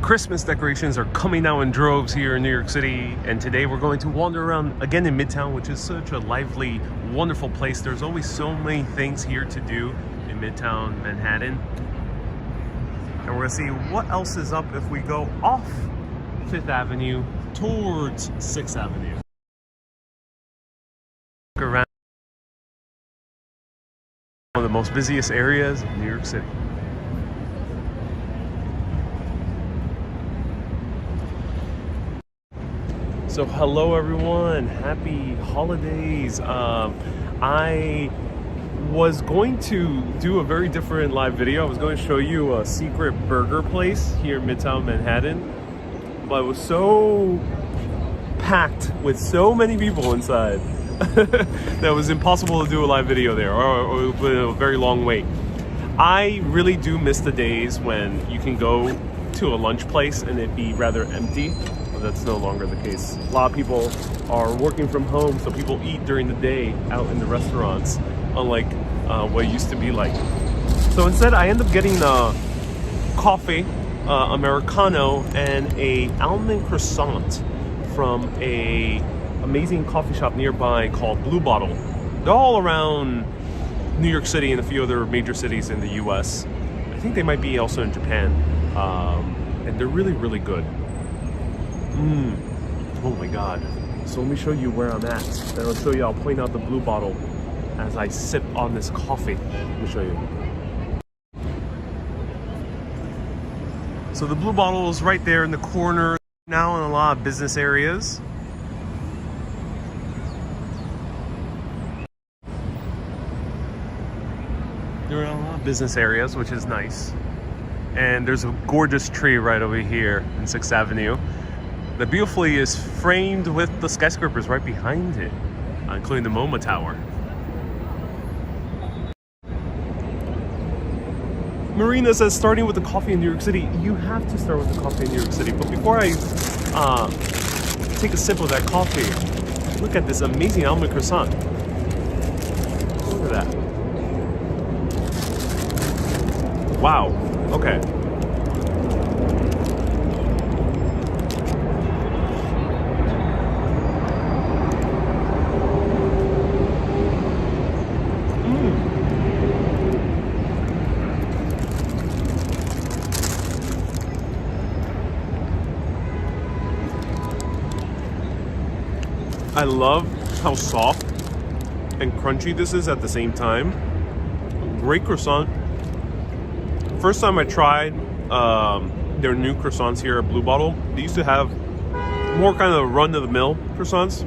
Christmas decorations are coming out in droves here in New York City, and today we're going to wander around again in Midtown, which is such a lively, wonderful place. There's always so many things here to do in Midtown Manhattan. And we're gonna see what else is up if we go off 5th Avenue towards 6th Avenue. Look around one of the most busiest areas of New York City. So hello everyone, happy holidays. I was going to do a very different live video. I was going to show you a secret burger place here in Midtown Manhattan, but it was so packed with so many people inside that it was impossible to do a live video there, or it would have a very long wait. I really do miss the days when you can go to a lunch place and it be rather empty. That's no longer the case. A lot of people are working from home, so people eat during the day out in the restaurants, unlike what it used to be like. So instead, I end up getting a coffee, Americano, and a almond croissant from a amazing coffee shop nearby called Blue Bottle. They're all around New York City and a few other major cities in the US. I think they might be also in Japan. And they're really, really good. Oh my god. So let me show you where I'm at. Then I'll show you, I'll point out the Blue Bottle as I sip on this coffee. Let me show you. So the Blue Bottle is right there in the corner now in a lot of business areas. There are a lot of business areas, which is nice. And there's a gorgeous tree right over here in 6th Avenue that beautifully is framed with the skyscrapers right behind it, including the Magnolia Tower. Marina says, starting with the coffee in New York City. You have to start with the coffee in New York City. But before I take a sip of that coffee, look at this amazing almond croissant. Look at that. Wow. Okay. I love how soft and crunchy this is at the same time. Great croissant. First time I tried their new croissants here at Blue Bottle, they used to have more kind of run-of-the-mill croissants.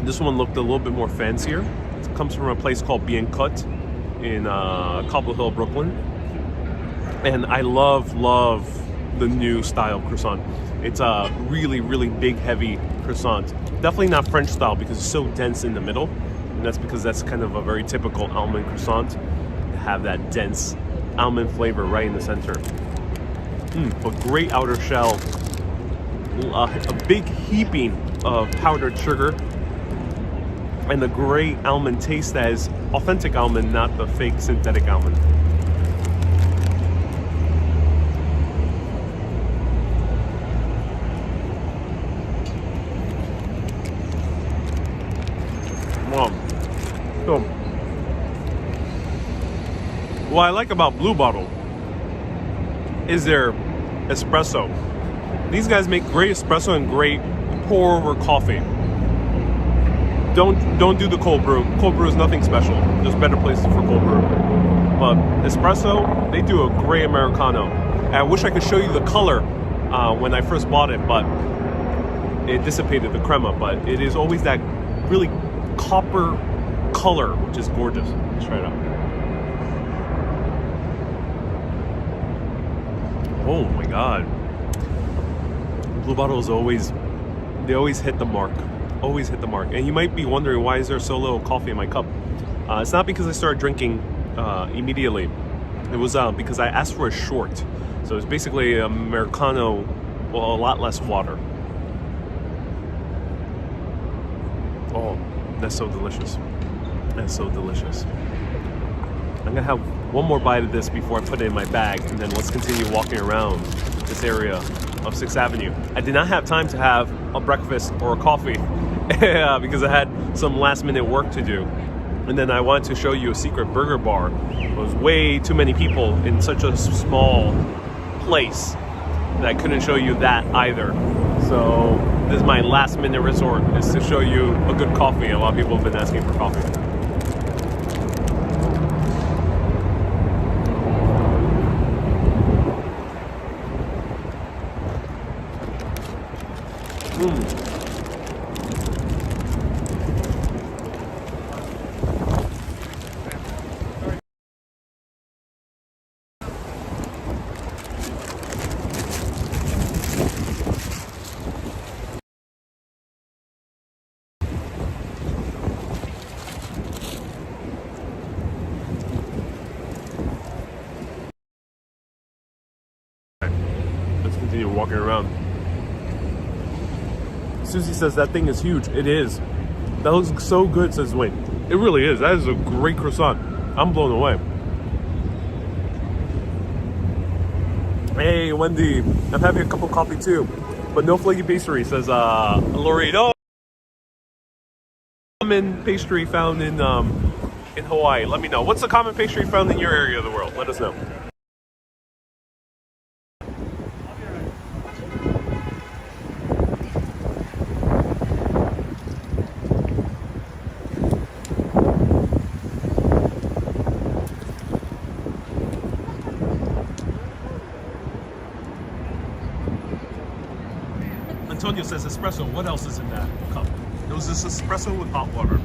This one looked a little bit more fancier. It comes from a place called Bien Cut in Cobble Hill, Brooklyn. And I love the new style croissant. It's a really, really big, heavy croissant. Definitely not French style because it's so dense in the middle. And that's because that's kind of a very typical almond croissant, to have that dense almond flavor right in the center. But great outer shell, a big heaping of powdered sugar, and the great almond taste that is authentic almond, not the fake synthetic almond. So, what I like about Blue Bottle is their espresso. These guys make great espresso and great pour over coffee. Don't do the cold brew. Cold brew is nothing special. There's better places for cold brew. But espresso, they do a great Americano. And I wish I could show you the color when I first bought it, but it dissipated the crema. But it is always that really copper color, which is gorgeous. Let's try it out. Oh my god. Blue Bottle is always hit the mark. Always hit the mark. And you might be wondering, why is there so little coffee in my cup? It's not because I started drinking immediately. It was because I asked for a short. So it's basically an Americano, well, a lot less water. Oh, that's so delicious. That's so delicious. I'm gonna have one more bite of this before I put it in my bag, and then let's continue walking around this area of 6th Avenue. I did not have time to have a breakfast or a coffee because I had some last minute work to do. And then I wanted to show you a secret burger bar. There was way too many people in such a small place that I couldn't show you that either. So this is my last minute resort, is to show you a good coffee. A lot of people have been asking for coffee. Let's continue walking around. Susie says that thing is huge. It is. That looks so good, says Wayne. It really is. That is a great croissant. I'm blown away. Hey, Wendy. I'm having a cup of coffee too, but no flaky pastry, says Lori. Oh, common pastry found in Hawaii. Let me know. What's the common pastry found in your area of the world? Let us know. Antonio says espresso. What else is in that cup? It was this espresso with hot water.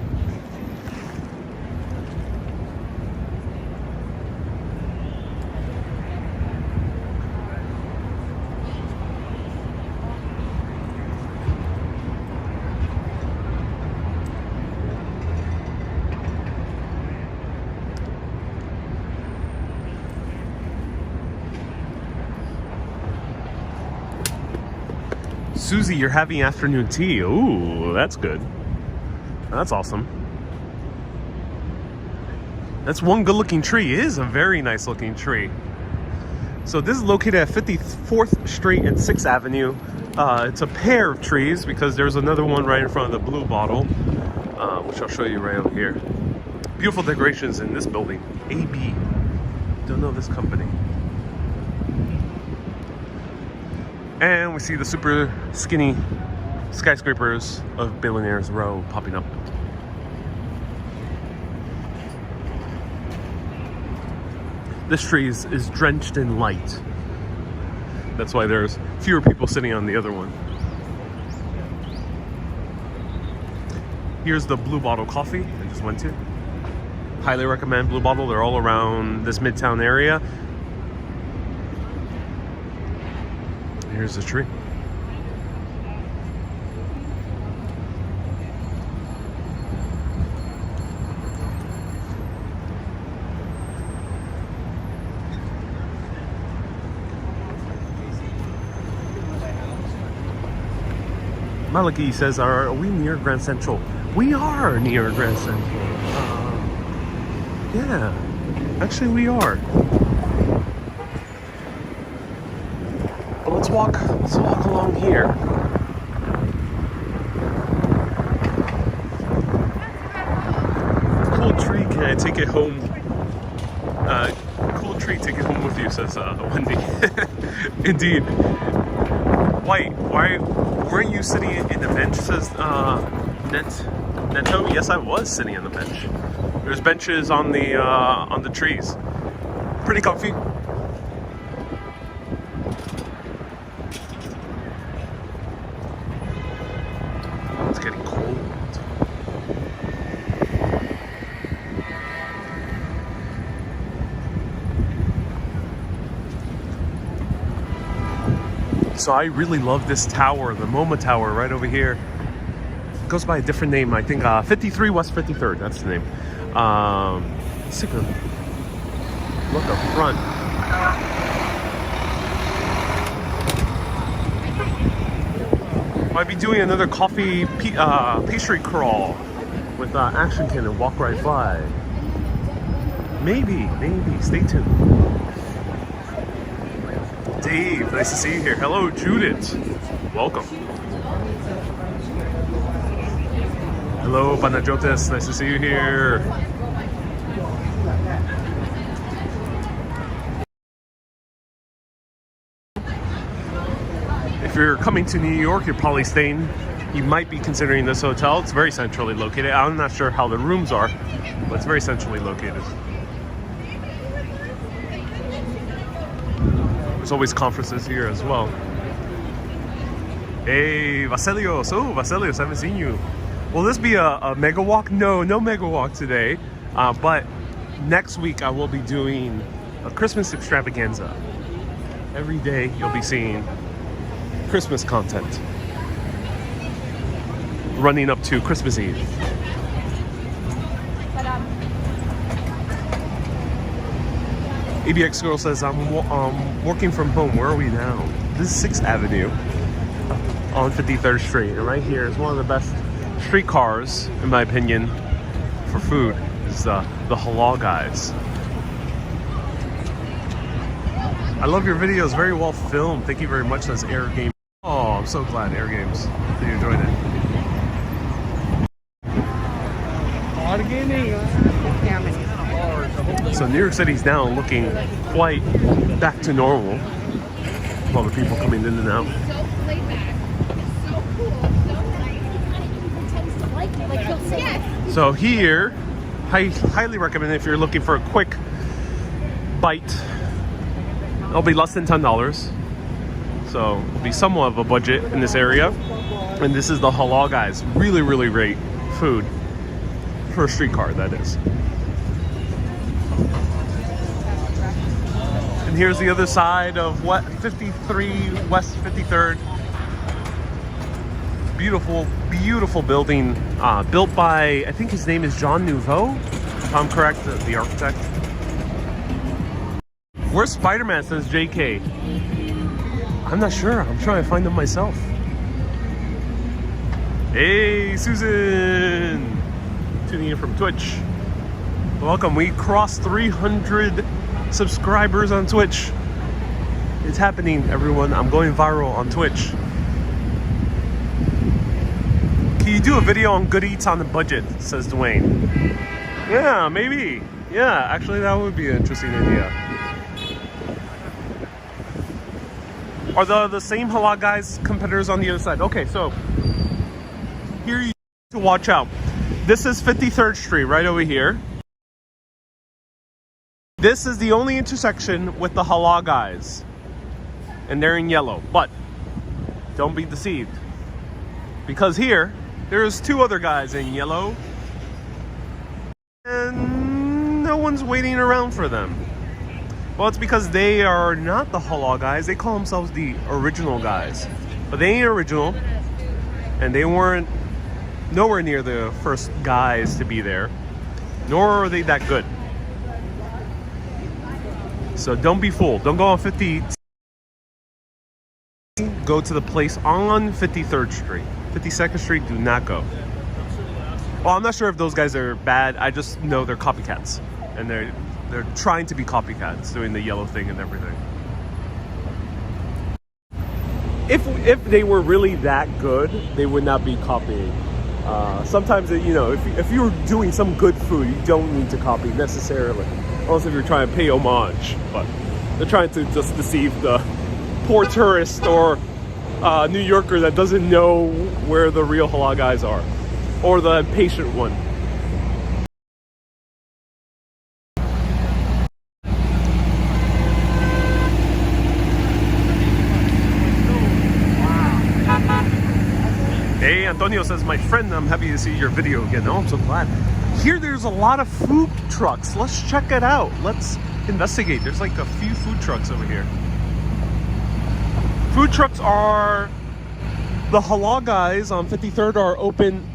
Susie, you're having afternoon tea. Ooh, that's good. That's awesome. That's one good looking tree. It is a very nice looking tree. So this is located at 54th Street and 6th Avenue. It's a pair of trees because there's another one right in front of the blue bottle, which I'll show you right over here. Beautiful decorations in this building. AB. Don't know this company. And we see the super skinny skyscrapers of Billionaires Row popping up. This tree is drenched in light. That's why there's fewer people sitting on the other one. Here's the Blue Bottle coffee I just went to. Highly recommend Blue Bottle. They're all around this Midtown area. Here's the tree. Maliki says, are we near Grand Central? We are near Grand Central. Yeah, actually we are. But let's walk along here. Cool tree, can I take it home? Cool tree, take it home with you, says Wendy. Indeed. Why weren't you sitting in the bench, says Neto? Yes, I was sitting on the bench. There's benches on the trees. Pretty comfy. It's getting cold. So I really love this tower, the MoMA Tower right over here. It goes by a different name, I think 53 West 53rd, that's the name. Let's take a look up front. Might be doing another coffee pastry crawl with Action Can and Walk Right By. Maybe. Stay tuned. Dave, nice to see you here. Hello, Judith. Welcome. Hello, Panajotis. Nice to see you here. If you're coming to New York, you're probably staying. You might be considering this hotel. It's very centrally located. I'm not sure how the rooms are, but it's very centrally located. There's always conferences here as well. Hey, Vasilios. Oh, Vasilios, I haven't seen you. Will this be a mega walk? No mega walk today. But next week I will be doing a Christmas extravaganza. Every day you'll be seeing Christmas content running up to Christmas Eve. ABX Girl says, I'm working from home. Where are we now? This is 6th Avenue on 53rd Street. And right here is one of the best streetcars, in my opinion, for food. Is the Halal guys. I love your videos. Very well filmed. Thank you very much. That's Air Game. Oh, I'm so glad, Air Games, that you enjoyed it. So New York City's now looking quite back to normal. All the people coming in and out. So here, I highly recommend if you're looking for a quick bite. It'll be less than $10. So it'll be somewhat of a budget in this area. And this is the Halal guys. Really great food for a streetcar, that is. And here's the other side of what 53 West 53rd. Beautiful building, built by, I think his name is John Nouveau, if I'm correct, the architect. Where's Spider-Man, says JK? I'm not sure. I'm trying to find them myself. Hey, Susan! Tuning in from Twitch. Welcome. We crossed 300 subscribers on Twitch. It's happening, everyone. I'm going viral on Twitch. Can you do a video on good eats on the budget, says Dwayne. Yeah, maybe. Yeah, actually that would be an interesting idea. Are the same Halal guys competitors on the other side? Okay, so here you need to watch out. This is 53rd Street right over here. This is the only intersection with the Halal guys. And they're in yellow, but don't be deceived. Because here, there's two other guys in yellow. And no one's waiting around for them. Well, it's because they are not the Halal guys. They call themselves the original guys. But they ain't original. And they weren't nowhere near the first guys to be there. Nor are they that good. So don't be fooled. Don't go on 50. Go to the place on 53rd Street. 52nd Street, do not go. Well, I'm not sure if those guys are bad. I just know they're copycats. And they're trying to be copycats, doing the yellow thing and everything. If they were really that good, they would not be copying. Sometimes, you know, if you're doing some good food, you don't need to copy necessarily. Unless if you're trying to pay homage. But they're trying to just deceive the poor tourist or New Yorker that doesn't know where the real Halal guys are. Or the impatient one. Hey, Antonio says, my friend, I'm happy to see your video again. Oh, I'm so glad. Here, there's a lot of food trucks. Let's check it out. Let's investigate. There's like a few food trucks over here. Food trucks are... The Halal guys on 53rd are open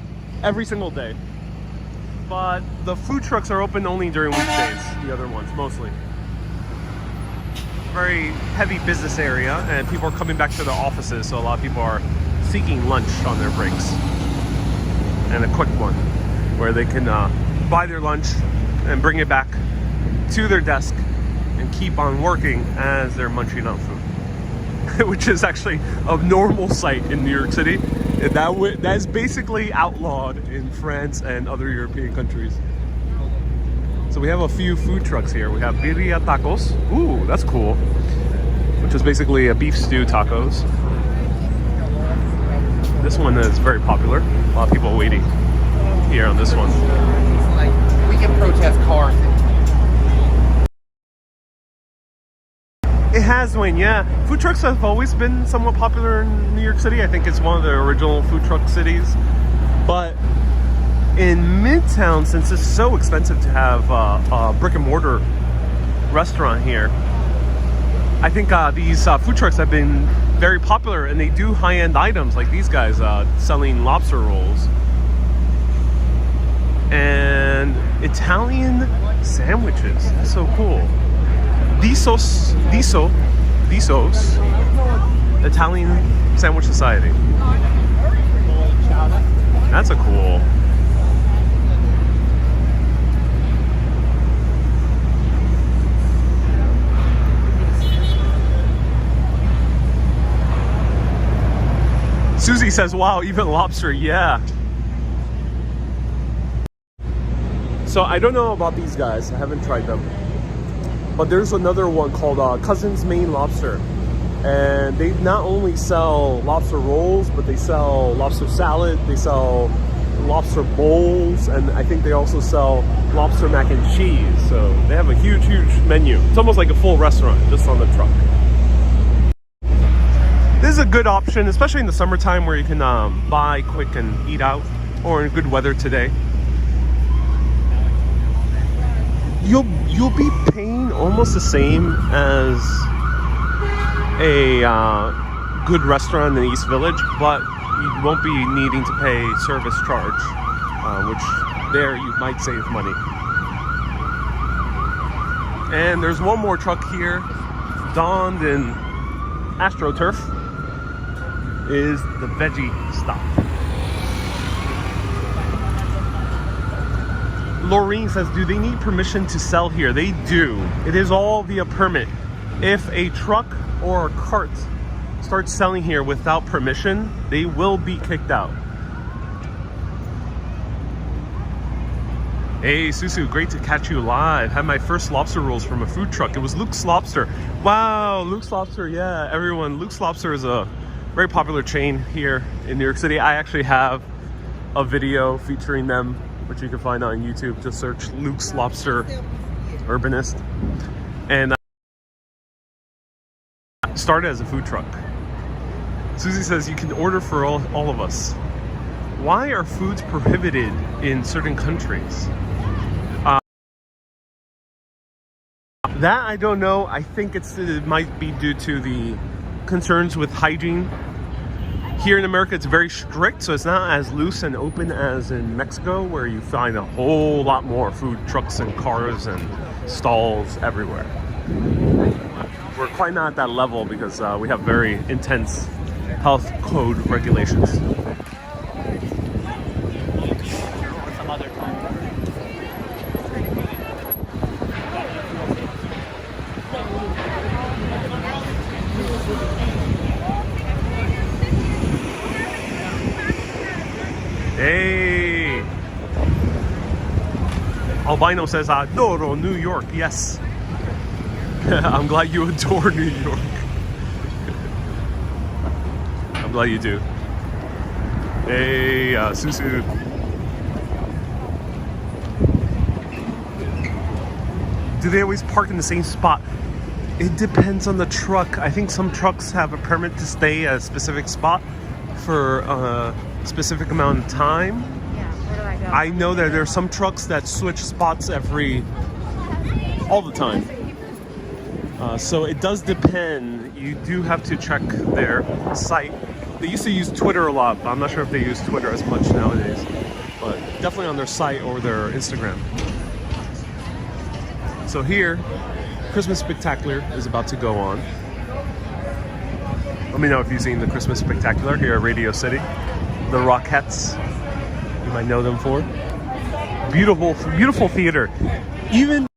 every single day. But the food trucks are open only during weekdays. The other ones, mostly. Very heavy business area, and people are coming back to their offices, so a lot of people are seeking lunch on their breaks. And a quick one, where they can buy their lunch and bring it back to their desk and keep on working as they're munching on food, which is actually a normal sight in New York City. That is basically outlawed in France and other European countries. So we have a few food trucks here. We have Biriya Tacos. Ooh, that's cool. Which is basically a beef stew tacos. This one is very popular. A lot of people waiting here on this one. Like, we can protest cars. It has, Wayne, yeah. Food trucks have always been somewhat popular in New York City. I think it's one of the original food truck cities. But in Midtown, since it's so expensive to have a brick and mortar restaurant here, I think these food trucks have been very popular, and they do high-end items like these guys selling lobster rolls and Italian sandwiches. That's so cool. Disos Italian Sandwich Society. That's a cool. Susie says, wow, even lobster, yeah. So I don't know about these guys. I haven't tried them. But there's another one called Cousin's Maine Lobster. And they not only sell lobster rolls, but they sell lobster salad, they sell lobster bowls, and I think they also sell lobster mac and cheese. So they have a huge, huge menu. It's almost like a full restaurant just on the truck. This is a good option, especially in the summertime where you can buy quick and eat out, or in good weather today. You'll be paying almost the same as a good restaurant in the East Village, but you won't be needing to pay service charge, which there you might save money. And there's one more truck here, donned in AstroTurf, is the Veggie Stop. Laureen says, do they need permission to sell here? They do. It is all via permit. If a truck or a cart starts selling here without permission, they will be kicked out. Hey Susu, great to catch you live. Had my first lobster rolls from a food truck. It was Luke's Lobster. Wow, Luke's Lobster, yeah, everyone. Luke's Lobster is a very popular chain here in New York City. I actually have a video featuring them, which you can find on YouTube. Just search Luke's Lobster Urbanist. And started as a food truck. Susie says you can order for all of us. Why are foods prohibited in certain countries? That I don't know. I think it might be due to the concerns with hygiene. Here in America, it's very strict, so it's not as loose and open as in Mexico, where you find a whole lot more food trucks and cars and stalls everywhere. We're quite not at that level because we have very intense health code regulations. Hey! Albino says, adoro New York. Yes. I'm glad you adore New York. I'm glad you do. Hey, Susu. Do they always park in the same spot? It depends on the truck. I think some trucks have a permit to stay at a specific spot for a specific amount of time. Yeah, where do I go? I know that there are some trucks that switch spots all the time. So it does depend. You do have to check their site. They used to use Twitter a lot, but I'm not sure if they use Twitter as much nowadays. But definitely on their site or their Instagram. So here, Christmas Spectacular is about to go on. Let me know if you've seen the Christmas Spectacular here at Radio City. The Rockettes, you might know them for. Beautiful, beautiful theater. Even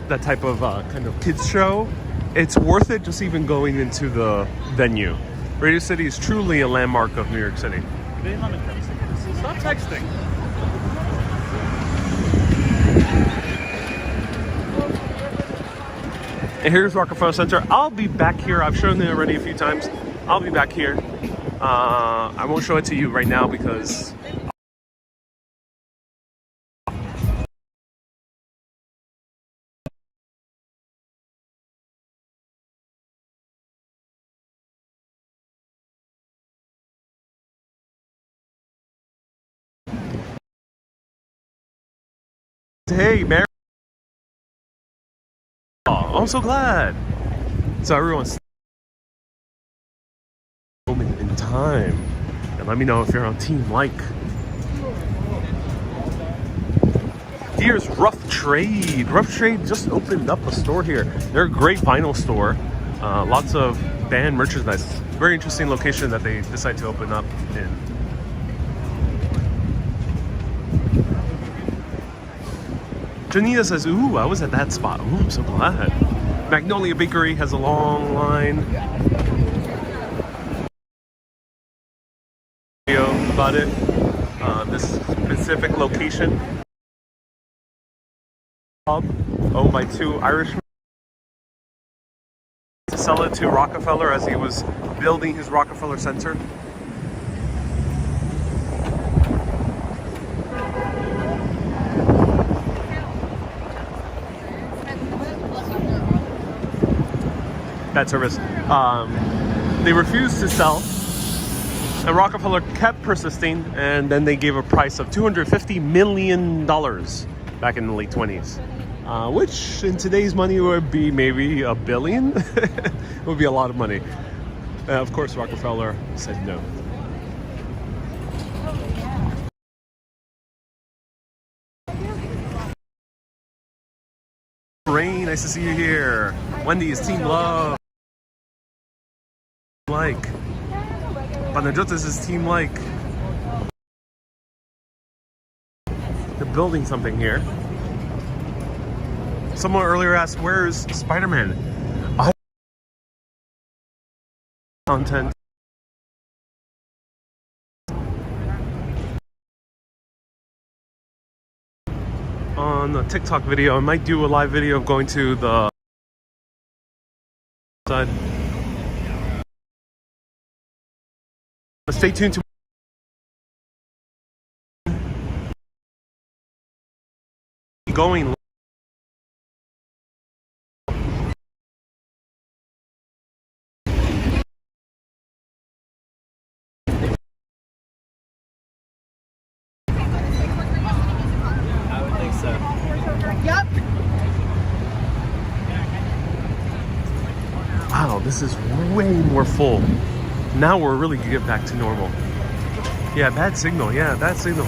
that type of kind of kids show, it's worth it just even going into the venue. Radio City is truly a landmark of New York City. Stop texting. And here's Rockefeller Center. I'll be back here. I've shown it already a few times. I'll be back here. I won't show it to you right now because hey, Mary. Oh, I'm so glad. So everyone's moment in time. And let me know if you're on Team Like. Here's Rough Trade. Rough Trade just opened up a store here. They're a great vinyl store. Lots of band merchandise. Very interesting location that they decided to open up in. Janita says, ooh, I was at that spot. Ooh, I'm so glad. Magnolia Bakery has a long line. Video about it. This specific location. Owned by two Irishmen. To sell it to Rockefeller as he was building his Rockefeller Center. Bad service. They refused to sell, and Rockefeller kept persisting, and then they gave a price of $250 million back in the late 20s, which in today's money would be maybe $1 billion. It would be a lot of money. Of course, Rockefeller said no. Rain, nice to see you here. Wendy is Team Love. Like. Panajotis is Team Like. They're building something here. Someone earlier asked, where is Spider-Man? Content. On a TikTok video, I might do a live video of going to the side. Stay tuned to going. Wow, this is way more full. Now we're really gonna get back to normal. Yeah, bad signal. Yeah, bad signal.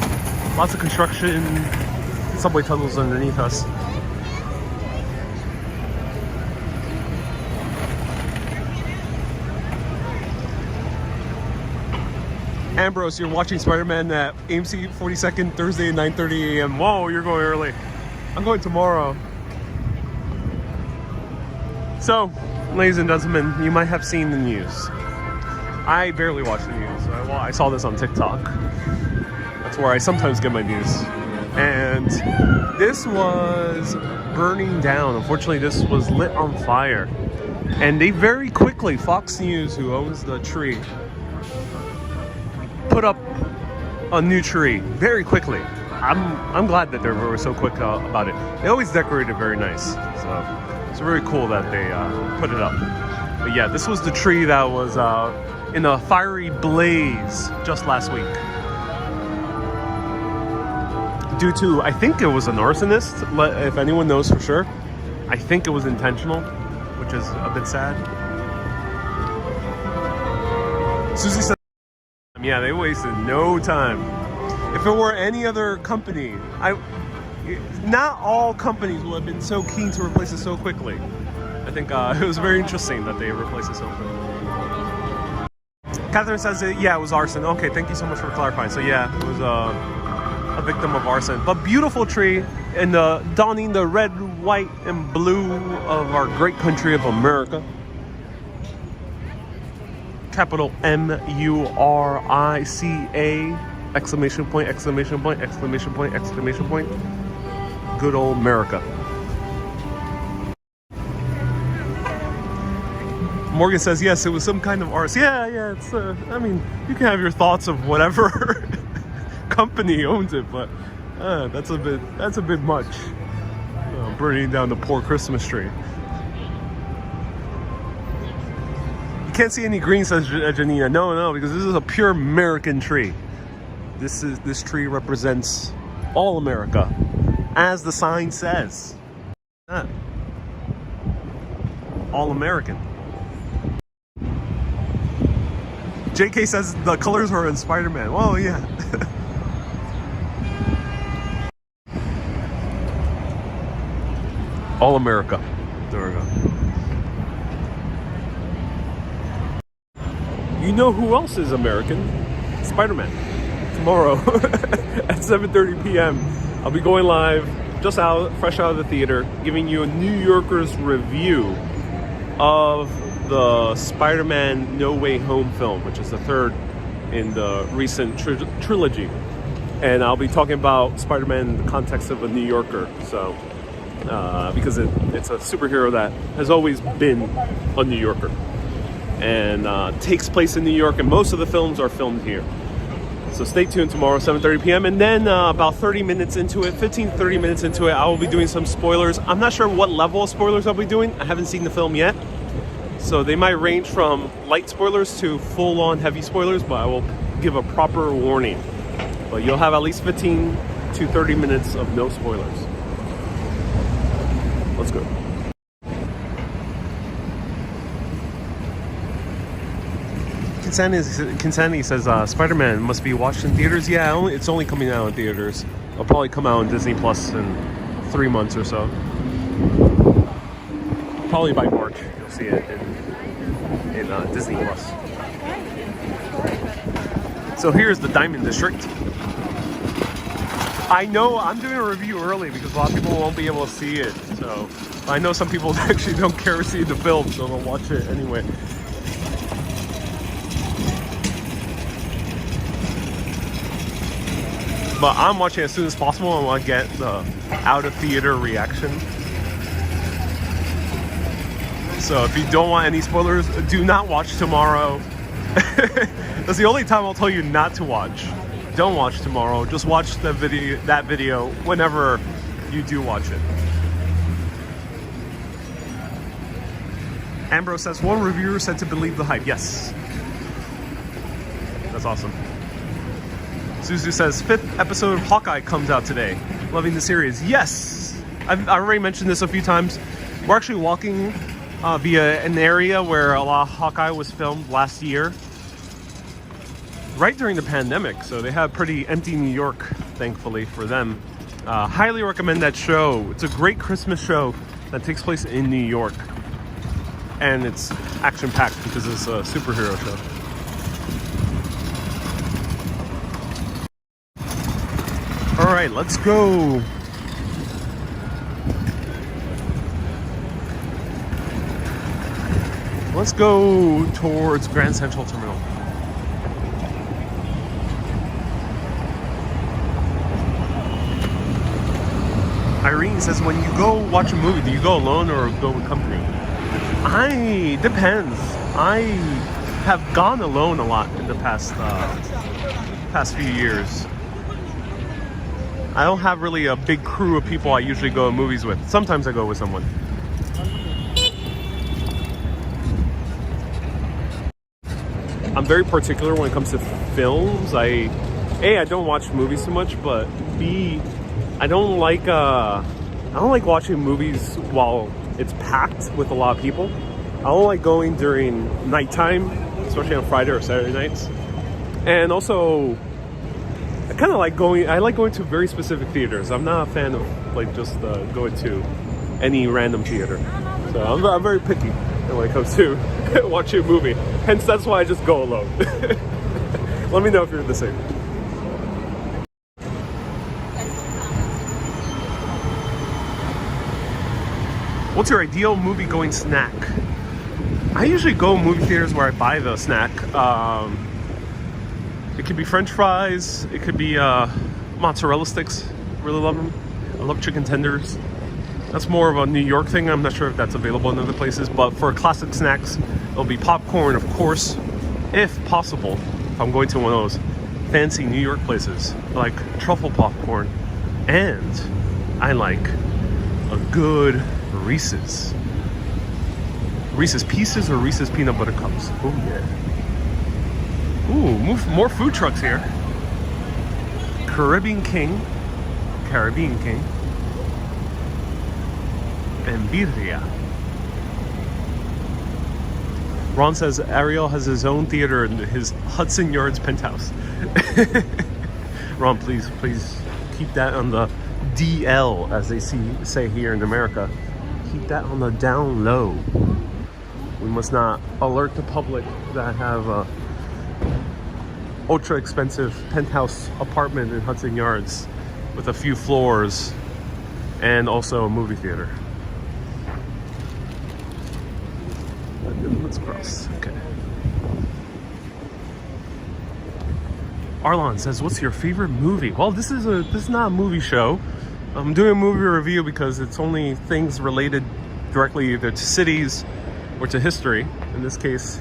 Lots of construction, subway tunnels underneath us. Ambrose, you're watching Spider-Man at AMC 42nd Thursday at 9:30 a.m. Whoa, you're going early. I'm going tomorrow. So, ladies and gentlemen, you might have seen the news. I barely watch the news. I saw this on TikTok. That's where I sometimes get my news. And this was burning down. Unfortunately, this was lit on fire. And they very quickly, Fox News, who owns the tree, put up a new tree very quickly. I'm glad that they were so quick about it. They always decorated very nice. So it's very cool that they put it up. But yeah, this was the tree that was in a fiery blaze just last week. Due to, I think it was an arsonist, if anyone knows for sure. I think it was intentional, which is a bit sad. Susie said, yeah, they wasted no time. If it were any other company, not all companies would have been so keen to replace it so quickly. I think it was very interesting that they replaced it so quickly. Catherine says, yeah, it was arson. Okay, thank you so much for clarifying. So yeah, it was a victim of arson. But beautiful tree, and donning the red, white, and blue of our great country of America. Capital M-U-R-I-C-A, exclamation point, exclamation point, exclamation point, exclamation point. Good old America. Morgan says, yes, it was some kind of arson. Yeah, it's, I mean, you can have your thoughts of whatever company owns it, but that's a bit much. Burning down the poor Christmas tree. You can't see any green, says Janina. No, because this is a pure American tree. This tree represents all America, as the sign says. All American. JK says the colors are in Spider-Man. Well, yeah. All America. There we go. You know who else is American? Spider-Man. Tomorrow at 7:30 p.m. I'll be going live, fresh out of the theater, giving you a New Yorker's review of the Spider-Man No Way Home film, which is the third in the recent trilogy. And I'll be talking about Spider-Man in the context of a New Yorker. So, because it's a superhero that has always been a New Yorker. And takes place in New York, and most of the films are filmed here. So stay tuned tomorrow, 7:30 p.m. And then about 30 minutes into it, 15 to 30 minutes into it, I will be doing some spoilers. I'm not sure what level of spoilers I'll be doing. I haven't seen the film yet. So they might range from light spoilers to full-on heavy spoilers, but I will give a proper warning. But you'll have at least 15 to 30 minutes of no spoilers. Let's go. Kinsani says Spider-Man must be watched in theaters. Yeah, it's only coming out in theaters. It'll probably come out on Disney Plus in 3 months or so. Probably by March, you'll see it in Disney Plus. So here's the Diamond District. I know I'm doing a review early because a lot of people won't be able to see it. So I know some people actually don't care to see the film, so they'll watch it anyway. But I'm watching it as soon as possible. I want to get the out of theater reaction. So if you don't want any spoilers, do not watch tomorrow. That's the only time I'll tell you not to watch. Don't watch tomorrow. Just watch that video whenever you do watch it. Ambrose says, one reviewer said to believe the hype. Yes. That's awesome. Suzu says, 5th episode of Hawkeye comes out today. Loving the series. Yes! I've already mentioned this a few times. We're actually walking via an area where a lot of Hawkeye was filmed last year. Right during the pandemic. So they have pretty empty New York, thankfully, for them. Highly recommend that show. It's a great Christmas show that takes place in New York. And it's action-packed because it's a superhero show. All right, let's go. Let's go towards Grand Central Terminal. Irene says, when you go watch a movie, do you go alone or go with company? Depends. I have gone alone a lot in the past few years. I don't have really a big crew of people I usually go to movies with. Sometimes I go with someone. I'm very particular when it comes to films. A, I don't watch movies too much, but B, I don't like watching movies while it's packed with a lot of people. I don't like going during nighttime, especially on Friday or Saturday nights. And also, I like going to very specific theaters. I'm not a fan of like just going to any random theater. So I'm very picky when it comes to watching a movie. Hence, that's why I just go alone. Let me know if you're the same. What's your ideal movie going snack? I usually go movie theaters where I buy the snack. It could be French fries. It could be mozzarella sticks. Really love them. I love chicken tenders. That's more of a New York thing. I'm not sure if that's available in other places. But for classic snacks, it'll be popcorn, of course, if possible. If I'm going to one of those fancy New York places, like truffle popcorn. And I like a good Reese's. Reese's Pieces or Reese's Peanut Butter Cups. Oh yeah. Ooh, more food trucks here. Caribbean King. And Biriya. Ron says Ariel has his own theater in his Hudson Yards penthouse. Ron, please keep that on the DL, as they say here in America. Keep that on the down low. We must not alert the public that I have a ultra expensive penthouse apartment in Hudson Yards with a few floors and also a movie theater. Let's cross. Okay. Arlon says, "What's your favorite movie?" Well, this is not a movie show. I'm doing a movie review because it's only things related directly either to cities or to history. In this case,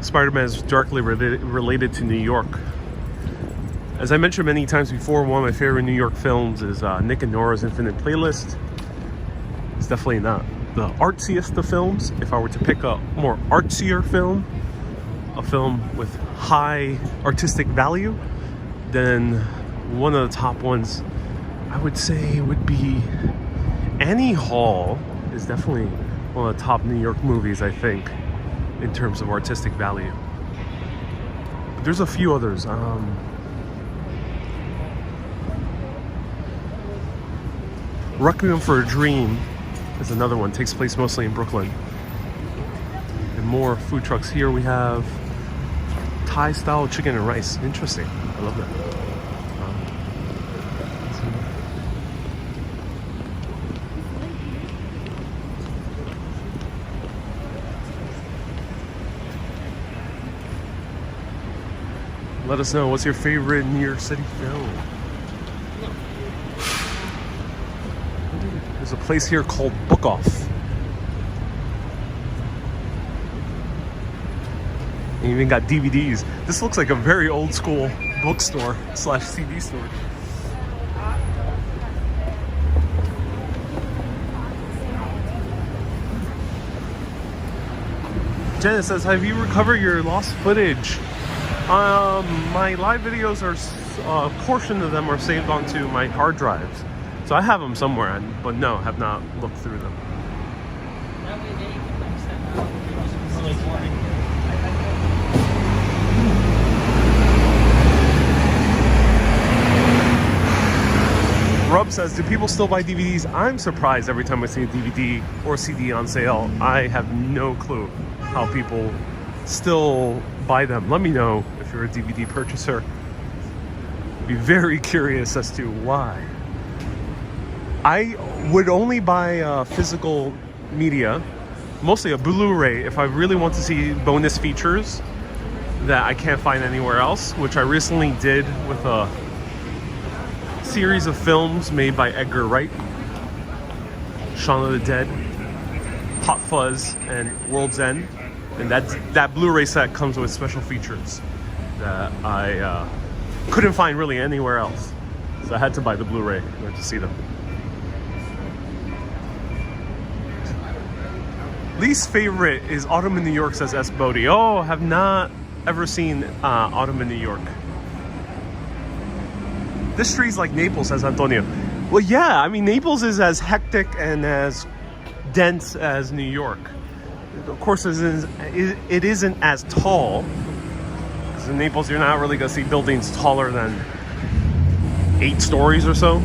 Spider-Man is directly related to New York. As I mentioned many times before, one of my favorite New York films is Nick and Nora's Infinite Playlist. It's definitely not the artsiest of films. If I were to pick a more artsier film, a film with high artistic value, then one of the top ones I would say would be Annie Hall. Is definitely one of the top New York movies, I think, in terms of artistic value. But there's a few others. Requiem for a Dream is another one. Takes place mostly in Brooklyn. And more food trucks here. We have Thai style chicken and rice. Interesting. I love that. Let us know, what's your favorite New York City film? There's a place here called Book Off. And even got DVDs. This looks like a very old school bookstore / CD store. Janet says, have you recovered your lost footage? My live videos are, a portion of them are saved onto my hard drives. So I have them somewhere, but no, have not looked through them. Rub says, do people still buy DVDs? I'm surprised every time I see a DVD or CD on sale. I have no clue how people still buy them. Let me know if you're a DVD purchaser. I'd be very curious as to why. I would only buy physical media, mostly a Blu-ray, if I really want to see bonus features that I can't find anywhere else, which I recently did with a series of films made by Edgar Wright, Shaun of the Dead, Hot Fuzz, and World's End. And that Blu-ray set comes with special features that I couldn't find really anywhere else. So I had to buy the Blu-ray in order to see them. Least favorite is Autumn in New York, says S. Bodie. Oh, have not ever seen Autumn in New York. This street's like Naples, says Antonio. Well, yeah, I mean, Naples is as hectic and as dense as New York. Of course, it isn't as tall. Because in Naples, you're not really going to see buildings taller than 8 stories or so.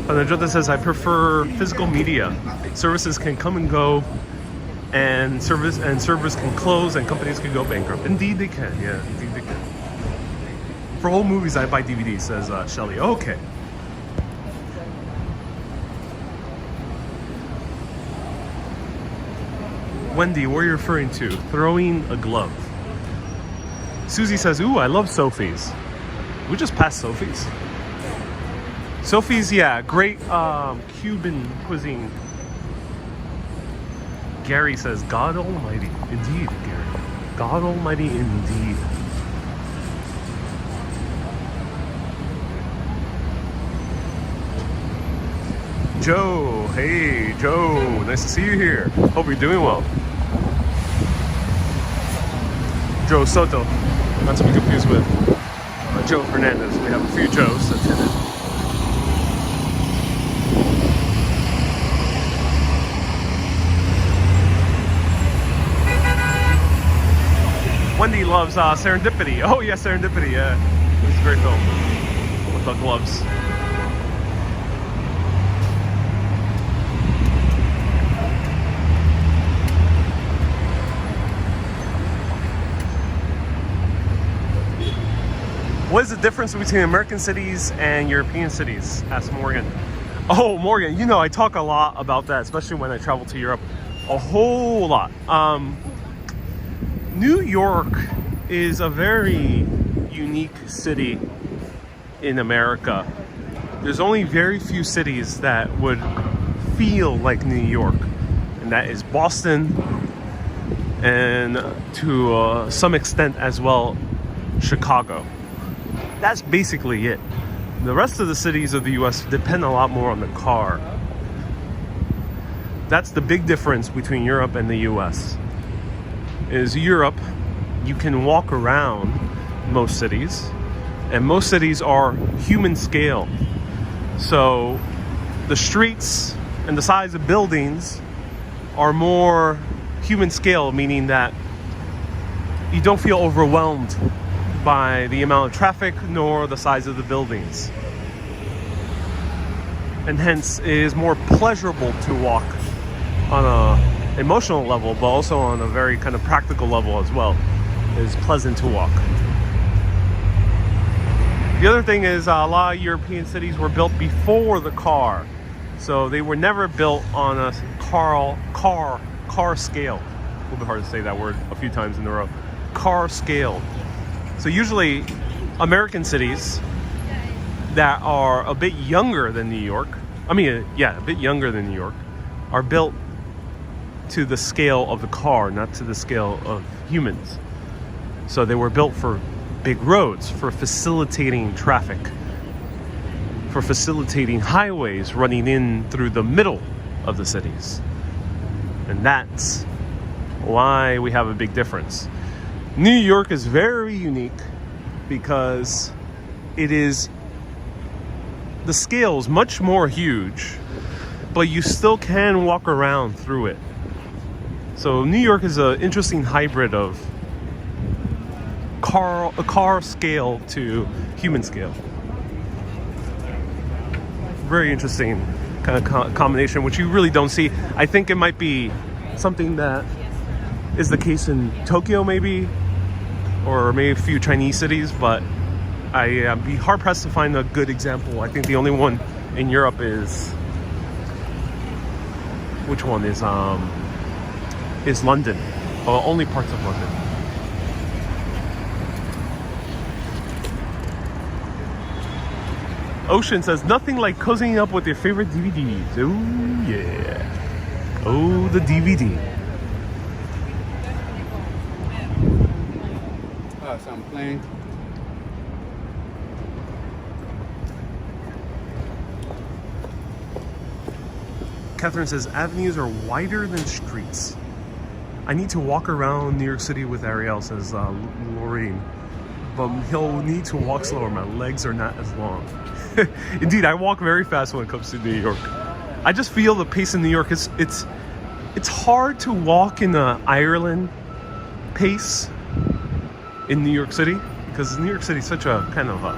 And Jota says, I prefer physical media. Services can come and go. and servers can close and companies can go bankrupt. Indeed they can, yeah, indeed they can. For old movies I buy DVDs, says Shelly. Okay. Wendy, what are you referring to? Throwing a glove. Susie says, ooh, I love Sophie's. We just passed Sophie's. Sophie's, yeah, great Cuban cuisine. Gary says, God Almighty. Indeed, Gary. God Almighty indeed. Joe, hey Joe, nice to see you here. Hope you're doing well. Joe Soto, not to be confused with Joe Fernandez. We have a few Joes attended. Wendy loves Serendipity. Oh yeah, Serendipity, yeah. It's a great film with the gloves. What is the difference between American cities and European cities? Asked Morgan. Oh, Morgan, you know, I talk a lot about that, especially when I travel to Europe. A whole lot. New York is a very unique city in America. There's only very few cities that would feel like New York, and that is Boston, and to some extent as well, Chicago. That's basically it. The rest of the cities of the US depend a lot more on the car. That's the big difference between Europe and the US. Is Europe, you can walk around most cities, and most cities are human scale. So the streets and the size of buildings are more human scale, meaning that you don't feel overwhelmed by the amount of traffic nor the size of the buildings. And hence it is more pleasurable to walk on a emotional level, but also on a very kind of practical level as well. It is pleasant to walk. The other thing is a lot of European cities were built before the car. So they were never built on a car scale. A little bit hard to say that word a few times in a row. Car scale. So usually American cities that are a bit younger than New York, a bit younger than New York, are built to the scale of the car, not to the scale of humans. So they were built for big roads, for facilitating traffic, for facilitating highways running in through the middle of the cities. And that's why we have a big difference. New York is very unique because it is, the scale is much more huge, but you still can walk around through it. So New York is an interesting hybrid of a car scale to human scale. Very interesting kind of combination, which you really don't see. I think it might be something that is the case in Tokyo maybe, or maybe a few Chinese cities, but I'd be hard pressed to find a good example. I think the only one in Europe is, which one is London, or only parts of London. Ocean says, nothing like cozying up with your favorite DVDs. Oh yeah. Oh, the DVD. So I'm playing. Catherine says, avenues are wider than streets. I need to walk around New York City with Ariel, says Laureen. But he'll need to walk slower. My legs are not as long. Indeed, I walk very fast when it comes to New York. I just feel the pace in New York. It's hard to walk in the Ireland pace in New York City, because New York City is such a kind of a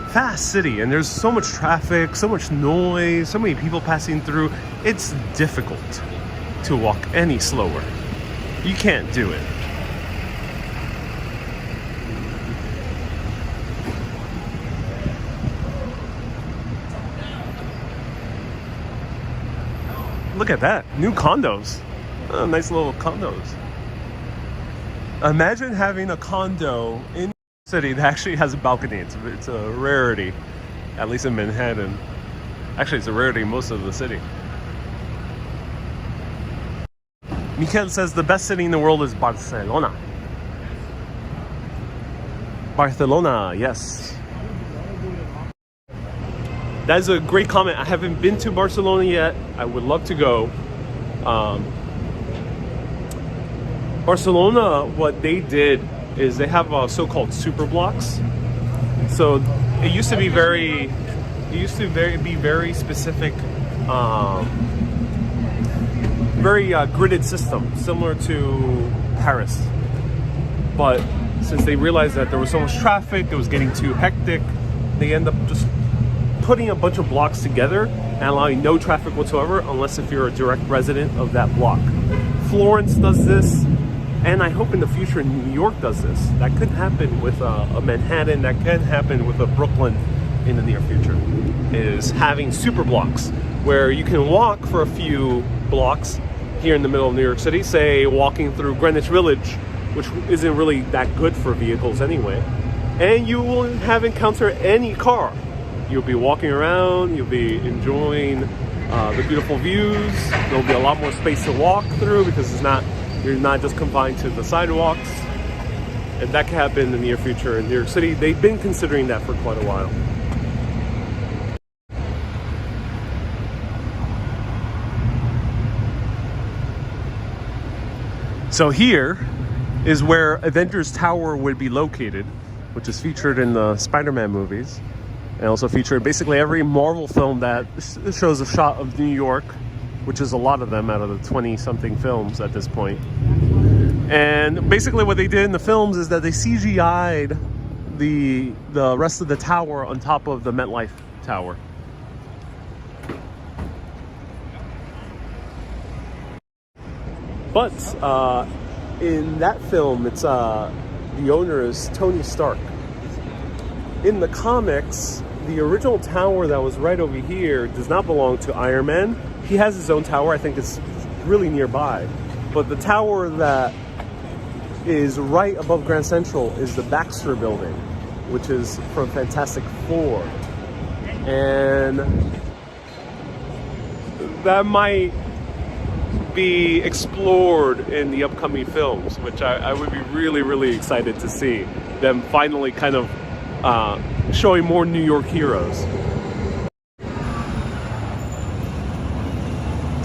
fast city, and there's so much traffic, so much noise, so many people passing through. It's difficult. to walk any slower. You can't do it. Look at that. New condos. Oh, nice little condos. Imagine having a condo in the city that actually has a balcony. It's a rarity, at least in Manhattan. Actually, it's a rarity in most of the city. Mikel says the best city in the world is Barcelona. Barcelona, yes. That is a great comment. I haven't been to Barcelona yet. I would love to go. Barcelona, what they did is they have so-called super blocks. So it used to be very specific, very gridded system, similar to Paris. But since they realized that there was so much traffic, it was getting too hectic, they end up just putting a bunch of blocks together and allowing no traffic whatsoever, unless if you're a direct resident of that block. Florence does this, and I hope in the future New York does this. That could happen with a Manhattan, that can happen with a Brooklyn in the near future, is having super blocks where you can walk for a few blocks here in the middle of New York City, say walking through Greenwich Village, which isn't really that good for vehicles anyway, and you will have encounter any car. You'll be walking around, you'll be enjoying the beautiful views. There'll be a lot more space to walk through because you're not just confined to the sidewalks. And that could happen in the near future in New York City. They've been considering that for quite a while. So here is where Avengers Tower would be located, which is featured in the Spider-Man movies. And also featured basically every Marvel film that shows a shot of New York, which is a lot of them out of the 20-something films at this point. And basically what they did in the films is that they CGI'd the rest of the tower on top of the MetLife Tower. But in that film, it's the owner is Tony Stark. In the comics, the original tower that was right over here does not belong to Iron Man. He has his own tower. I think it's really nearby. But the tower that is right above Grand Central is the Baxter Building, which is from Fantastic Four. And that might be explored in the upcoming films, which I would be really, really excited to see them finally kind of showing more New York heroes.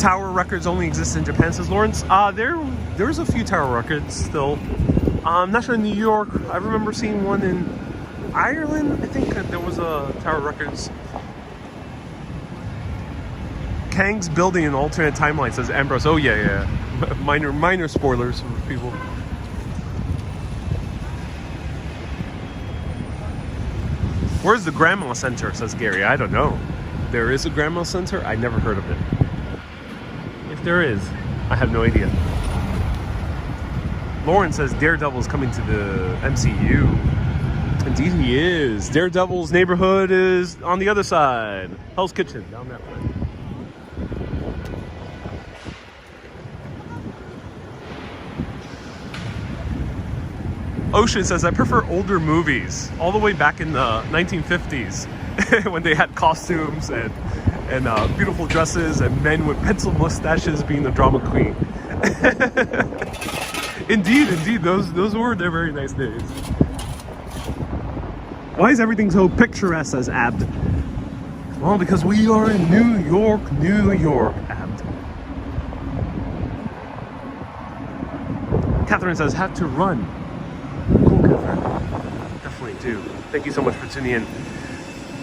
Tower records only exist in Japan, says Lawrence. There's a few tower records still. I'm not sure in New York. I remember seeing one in Ireland. I think that there was a tower records. Kang's building an alternate timeline, says Ambrose. Oh yeah. Minor spoilers for people. Where's the Grandma Center, says Gary. I don't know. There is a Grandma Center? I never heard of it. If there is, I have no idea. Lauren says Daredevil's coming to the MCU. Indeed he is. Daredevil's neighborhood is on the other side. Hell's Kitchen, down that way. Ocean says, I prefer older movies, all the way back in the 1950s, when they had costumes and beautiful dresses and men with pencil mustaches being the drama queen. Indeed, those were their very nice days. Why is everything so picturesque, says Abd? Well, because we are in New York, Abd. Catherine says, have to run. Cool, Catherine. Definitely do. Thank you so much for tuning in.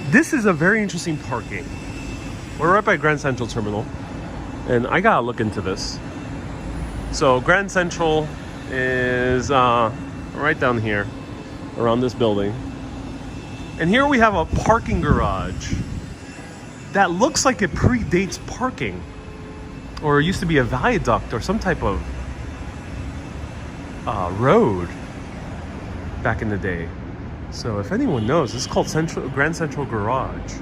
This is a very interesting parking. We're right by Grand Central Terminal, and I gotta look into this. So Grand Central is right down here, around this building. And here we have a parking garage that looks like it predates parking. or it used to be a viaduct or some type of road back in the day. So if anyone knows, this is called Grand Central Garage.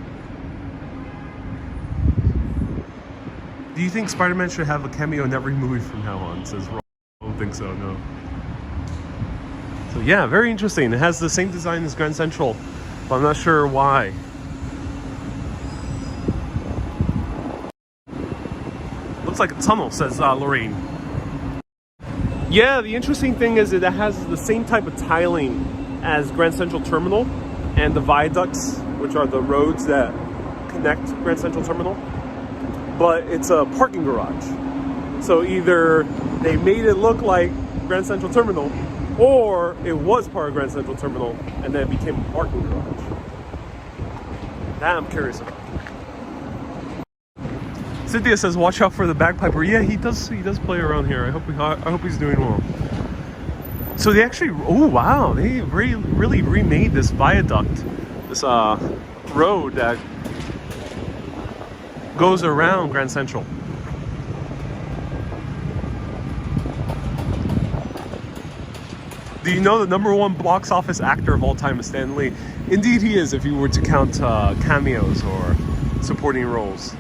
Do you think Spider-Man should have a cameo in every movie from now on? Says Rob. I don't think so, no. So yeah, very interesting. It has the same design as Grand Central, but I'm not sure why. Looks like a tunnel, says Lorraine. Yeah, the interesting thing is that it has the same type of tiling as Grand Central Terminal and the viaducts, which are the roads that connect Grand Central Terminal. But it's a parking garage. So either they made it look like Grand Central Terminal, or it was part of Grand Central Terminal and then it became a parking garage. That I'm curious about. Cynthia says, "Watch out for the bagpiper." Yeah, he does play around here. I hope he's doing well. So they actually, oh wow, they really remade this viaduct, this road that goes around Grand Central. Do you know the #1 box office actor of all time is Stan Lee? Indeed he is, if you were to count cameos or supporting roles.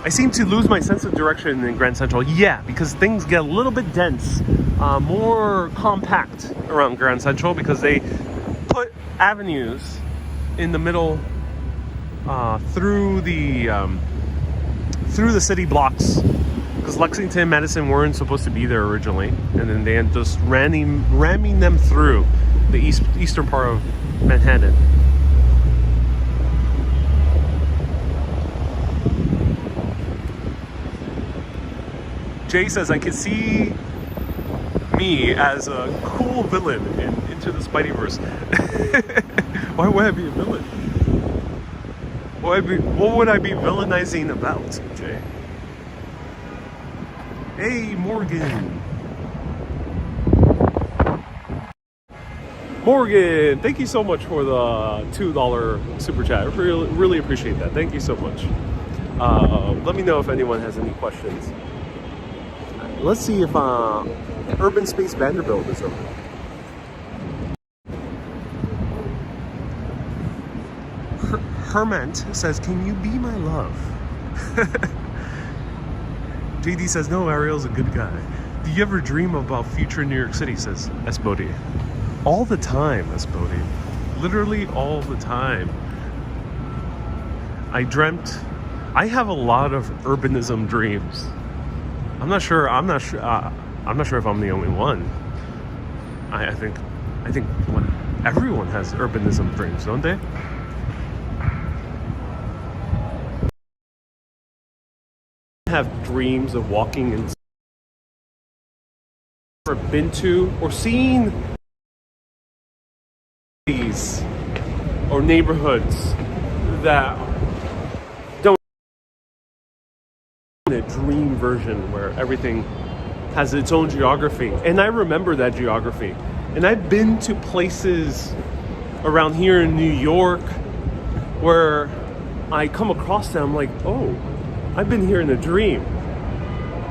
I seem to lose my sense of direction in Grand Central. Yeah, because things get a little bit dense, more compact around Grand Central because they put avenues in the middle through the city blocks, because Lexington and Madison weren't supposed to be there originally, and then they ended just ramming them through the eastern part of Manhattan. Jay says, "I could see me as a cool villain in Into the Spideyverse." Why would I be a villain? What would I be villainizing about, Jay? Hey, Morgan. Morgan, thank you so much for the $2 super chat. I really appreciate that. Thank you so much. Let me know if anyone has any questions. Let's see if Urban Space Vanderbilt is open. Hermant says, "Can you be my love?" JD says, "No, Ariel's a good guy." Do you ever dream about future New York City? Says S. Bodie. All the time, S. Bodie. Literally all the time. I have a lot of urbanism dreams. I'm not sure if I'm the only one. I think everyone has urbanism dreams, don't they? Have dreams of walking in or been to or seen cities or neighborhoods that don't a dream version where everything has its own geography, and I remember that geography, and I've been to places around here in New York where I come across them like, oh, I've been here in a dream.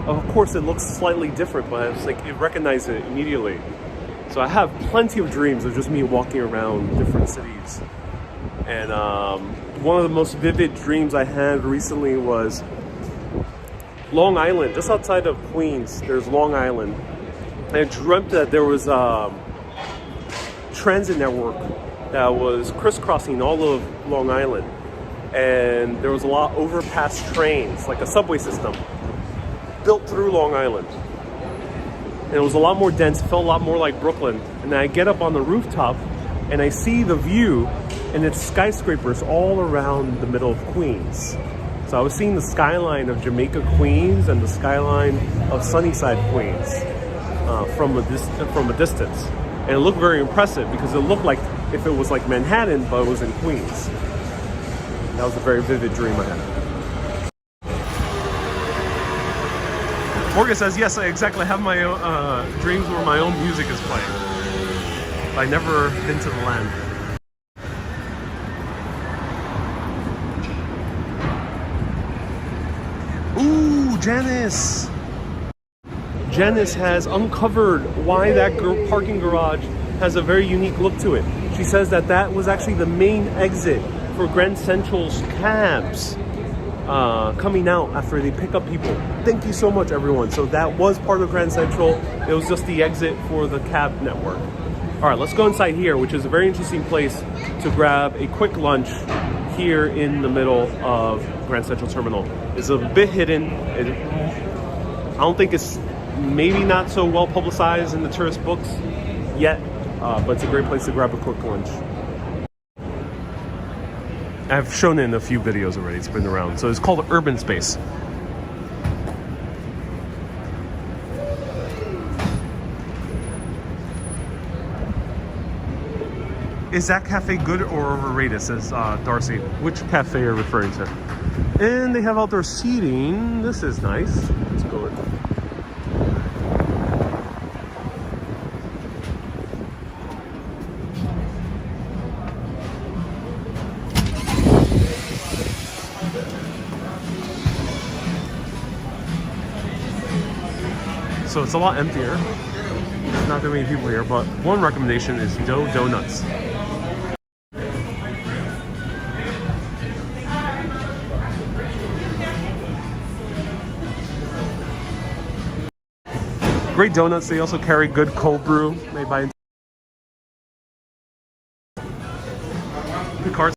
Of course, it looks slightly different, but I was like, you recognize it immediately. So I have plenty of dreams of just me walking around different cities. And one of the most vivid dreams I had recently was Long Island, just outside of Queens. There's Long Island. I dreamt that there was a transit network that was crisscrossing all of Long Island. And there was a lot of overpass trains, like a subway system, built through Long Island. And it was a lot more dense, felt a lot more like Brooklyn. And then I get up on the rooftop and I see the view, and it's skyscrapers all around the middle of Queens. So I was seeing the skyline of Jamaica, Queens, and the skyline of Sunnyside, Queens from a distance. And it looked very impressive because it looked like if it was like Manhattan, but it was in Queens. That was a very vivid dream I had. Morgan says, yes, I exactly have my dreams where my own music is playing. I've never been to the land. Janice! Janice has uncovered why that parking garage has a very unique look to it. She says that that was actually the main exit for Grand Central's cabs coming out after they pick up people. Thank you so much, everyone. So that was part of Grand Central. It was just the exit for the cab network. All right, let's go inside here, which is a very interesting place to grab a quick lunch here in the middle of Grand Central Terminal. It's a bit hidden. I don't think it's maybe not so well publicized in the tourist books yet, but it's a great place to grab a quick lunch. I've shown it in a few videos already. It's been around. So it's called Urban Space. Is that cafe good or overrated, says Darcy. Which cafe are you referring to? And they have outdoor seating. This is nice. Let's go in. So it's a lot emptier. There's not that many people here, but one recommendation is Dough Donuts. Great donuts. They also carry good cold brew made by the cars.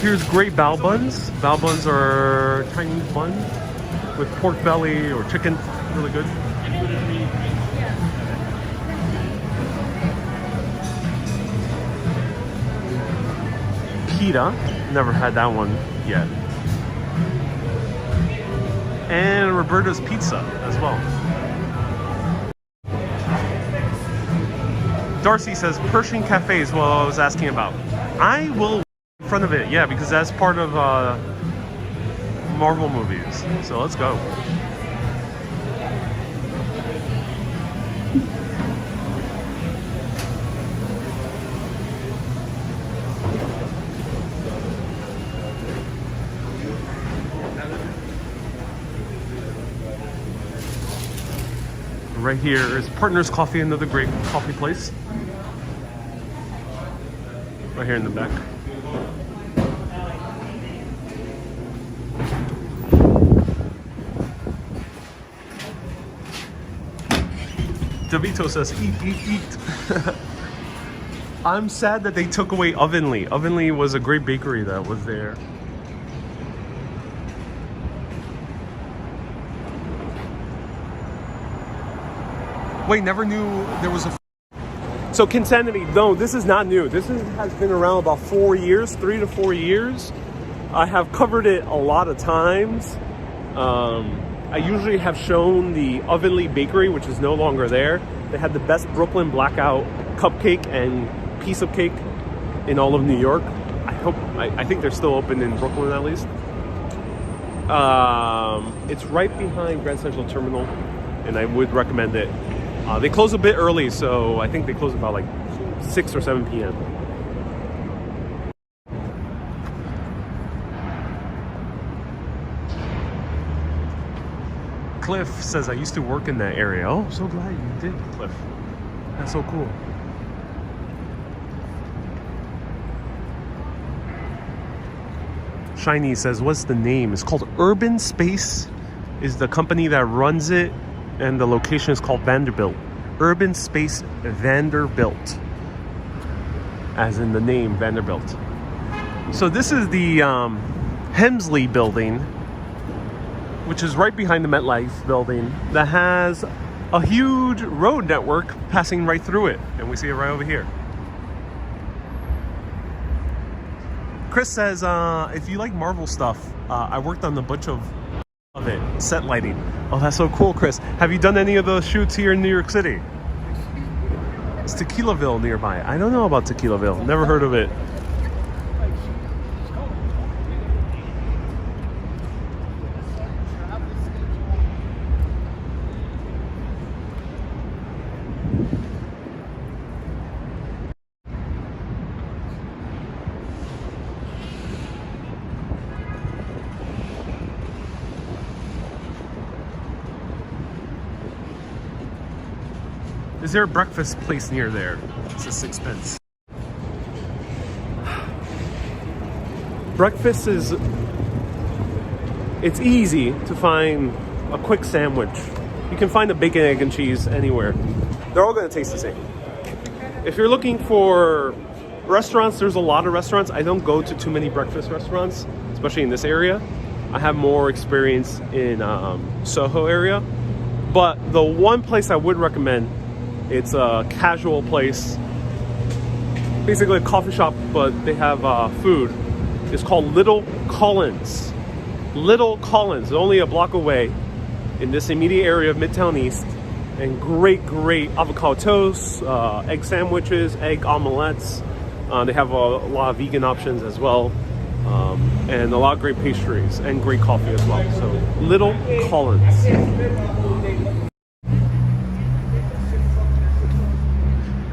Here's great bao buns. Bao buns are Chinese buns with pork belly or chicken. Really good. Pita. Never had that one yet. And Roberta's Pizza as well. Darcy says Pershing Cafe is what I was asking about. I will in front of it, yeah, because that's part of Marvel movies. So let's go. Right here is Partners Coffee, another great coffee place. Right here in the back. DeVito says, eat, eat, eat. I'm sad that they took away Ovenly. Ovenly was a great bakery that was there. Wait, never knew there was a... So Kinsanity, no, this is not new. This has been around about 4 years, 3 to 4 years. I have covered it a lot of times. I usually have shown the Ovenly Bakery, which is no longer there. They had the best Brooklyn Blackout cupcake and piece of cake in all of New York. I think they're still open in Brooklyn at least. It's right behind Grand Central Terminal, and I would recommend it. They close a bit early, so I think they close about like 6 or 7 p.m. Cliff says, I used to work in that area. Oh, so glad you did, Cliff. That's so cool. Shiny says, what's the name? It's called Urban Space, is the company that runs it, and the location is called Vanderbilt. Urban Space Vanderbilt, as in the name Vanderbilt. So this is the Hemsley building, which is right behind the MetLife building, that has a huge road network passing right through it. And we see it right over here. Chris says, if you like Marvel stuff, I worked on a bunch of it, set lighting. Oh, that's so cool, Chris. Have you done any of those shoots here in New York City? It's Tequilaville nearby. I don't know about Tequilaville. Never heard of it. Is there a breakfast place near there? It's a 6 pence. Breakfast is... It's easy to find a quick sandwich. You can find a bacon, egg, and cheese anywhere. They're all going to taste the same. If you're looking for restaurants, there's a lot of restaurants. I don't go to too many breakfast restaurants, especially in this area. I have more experience in Soho area. But the one place I would recommend, it's a casual place. Basically a coffee shop, but they have food. It's called Little Collins. Little Collins, only a block away in this immediate area of Midtown East. And great avocado toast, egg sandwiches, egg omelets. They have a lot of vegan options as well. And a lot of great pastries and great coffee as well. So Little Collins.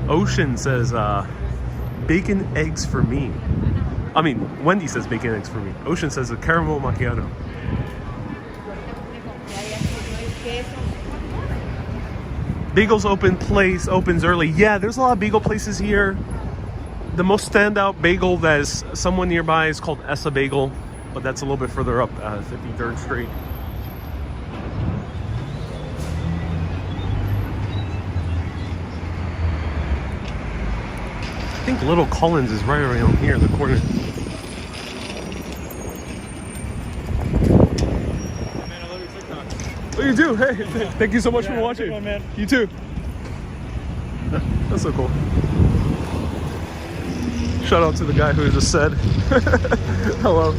Ocean says bacon eggs for me. I mean, Wendy says bacon eggs for me. Ocean says a caramel macchiato. Bagels opens early. Yeah, there's a lot of bagel places here. The most standout bagel that is somewhere nearby is called Essa Bagel, but that's a little bit further up, 53rd Street. I think Little Collins is right around here in the corner. Man, I love your TikTok. Oh, you do? Hey, thank you so much for watching. Good one, man. You too. That's so cool. Shout out to the guy who just said hello.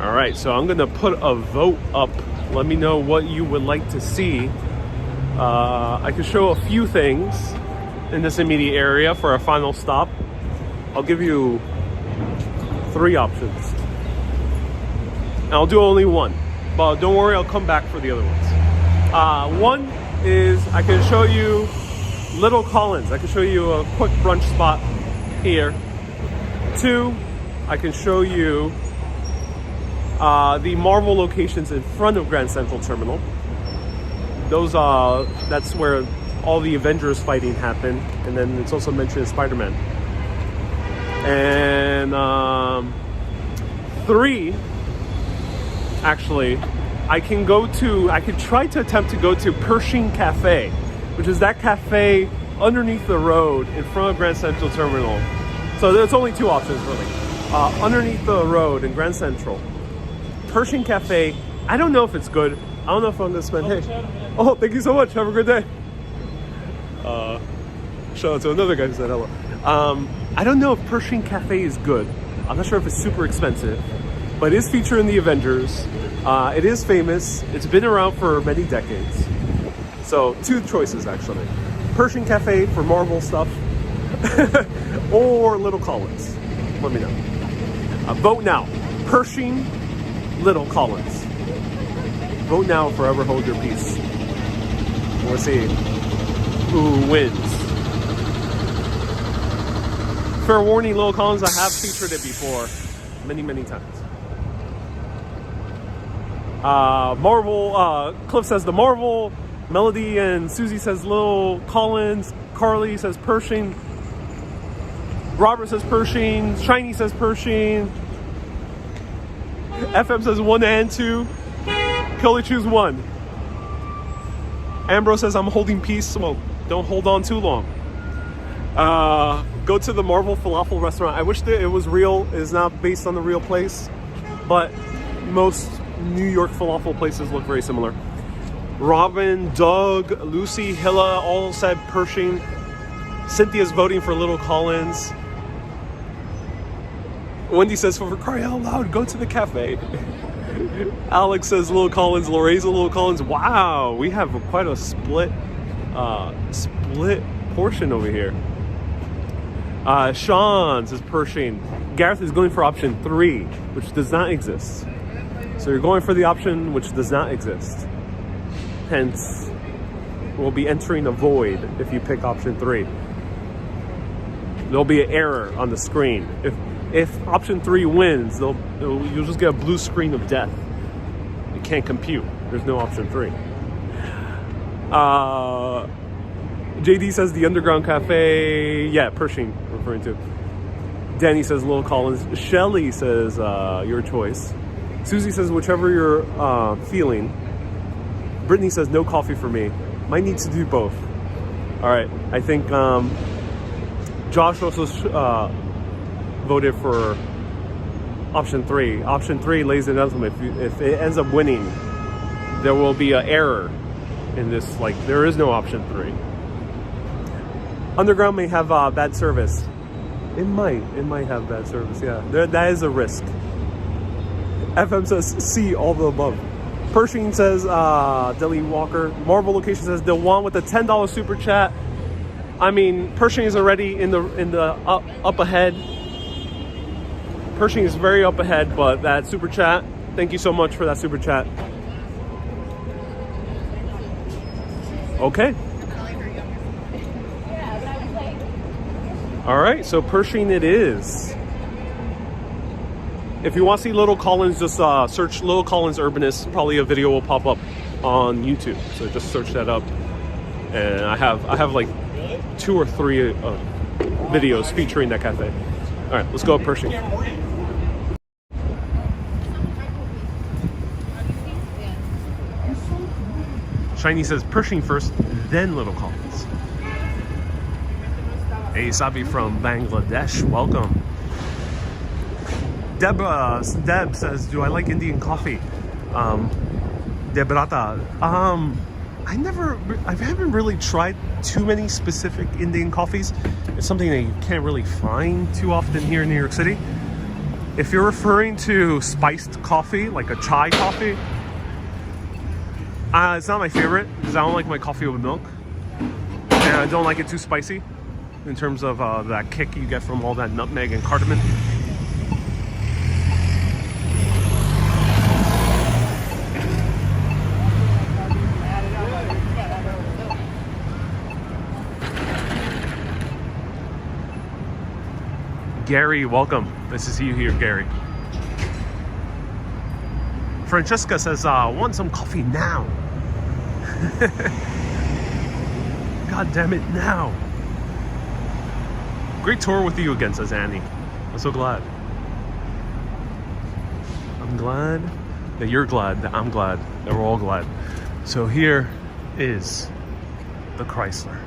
All right, so I'm gonna put a vote up. Let me know what you would like to see. I could show a few things in this immediate area for our final stop. I'll give you 3 options. And I'll do only one, but don't worry, I'll come back for the other ones. One is I can show you Little Collins. I can show you a quick brunch spot here. 2, I can show you the Marvel locations in front of Grand Central Terminal. Those that's where all the Avengers fighting happened, and then it's also mentioned in Spider-Man. And 3, actually, I could try to attempt to go to Pershing Cafe, which is that cafe underneath the road in front of Grand Central Terminal. So there's only 2 options really. Underneath the road in Grand Central. Pershing Cafe, I don't know if it's good. I don't know if I'm gonna spend, oh, thank you so much, have a good day. Shout out to another guy who said hello. I don't know if Pershing Cafe is good. I'm not sure if it's super expensive, but it is featured in the Avengers. It is famous. It's been around for many decades. So 2 choices actually. Pershing Cafe for Marvel stuff or Little Collins. Let me know. Vote now. Pershing, Little Collins. Vote now, forever hold your peace. We'll see who wins. Fair warning, Little Collins, I have featured it before many times. Marvel, Cliff says the Marvel, Melody and Susie says Little Collins, Carly says Pershing, Robert says Pershing, Shiny says Pershing, FM says 1 and 2, can only choose 1. Ambrose says I'm holding peace, well, don't hold on too long. Go to the Marvel Falafel restaurant. I wish that it was real. It is not based on the real place, but most New York falafel places look very similar. Robin, Doug, Lucy, Hilla all said Pershing. Cynthia's voting for Little Collins. Wendy says, for crying out loud, go to the cafe. Alex says Little Collins. Loreza, Little Collins. Wow, we have quite a split portion over here. Sean says Pershing. Gareth is going for option 3, which does not exist. So you're going for the option which does not exist. Hence, we'll be entering a void if you pick option 3. There'll be an error on the screen. If option 3 wins, you'll just get a blue screen of death. It can't compute. There's no option 3. JD says the Underground Cafe. Yeah, Pershing referring to. Danny says Lil Collins. Shelly says your choice. Susie says whichever you're feeling. Brittany says no coffee for me. Might need to do both. All right, I think Josh also voted for option 3. Option 3, ladies and gentlemen, if it ends up winning, there will be an error in this. Like, there is no option 3. Underground may have bad service. It might have bad service. Yeah, that is a risk. FM says C, all the above. Pershing says Deli Walker. Marvel Location says Dewan with the $10 super chat. I mean, Pershing is already in the up ahead. Pershing is very up ahead, but that super chat, thank you so much for that super chat. Okay. All right, so Pershing it is. If you want to see Little Collins, just search Little Collins Urbanist. Probably a video will pop up on YouTube. So just search that up. And I have like 2 or 3 videos featuring that cafe. All right, let's go up Pershing. Shiny says Pershing first, then Little Collins. Hey, Sabi from Bangladesh, welcome. Deb says, do I like Indian coffee? Debrata. I haven't really tried too many specific Indian coffees. It's something that you can't really find too often here in New York City. If you're referring to spiced coffee, like a chai coffee, it's not my favorite because I don't like my coffee with milk. And I don't like it too spicy in terms of that kick you get from all that nutmeg and cardamom. Gary, welcome. Nice to see you here, Gary. Francesca says, want some coffee now. God damn it, now. Great tour with you again, says Annie. I'm so glad. I'm glad that you're glad, that I'm glad, that we're all glad. So here is the Chrysler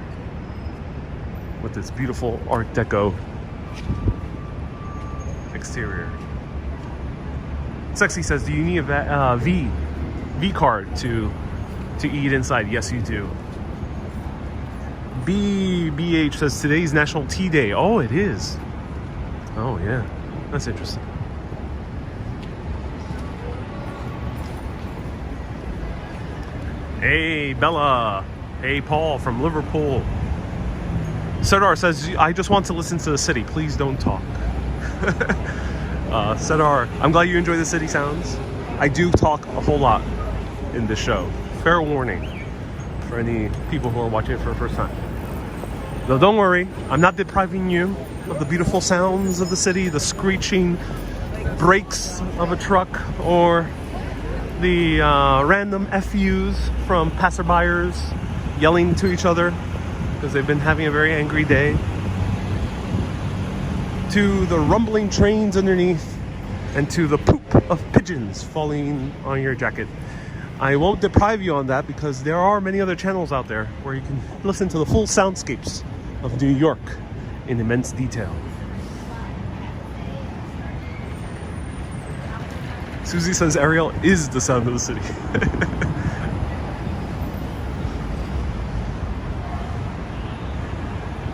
with this beautiful Art Deco exterior. Sexy says, do you need a V card to eat inside? Yes, you do. BH says today's National Tea Day. Oh, it is. Oh yeah, that's interesting. Hey Bella. Hey Paul from Liverpool. Sedar says, I just want to listen to the city. Please don't talk. Sedar, I'm glad you enjoy the city sounds. I do talk a whole lot in this show. Fair warning for any people who are watching it for the first time. Though don't worry, I'm not depriving you of the beautiful sounds of the city, the screeching brakes of a truck, or the random FUs from passerbyers yelling to each other because they've been having a very angry day, to the rumbling trains underneath, and to the poop of pigeons falling on your jacket. I won't deprive you on that because there are many other channels out there where you can listen to the full soundscapes of New York in immense detail. Susie says Ariel is the sound of the city.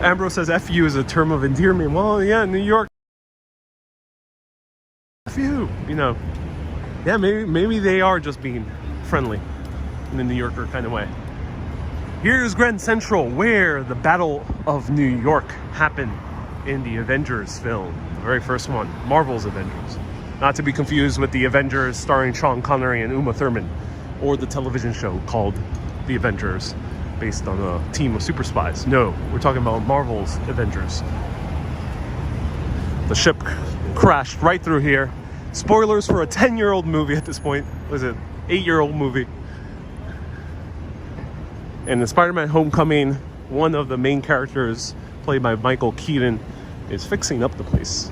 Ambrose says FU is a term of endearment. Well, yeah, New York. FU, you know. Yeah, maybe they are just being friendly in the New Yorker kind of way. Here's Grand Central, where the Battle of New York happened in the Avengers film. The very first one, Marvel's Avengers. Not to be confused with the Avengers starring Sean Connery and Uma Thurman, or the television show called The Avengers, based on a team of super spies. No, we're talking about Marvel's Avengers. The ship crashed right through here. Spoilers for a 10-year-old movie at this point. Was it 8-year-old movie? And in Spider-Man Homecoming, one of the main characters, played by Michael Keaton, is fixing up the place.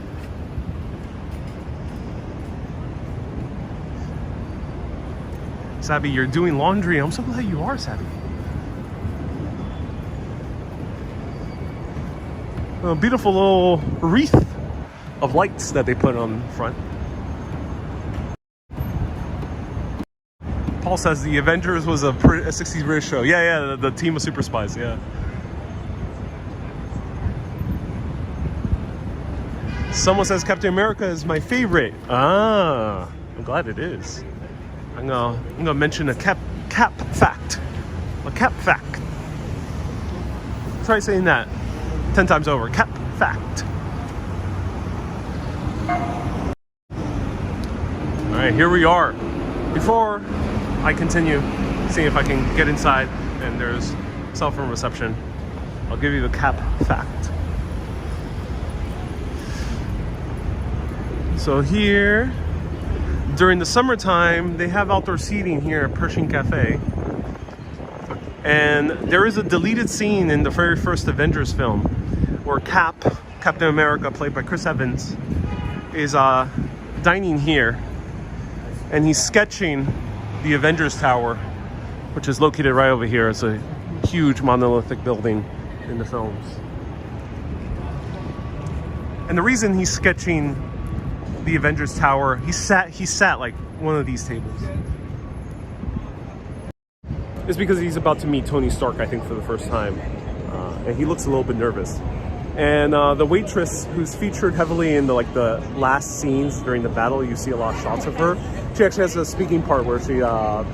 Sabby, you're doing laundry. I'm so glad you are, Sabby. A beautiful little wreath of lights that they put on front. Paul says the Avengers was a 60s British show. Yeah, the team of super spies, yeah. Someone says Captain America is my favorite. Ah, I'm glad it is. I'm gonna mention a cap fact. A cap fact. Try saying that 10 times over. Cap fact. All right, here we are. Before I continue, seeing if I can get inside and there's cell phone reception, I'll give you the cap fact. So here, during the summertime, they have outdoor seating here at Pershing Cafe. And there is a deleted scene in the very first Avengers film where Captain America, played by Chris Evans, is dining here. And he's sketching the Avengers Tower, which is located right over here. It's a huge monolithic building in the films. And the reason he's sketching the Avengers Tower, he sat like one of these tables, is because he's about to meet Tony Stark, I think, for the first time. And he looks a little bit nervous. And the waitress, who's featured heavily in the last scenes during the battle, you see a lot of shots of her. She actually has a speaking part where she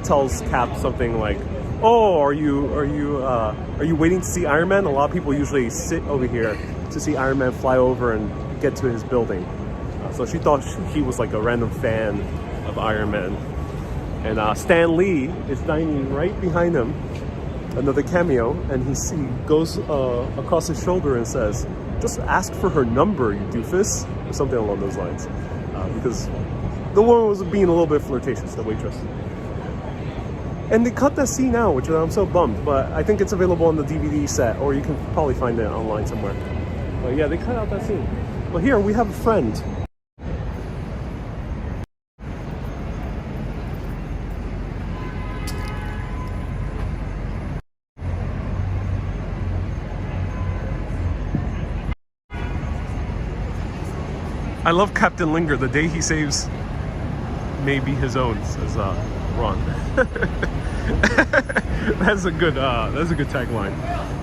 tells Cap something like, "Oh, are you waiting to see Iron Man?" A lot of people usually sit over here to see Iron Man fly over and get to his building. So she thought he was like a random fan of Iron Man. And Stan Lee is dining right behind him. Another cameo, and he goes across his shoulder and says, "Just ask for her number, you doofus," or something along those lines, because the woman was being a little bit flirtatious, the waitress. And they cut that scene out, which I'm so bummed, but I think it's available on the DVD set, or you can probably find it online somewhere. But yeah, they cut out that scene. But here we have a friend. I love Captain Linger. The day he saves may be his own, says Ron. That's a good tagline.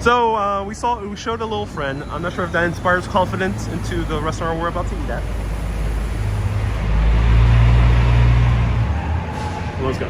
So we showed a little friend. I'm not sure if that inspires confidence into the restaurant we're about to eat at. Let's go.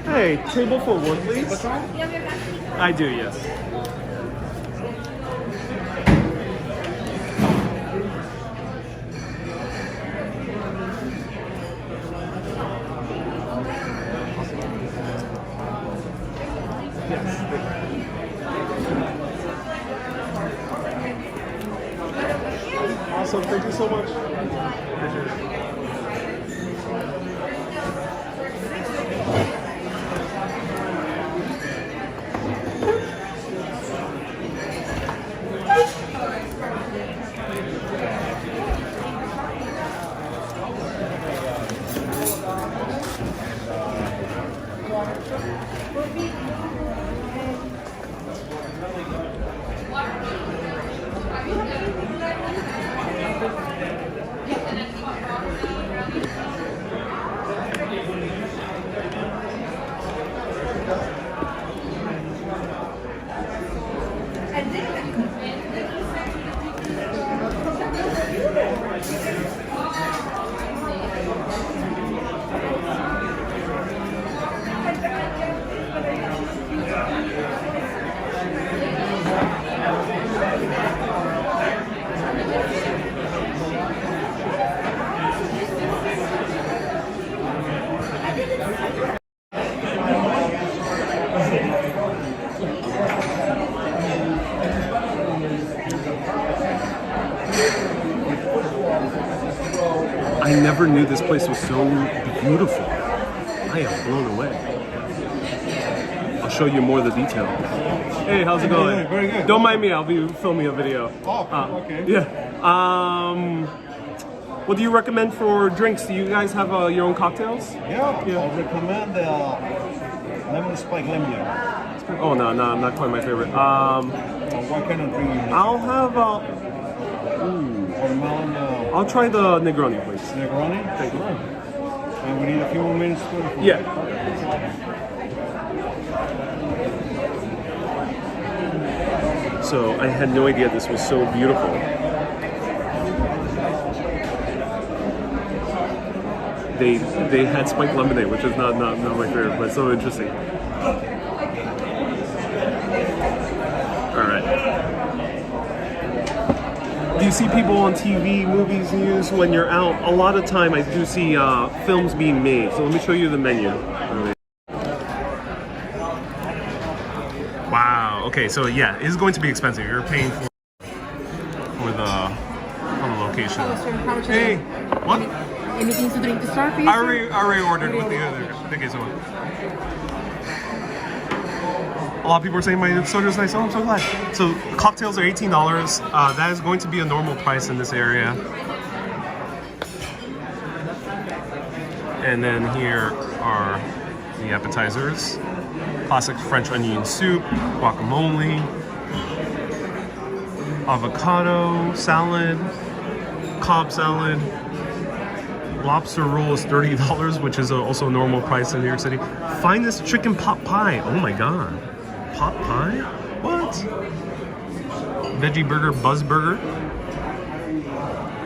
Hey, table for one, please. I do, yes. Yes. Awesome. Thank you so much. Appreciate it. I never knew this place was so beautiful. I am blown away. I'll show you more of the detail. Hey, how's it going? Very good. Don't mind me, I'll be filming a video. Oh, okay. Yeah. What do you recommend for drinks? Do you guys have your own cocktails? Yeah, I recommend the lemon spike lemon. Oh, no, not quite my favorite. What kind of drink you need? I'll have Watermelon, I'll try the Negroni, please. Negroni? Thank you. And we need a few more minutes to it. Yeah. So I had no idea this was so beautiful. They had spiked lemonade, which is not my favorite, but so interesting. All right. Do you see people on TV, movies, news when you're out? A lot of time I do see films being made. So let me show you the menu. Wow. Okay. So yeah, it's going to be expensive. You're paying for the location. Hello, sir. How much is Hey. it? What? Anything to drink to start, please? I already ordered with the other. Thank you so much. A lot of people are saying my soda's nice. Oh, I'm so glad. So cocktails are $18. That is going to be a normal price in this area. And then here are the appetizers. Classic French onion soup, guacamole, avocado salad, Cobb salad. Lobster roll is $30, which is also a normal price in New York City. Finest chicken pot pie. Oh my god. Pot pie? What? Veggie burger, buzz burger.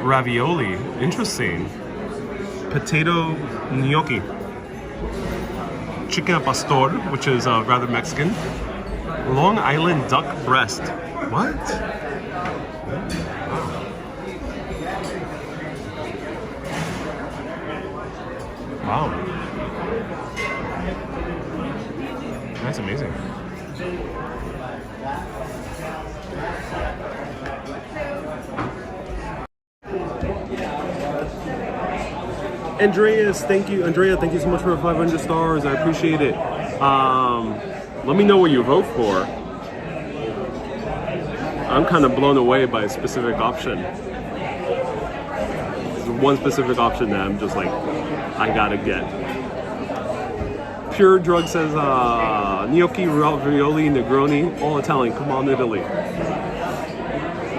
Ravioli. Interesting. Potato gnocchi. Chicken al pastor, which is rather Mexican. Long Island duck breast. What? Wow. That's amazing. Andrea, thank you so much for the 500 stars. I appreciate it. Let me know what you vote for. I'm kind of blown away by a specific option. There's one specific option that I'm just like, I gotta get. Pure Drug says gnocchi, ravioli, Negroni, all Italian. Come on, Italy.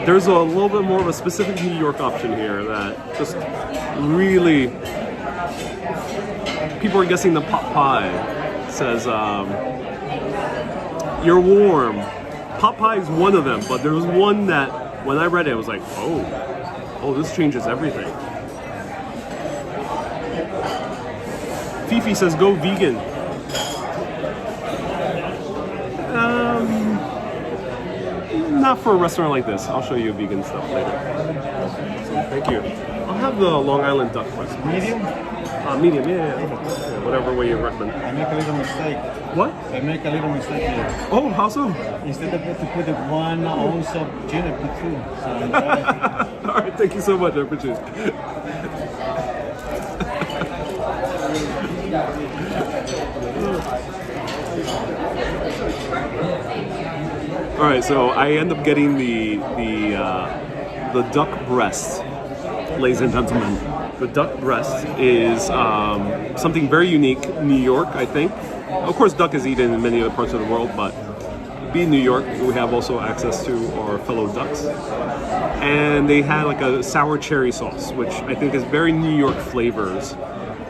There's a little bit more of a specific New York option here that just really people are guessing the pot pie. It says you're warm. Pot pie is one of them, but there was one that when I read it, I was like, oh, this changes everything. Fifi says go vegan. Not for a restaurant like this. I'll show you vegan stuff later. So, thank you. I'll have the Long Island duck breast. Medium? Medium, yeah. Whatever way you recommend. I make a little mistake. What? I make a little mistake here. Oh, how so? Instead of to put the 1 ounce of gin, I put 2. So All right, thank you so much. I appreciate it. All right, so I end up getting the duck breast, ladies and gentlemen. The duck breast is something very unique. New York, I think. Of course, duck is eaten in many other parts of the world, but being New York, we have also access to our fellow ducks. And they had like a sour cherry sauce, which I think is very New York flavors.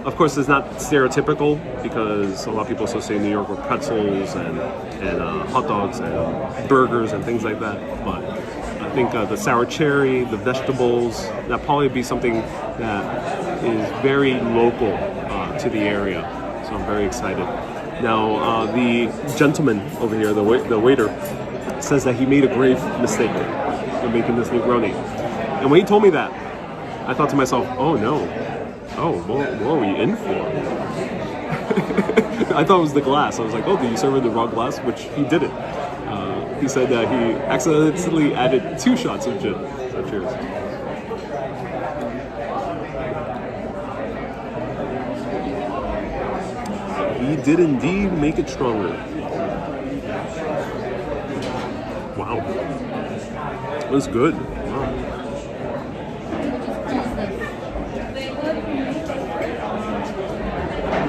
Of course, it's not stereotypical because a lot of people associate New York with pretzels and hot dogs and burgers and things like that. But I think the sour cherry, the vegetables, that probably be something that is very local to the area. So I'm very excited. Now, the gentleman over here, the waiter, says that he made a grave mistake in making this Negroni. And when he told me that, I thought to myself, oh no. Oh, what are we in for? I thought it was the glass. I was like, oh, did you serve in the wrong glass? Which he didn't. He said that he accidentally added 2 shots of gin. So cheers. He did indeed make it stronger. Wow. It was good. Wow.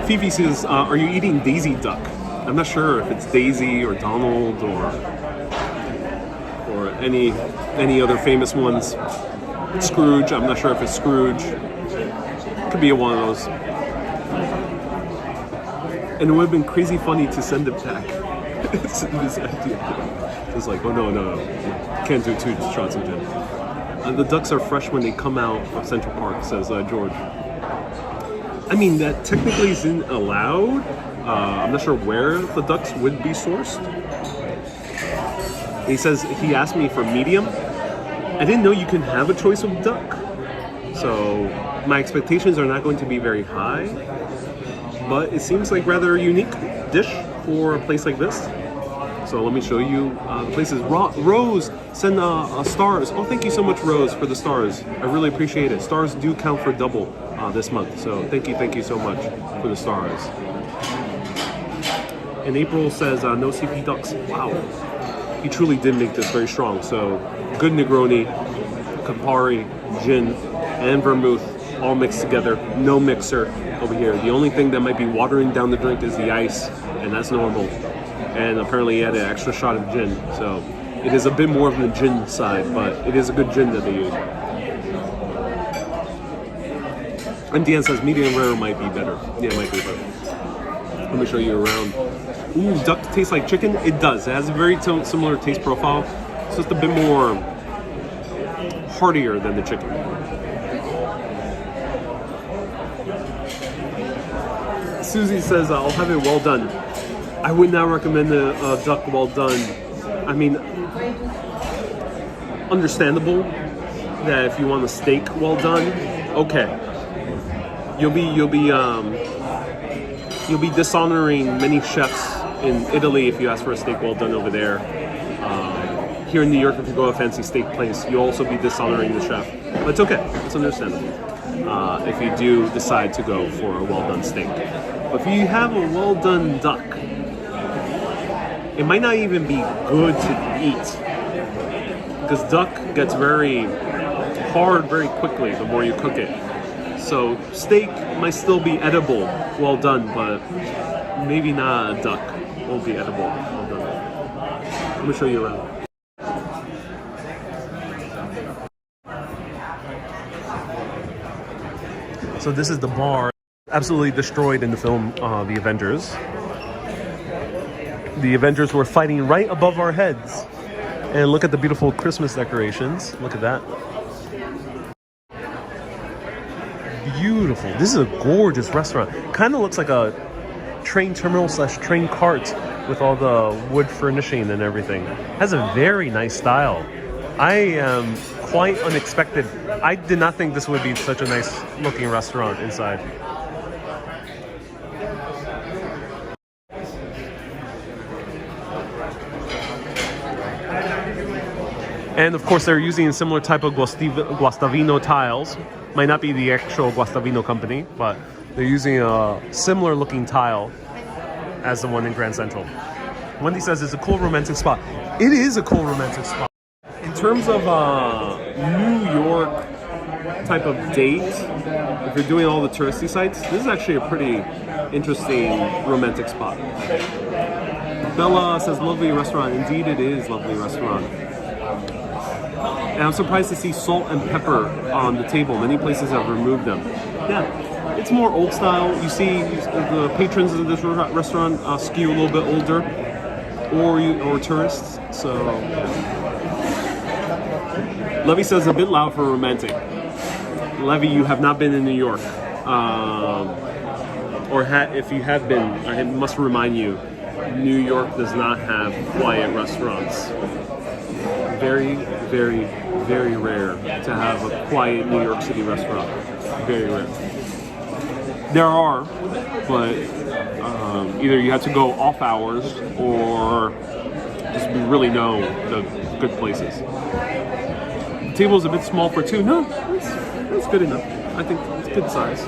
Fifi says, are you eating Daisy Duck? I'm not sure if it's Daisy or Donald or any other famous ones. Scrooge, I'm not sure if it's Scrooge. Could be one of those. And it would have been crazy funny to send it back. This idea. It's like, oh no. Can't do 2 shots of gin. The ducks are fresh when they come out of Central Park, says George. I mean, that technically isn't allowed. I'm not sure where the ducks would be sourced. He says he asked me for medium. I didn't know you can have a choice of duck. So my expectations are not going to be very high. But it seems like rather a unique dish for a place like this. So let me show you the places. Rose, send stars. Oh, thank you so much, Rose, for the stars. I really appreciate it. Stars do count for double this month. So thank you so much for the stars. And April says, no CP ducks. Wow. He truly did make this very strong. So good Negroni, Campari, gin, and vermouth all mixed together. No mixer over here. The only thing that might be watering down the drink is the ice, and that's normal. And apparently he had an extra shot of gin. So it is a bit more of the gin side, but it is a good gin that they use. MDN says medium rare might be better. Yeah, it might be better. Let me show you around. Ooh, duck tastes like chicken? It does. It has a very similar taste profile. It's just a bit more heartier than the chicken. Susie says, I'll have it well done. I would not recommend a duck well done. I mean, understandable that if you want a steak well done, okay. You'll be dishonoring many chefs in Italy if you ask for a steak well done over there. Here in New York, if you go to a fancy steak place, you'll also be dishonoring the chef. But it's okay. It's understandable if you do decide to go for a well done steak. But if you have a well done duck, it might not even be good to eat because duck gets very hard very quickly the more you cook it. So steak might still be edible, well done, but maybe not a duck won't be edible, well done. Let me show you around. So this is the bar, absolutely destroyed in the film The Avengers. The Avengers were fighting right above our heads. And look at the beautiful Christmas decorations. Look at that. Beautiful. This is a gorgeous restaurant. Kind of looks like a train terminal / train cart with all the wood furnishing and everything. Has a very nice style. I am quite unexpected. I did not think this would be such a nice looking restaurant inside. And of course, they're using a similar type of Guastavino tiles. Might not be the actual Guastavino company, but they're using a similar looking tile as the one in Grand Central. Wendy says it's a cool romantic spot. It is a cool romantic spot. In terms of New York type of date, if you're doing all the touristy sites, this is actually a pretty interesting romantic spot. Bella says lovely restaurant. Indeed, it is lovely restaurant. And I'm surprised to see salt and pepper on the table. Many places have removed them. Yeah, it's more old style. You see the patrons of this restaurant skew a little bit older, or tourists. So, Levy says a bit loud for romantic. Levy, you have not been in New York, if you have been, I must remind you, New York does not have quiet restaurants. Very, very, very rare to have a quiet New York City restaurant. Very rare. There are, but either you have to go off hours or just really know the good places. The table is a bit small for two. No, it's good enough. I think it's good size.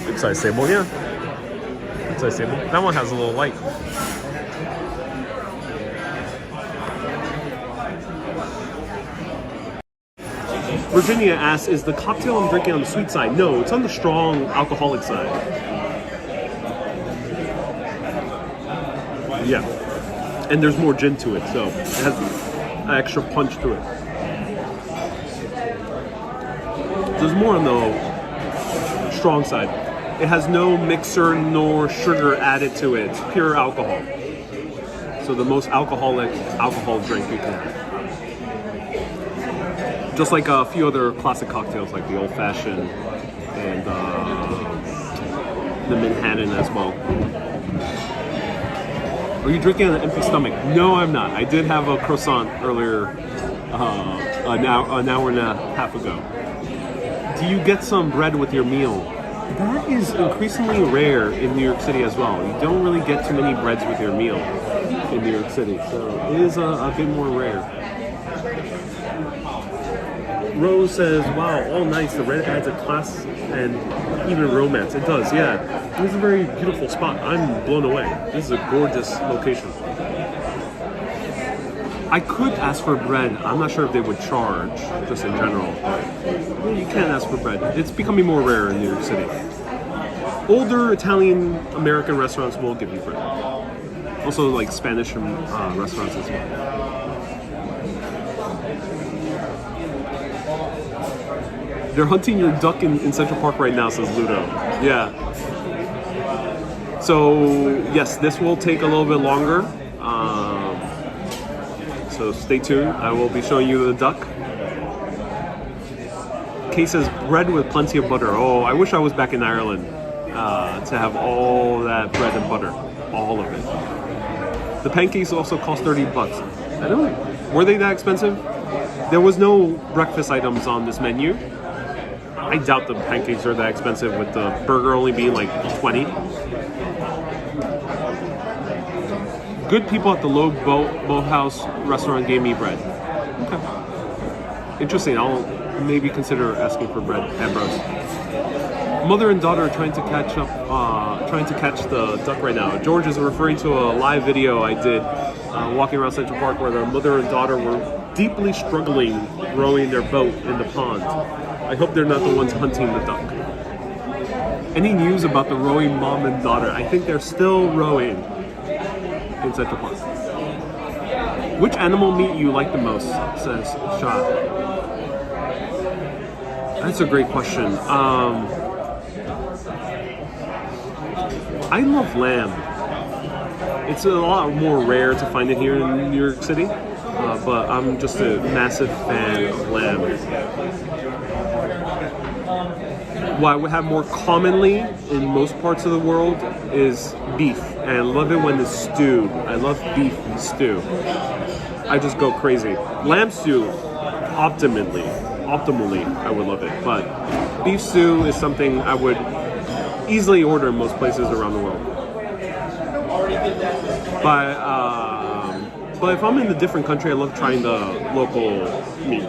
Good size table, yeah. Good size table. That one has a little light. Virginia asks, is the cocktail I'm drinking on the sweet side? No, it's on the strong alcoholic side. Yeah. And there's more gin to it, so it has an extra punch to it. There's more on the strong side. It has no mixer nor sugar added to it. It's pure alcohol. So the most alcoholic alcohol drink you can have. Just like a few other classic cocktails, like the Old Fashioned and the Manhattan as well. Are you drinking on an empty stomach? No, I'm not. I did have a croissant earlier, an hour and a half ago. Do you get some bread with your meal? That is increasingly rare in New York City as well. You don't really get too many breads with your meal in New York City, so it is a bit more rare. Rose says, wow, all nice. The red adds a class and even romance. It does, yeah. This is a very beautiful spot. I'm blown away. This is a gorgeous location. I could ask for bread. I'm not sure if they would charge, just in general. But you can ask for bread. It's becoming more rare in New York City. Older Italian-American restaurants will give you bread. Also, like Spanish restaurants as well. They're hunting your duck in Central Park right now, says Ludo. Yeah. So, yes, this will take a little bit longer. So stay tuned. I will be showing you the duck. Kay says, bread with plenty of butter. Oh, I wish I was back in Ireland to have all that bread and butter. All of it. The pancakes also cost $30. I don't know. Were they that expensive? There was no breakfast items on this menu. I doubt the pancakes are that expensive with the burger only being like 20. Good people at the Low Boathouse restaurant gave me bread. Okay. Interesting. I'll maybe consider asking for bread, Ambrose. Mother and daughter are trying to catch the duck right now. George is referring to a live video I did walking around Central Park where the mother and daughter were deeply struggling rowing their boat in the pond. I hope they're not the ones hunting the duck. Any news about the rowing mom and daughter? I think they're still rowing in Central Park. Which animal meat you like the most? Says Shah. That's a great question. I love lamb. It's a lot more rare to find it here in New York City, but I'm just a massive fan of lamb. What I would have more commonly in most parts of the world is beef, and I love it when it's stewed. I love beef stew. I just go crazy. Lamb stew, optimally, I would love it, but beef stew is something I would easily order in most places around the world. But But if I'm in a different country, I love trying the local meat.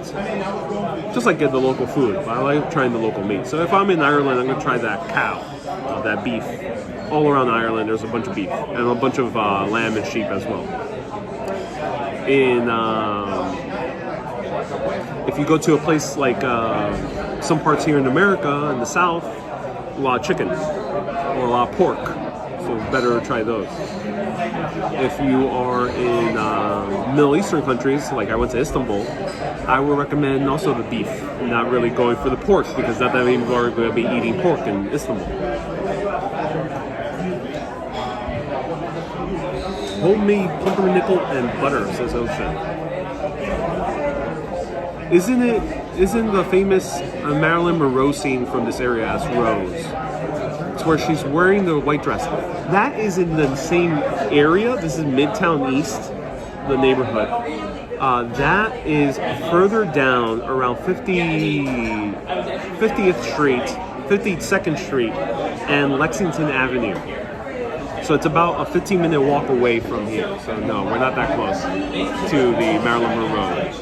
Just like get the local food, but I like trying the local meat. So if I'm in Ireland, I'm gonna try that cow, that beef. All around Ireland, there's a bunch of beef and a bunch of lamb and sheep as well. If you go to a place like some parts here in America, in the South, a lot of chicken or a lot of pork. So better try those. If you are in Middle Eastern countries, like I went to Istanbul, I would recommend also the beef, not really going for the pork, because not that many people are going to be eating pork in Istanbul. Homemade pumpernickel and butter, says Ocean. Isn't the famous Marilyn Monroe scene from this area as Rose? It's where she's wearing the white dress. That is in the same area. This is Midtown East, the neighborhood. That is further down around 50th Street, 52nd Street, and Lexington Avenue. So it's about a 15-minute walk away from here. So no, we're not that close to the Marilyn Monroe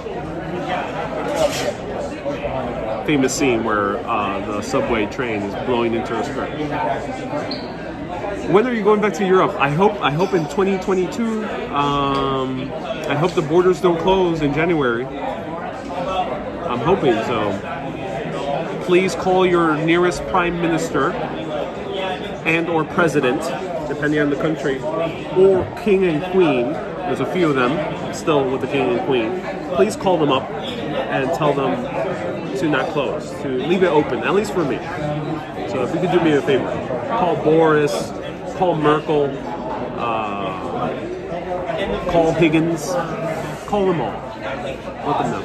famous scene where the subway train is blowing into her skirt. When are you going back to Europe? I hope in 2022. I hope the borders don't close in January. I'm hoping so. Please call your nearest prime minister and or president, depending on the country, or king and queen. There's a few of them still with the king and queen. Please call them up and tell them to not close, to leave it open, at least for me. So if you could do me a favor, call Boris, call Merkel, call Higgins, call them all. Let them know.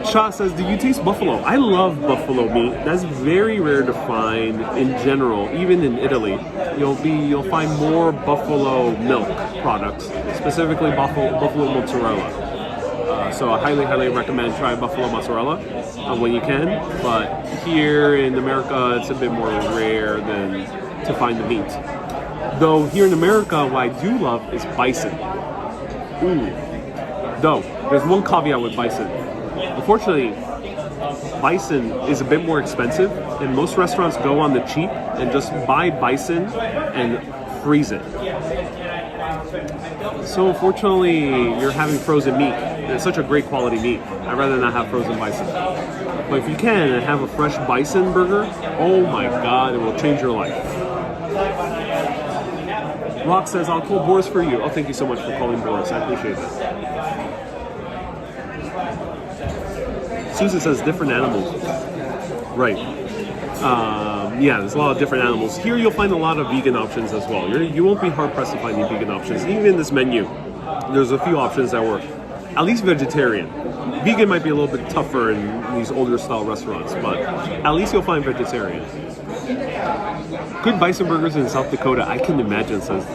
Shah says, do you taste buffalo? I love buffalo meat. That's very rare to find in general, even in Italy. You'll find more buffalo milk products, specifically buffalo mozzarella. So I highly recommend trying buffalo mozzarella when you can. But here in America, it's a bit more rare than to find the meat. Though here in America, what I do love is bison. Though, there's one caveat with bison. Unfortunately, bison is a bit more expensive, and most restaurants go on the cheap and just buy bison and freeze it. So unfortunately, you're having frozen meat. It's such a great quality meat. I'd rather not have frozen bison. But if you can and have a fresh bison burger, oh my god, it will change your life. Rock says, I'll call Boris for you. Oh, thank you so much for calling Boris. I appreciate that. Susan says, different animals. Right. Yeah, there's a lot of different animals. Here you'll find a lot of vegan options as well. You won't be hard-pressed to find any vegan options. Even in this menu, there's a few options that work. At least vegetarian. Vegan might be a little bit tougher in these older style restaurants, but at least you'll find vegetarian. Good bison burgers in South Dakota, I can imagine, says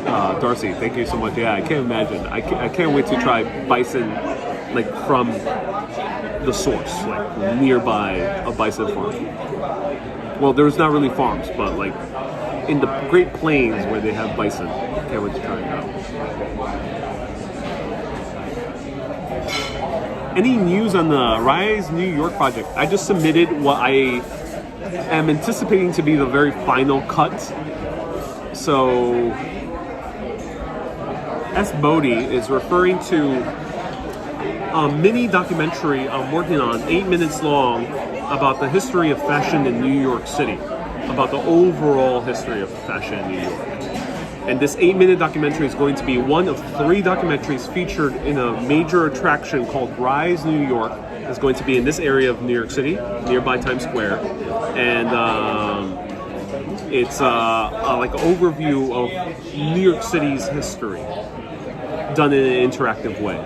Darcy. Thank you so much. Yeah, I can't imagine. I can't wait to try bison like from the source, like nearby a bison farm. Well, there's not really farms, but like in the Great Plains where they have bison. Can't wait to try it out. Any news on the Rise New York project? I just submitted what I am anticipating to be the very final cut. So S. Bodie is referring to a mini documentary I'm working on, 8 minutes long, about the history of fashion in New York City, about the overall history of fashion in New York. And this 8-minute documentary is going to be one of 3 documentaries featured in a major attraction called Rise New York. It's going to be in this area of New York City, nearby Times Square. And it's like an overview of New York City's history, done in an interactive way.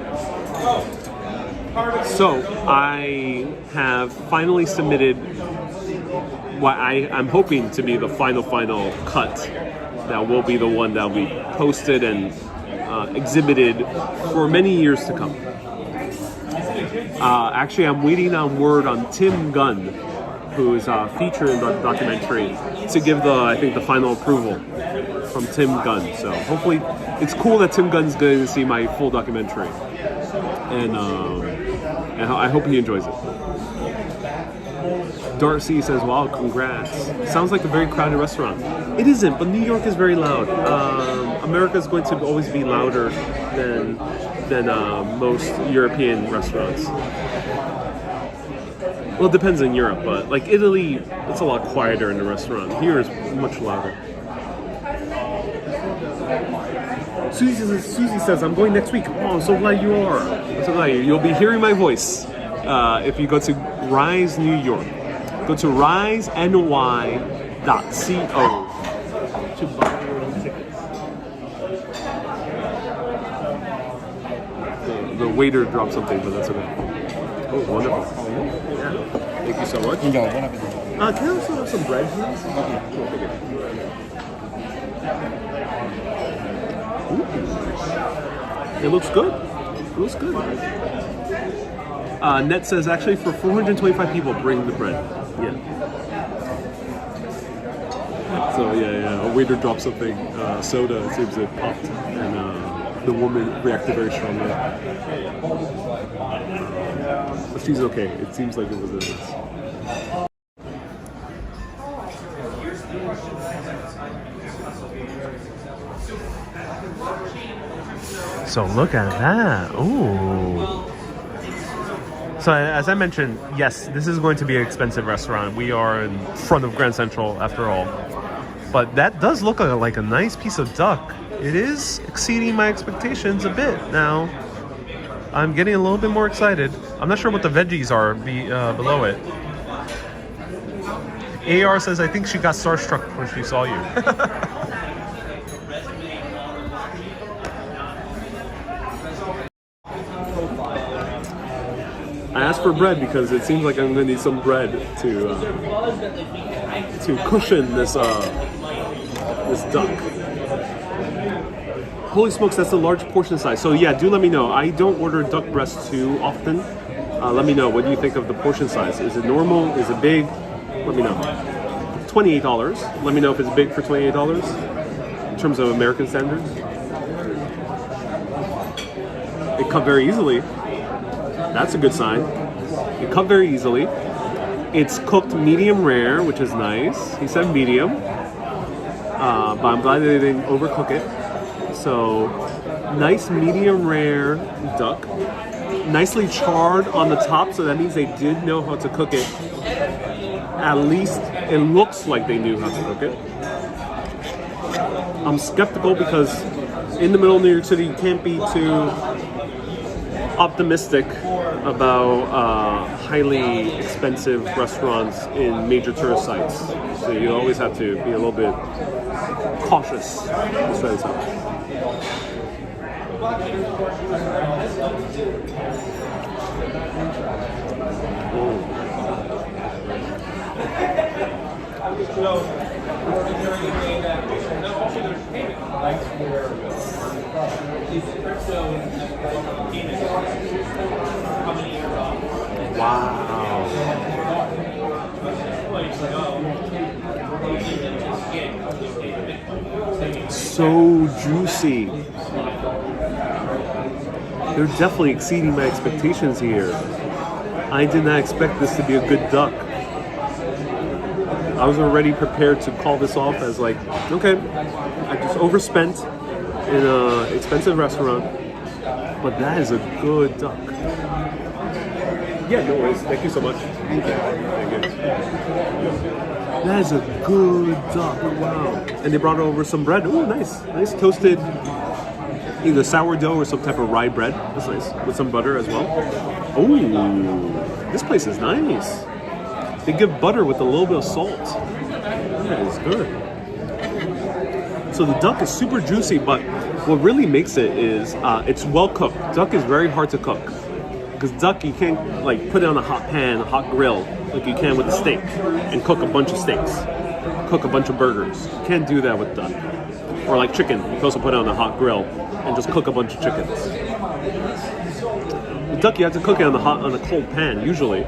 So I have finally submitted what I'm hoping to be the final cut. That will be the one that will be posted and exhibited for many years to come. Actually, I'm waiting on word on Tim Gunn, who is featured in the documentary, to give the final approval. from Tim Gunn. So hopefully, it's cool that Tim Gunn's going to see my full documentary, and I hope he enjoys it. Darcy says, "Wow, congrats! Sounds like a very crowded restaurant." It isn't, but New York is very loud. America is going to always be louder than most European restaurants. Well, it depends on Europe, but like Italy, it's a lot quieter in the restaurant. Here is much louder. Susie says, "I'm going next week." Oh, I'm so glad you are. I'm so glad you'll be hearing my voice if you go to Rise New York. Go to riseny.co to buy your own tickets. The waiter dropped something, but that's okay. Oh, wonderful. Yeah. Thank you so much. Can I also have some bread, please? Ooh. It looks good. It looks good. Net says, actually, for 425 people, bring the bread. Yeah. So, yeah. A waiter dropped something. Soda, it seems it popped. And the woman reacted very strongly. But she's okay. It seems like it was a miss. So look at that. Ooh. So as I mentioned, yes, this is going to be an expensive restaurant. We are in front of Grand Central after all. But that does look like a nice piece of duck. It is exceeding my expectations a bit now. I'm getting a little bit more excited. I'm not sure what the veggies are below it. AR says, I think she got starstruck when she saw you. I asked for bread because it seems like I'm going to need some bread to cushion this this duck. Holy smokes, that's a large portion size. So yeah, do let me know. I don't order duck breasts too often. Let me know. What do you think of the portion size? Is it normal? Is it big? Let me know. $28. Let me know if it's big for $28 in terms of American standards. It cut very easily. That's a good sign. It cut very easily. It's cooked medium rare, which is nice. He said medium. But I'm glad they didn't overcook it. So, nice medium rare duck. Nicely charred on the top, so that means they did know how to cook it. At least it looks like they knew how to cook it. I'm skeptical because in the middle of New York City, you can't be too optimistic about highly expensive restaurants in major tourist sites. So you always have to be a little bit cautious. Let's try this out. Wow. So juicy. They're definitely exceeding my expectations here. I did not expect this to be a good duck. I was already prepared to call this off as like, okay, I just overspent in an expensive restaurant, but that is a good duck. Yeah, no worries. Thank you so much. Thank you. Thank you. That is a good duck. Wow. And they brought over some bread. Oh, nice. Nice toasted, either sourdough or some type of rye bread. That's nice. With some butter as well. Oh, this place is nice. They give butter with a little bit of salt. That is good. So the duck is super juicy, but what really makes it is it's well cooked. Duck is very hard to cook. Because duck, you can't like put it on a hot pan, a hot grill, like you can with a steak, and cook a bunch of steaks, cook a bunch of burgers. You can't do that with duck. Or like chicken, you can also put it on a hot grill and just cook a bunch of chickens. With duck, you have to cook it on a cold pan usually,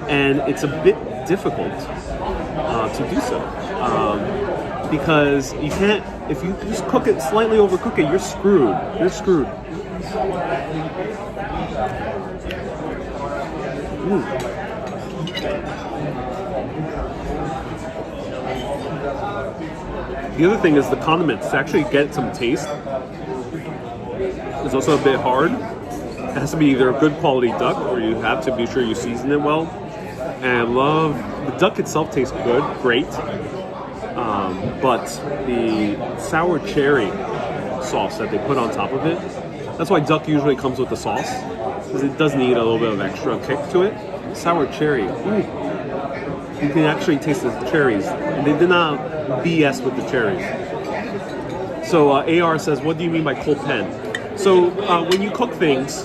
and it's a bit difficult to do so. because you can't, if you just cook it, slightly overcook it, you're screwed. You're screwed. The other thing is the condiments. To actually get some taste, it's also a bit hard. It has to be either a good quality duck, or you have to be sure you season it well. And I love, the duck itself tastes good, great. But the sour cherry sauce that they put on top of it, that's why duck usually comes with the sauce, because it does need a little bit of extra kick to it. Sour cherry, ooh. You can actually taste the cherries. And they did not BS with the cherries. So AR says, what do you mean by cold pan? So when you cook things,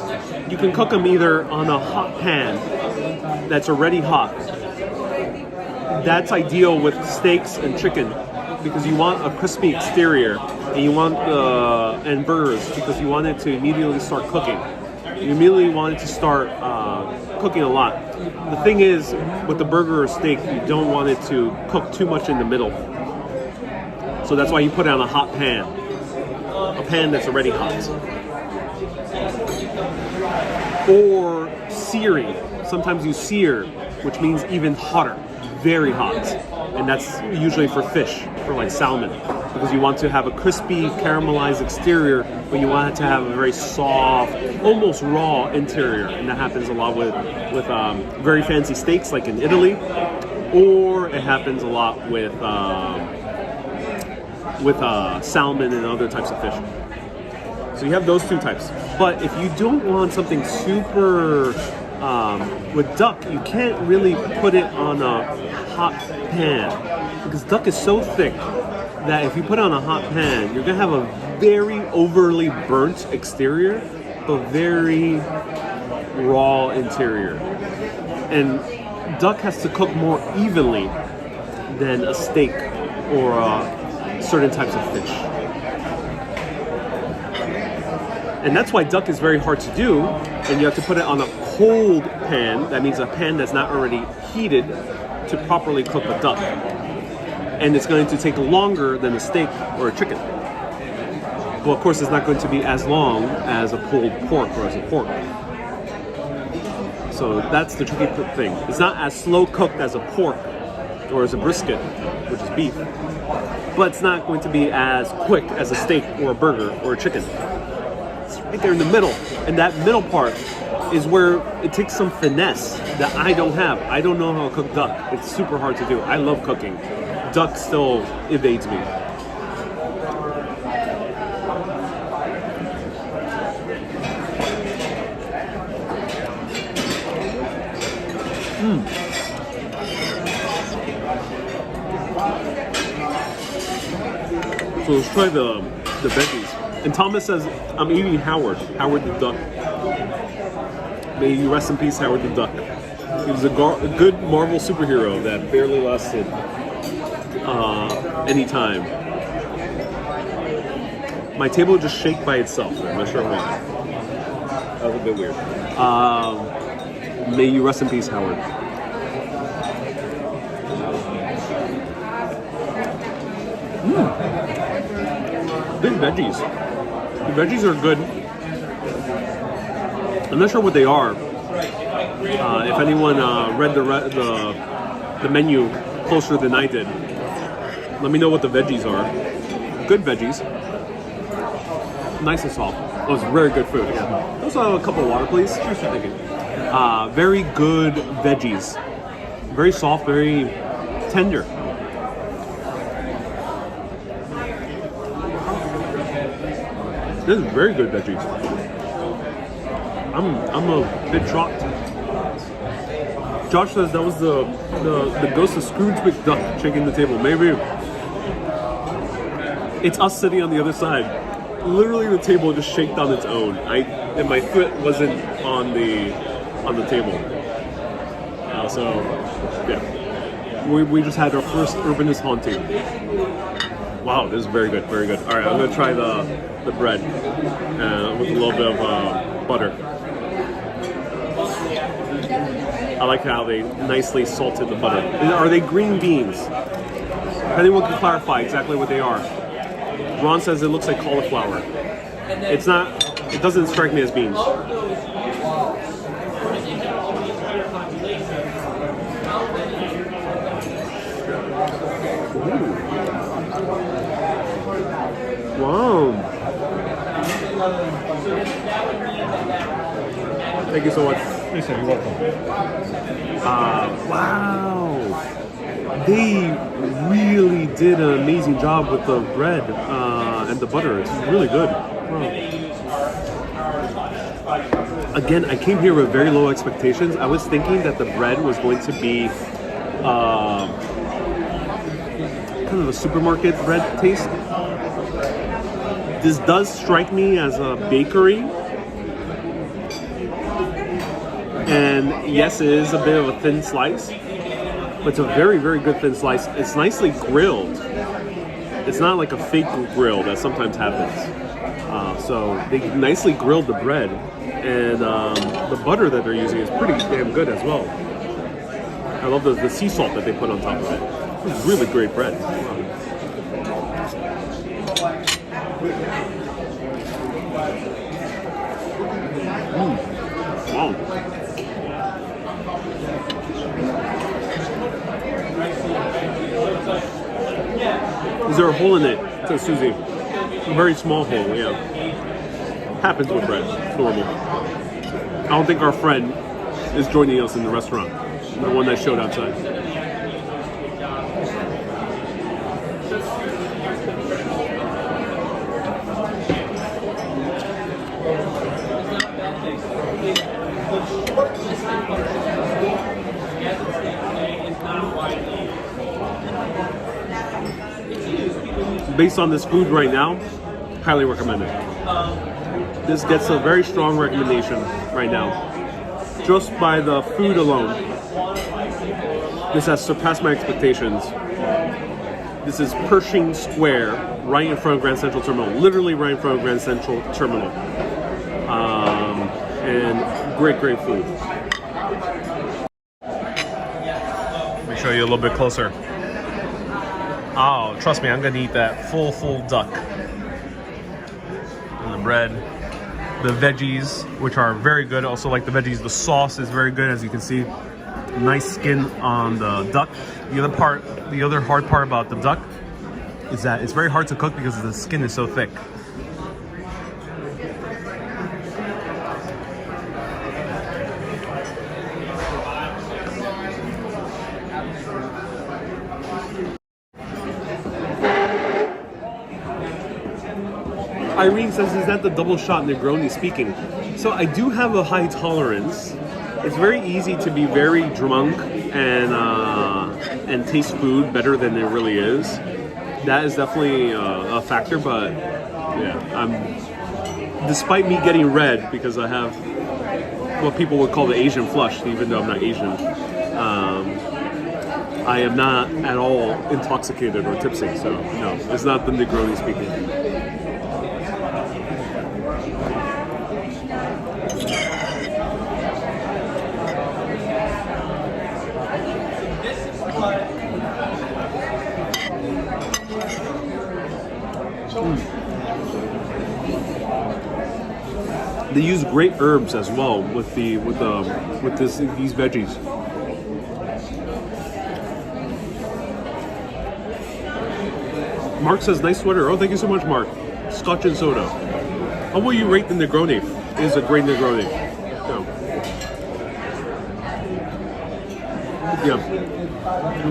you can cook them either on a hot pan that's already hot. That's ideal with steaks and chicken because you want a crispy exterior, and you want and burgers because you want it to immediately start cooking. You immediately want it to start cooking a lot. The thing is, with the burger or steak, you don't want it to cook too much in the middle. So that's why you put it on a hot pan, a pan that's already hot. Or searing. Sometimes you sear, which means even hotter, very hot. And that's usually for fish, for like salmon, because you want to have a crispy, caramelized exterior, but you want it to have a very soft, almost raw interior. And that happens a lot with very fancy steaks, like in Italy, or it happens a lot with salmon and other types of fish. So you have those two types. But if you don't want something super, with duck, you can't really put it on a hot pan because duck is so thick that if you put it on a hot pan, you're gonna have a very overly burnt exterior, but very raw interior. And duck has to cook more evenly than a steak or certain types of fish. And that's why duck is very hard to do, and you have to put it on a cold pan. That means a pan that's not already heated to properly cook a duck. And it's going to take longer than a steak or a chicken. Well, of course, it's not going to be as long as a pulled pork or as a pork. So that's the tricky thing. It's not as slow cooked as a pork or as a brisket, which is beef. But it's not going to be as quick as a steak or a burger or a chicken. Right there in the middle, and that middle part is where it takes some finesse that I don't have. I don't know how to cook duck. It's super hard to do. I love cooking. Duck still evades me. So let's try the veggies. And Thomas says, I'm eating Howard the Duck. May you rest in peace, Howard the Duck. He was a good Marvel superhero that barely lasted any time. My table just shake by itself. I'm not sure why. That was a bit weird. May you rest in peace, Howard. Good veggies. The veggies are good. I'm not sure what they are. If anyone read the menu closer than I did, let me know what the veggies are. Good veggies. Nice and soft. Oh, it's very good food. Yeah. Also have a cup of water, please. Cheers for thinking. Very good veggies. Very soft, very tender. This is very good veggies. I'm a bit shocked. Josh says that was the ghost of Scrooge McDuck shaking the table. Maybe it's us sitting on the other side. Literally, the table just shaked on its own. And my foot wasn't on the table. So yeah, we just had our first Urbanist haunting. Wow, this is very good, very good. All right, I'm gonna try the bread with a little bit of butter. I like how they nicely salted the butter. Are they green beans? anyone can clarify exactly what they are. Ron says it looks like cauliflower. It's not. It doesn't strike me as beans. Wow. Thank you so much. Yes, sir, you're welcome. Wow. They really did an amazing job with the bread and the butter. It's really good. Wow. Again, I came here with very low expectations. I was thinking that the bread was going to be kind of a supermarket bread taste. This does strike me as a bakery. And yes, it is a bit of a thin slice, but it's a very, very good thin slice. It's nicely grilled. It's not like a fake grill that sometimes happens. So they nicely grilled the bread, and the butter that they're using is pretty damn good as well. I love the sea salt that they put on top of it. It's really great bread. Wow. Is there a hole in it? It says Susie. A very small hole, yeah. Happens with bread. It's normal. I don't think our friend is joining us in the restaurant. The one that showed outside. Based on this food right now, highly recommend it. This gets a very strong recommendation right now. Just by the food alone, this has surpassed my expectations. This is Pershing Square, right in front of Grand Central Terminal. Literally right in front of Grand Central Terminal. And great, great food. Let me show you a little bit closer. Oh, trust me, I'm gonna eat that full duck. And the bread, the veggies, which are very good. Also like the veggies, the sauce is very good, as you can see. Nice skin on the duck. The other hard part about the duck is that it's very hard to cook because the skin is so thick. Irene says, is that the double shot Negroni speaking? So I do have a high tolerance. It's very easy to be very drunk and taste food better than it really is. That is definitely a factor, but yeah, despite me getting red because I have what people would call the Asian flush, even though I'm not Asian, I am not at all intoxicated or tipsy, so no, it's not the Negroni speaking. They use great herbs as well with these veggies. Mark says, nice sweater. Oh, thank you so much, Mark. Scotch and soda. How will you rate the Negroni? It is a great Negroni. Yeah.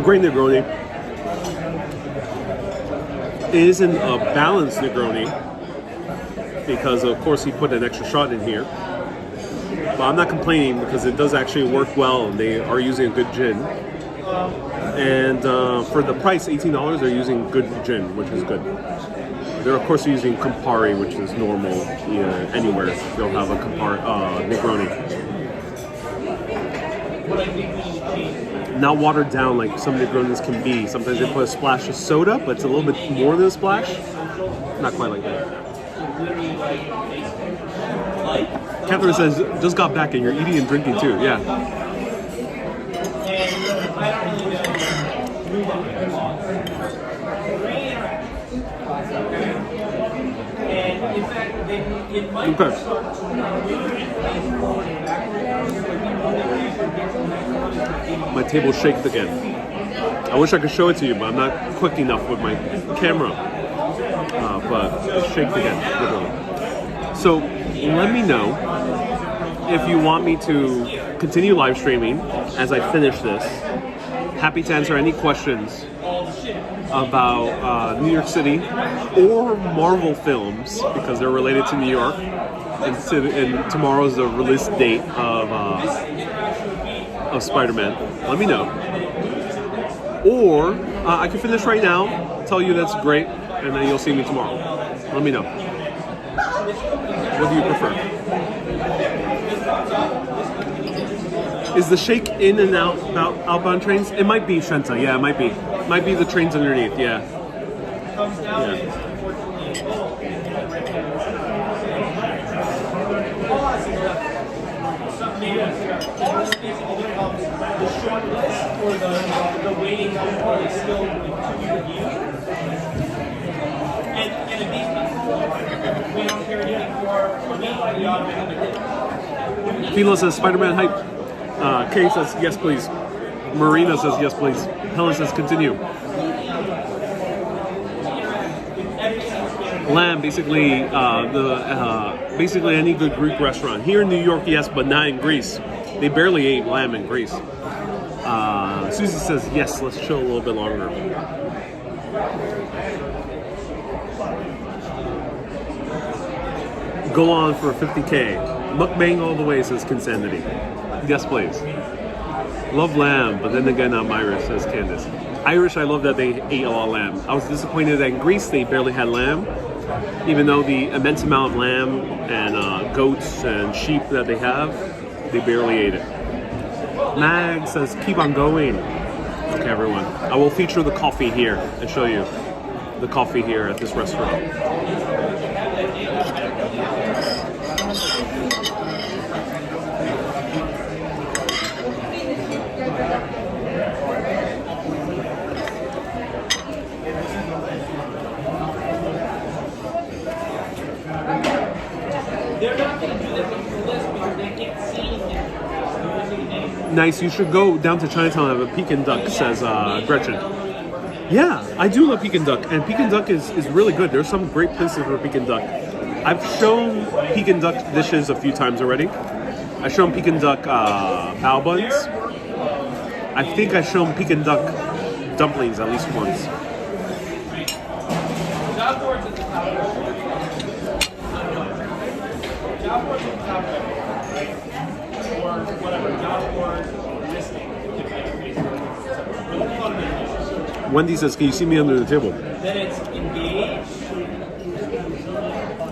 Great Negroni. It isn't a balanced Negroni because, of course, he put an extra shot in here. But I'm not complaining because it does actually work well, and they are using a good gin. And for the price, $18, they're using good gin, which is good. They're, of course, using Campari, which is normal anywhere. They'll have a Negroni. Not watered down like some Negronis can be. Sometimes they put a splash of soda, but it's a little bit more than a splash. Not quite like that. Catherine says, just got back and you're eating and drinking too. Yeah. Okay. My table shaked again. I wish I could show it to you, but I'm not quick enough with my camera. But it shaked again, literally. So let me know if you want me to continue live streaming as I finish this. Happy to answer any questions about New York City or Marvel films because they're related to New York. And tomorrow's the release date of Spider-Man. Let me know. Or I can finish right now, tell you that's great, and then you'll see me tomorrow. Let me know. What do you prefer? Is the shake in and out outbound trains? It might be, Shenta. Yeah, it might be. Might be the trains underneath. Yeah. Philo says Spider-Man hype. Kay says yes please. Marina says yes please. Helen says continue. Lamb, basically basically any good Greek restaurant. Here in New York, yes, but not in Greece. They barely ate lamb in Greece. Susie says yes, let's chill a little bit longer. Go on for 50K. Mukbang all the way, says Consanity. Yes, please. Love lamb, but then again, I'm Irish, says Candace. Irish, I love that they ate a lot of lamb. I was disappointed that in Greece they barely had lamb, even though the immense amount of lamb and goats and sheep that they have, they barely ate it. Mag says, keep on going. Okay, everyone. I will feature the coffee here and show you the coffee here at this restaurant. Nice, you should go down to Chinatown and have a Peking duck, says Gretchen. Yeah, I do love Peking duck, and Peking duck is really good. There's some great places for Peking duck. I've shown Peking duck dishes a few times already. I've shown Peking duck bao buns. I think I've shown Peking duck dumplings at least once. Wendy says, can you see me under the table?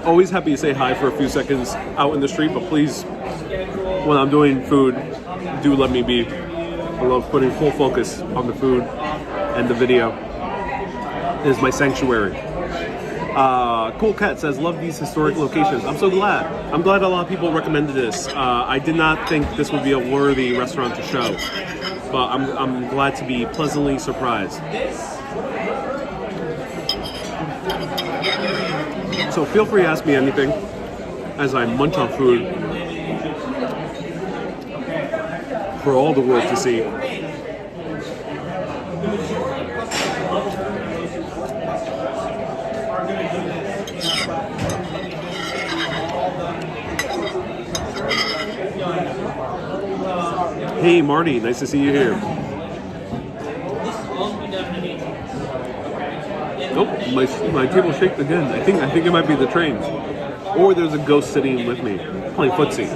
Always happy to say hi for a few seconds out in the street, but please, when I'm doing food, do let me be. I love putting full focus on the food and the video. It is my sanctuary. Cool Cat says, love these historic locations. I'm so glad. I'm glad a lot of people recommended this. I did not think this would be a worthy restaurant to show, but I'm glad to be pleasantly surprised. So feel free to ask me anything as I munch on food for all the world to see. Hey Marty, nice to see you here. Nope, my table shaked again. I think it might be the train, or there's a ghost sitting with me playing footsie.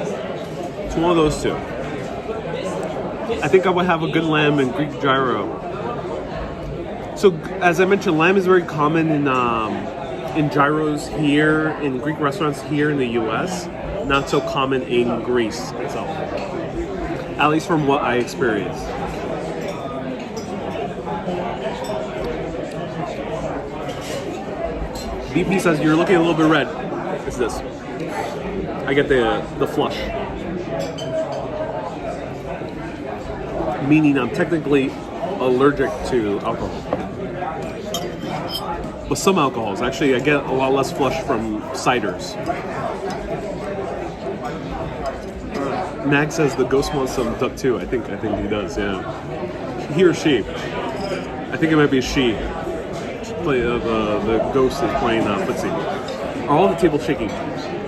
It's one of those two. I think I would have a good lamb and Greek gyro. So as I mentioned, lamb is very common in gyros here in Greek restaurants here in the U.S. Not so common in Greece itself. At least from what I experienced. BP says, you're looking a little bit red. It's this. I get the flush. Meaning I'm technically allergic to alcohol. But some alcohols. Actually, I get a lot less flush from ciders. Nag says the ghost wants some duck too. I think he does. Yeah, he or she. I think it might be she. The ghost is playing footsie. Are all the tables shaking?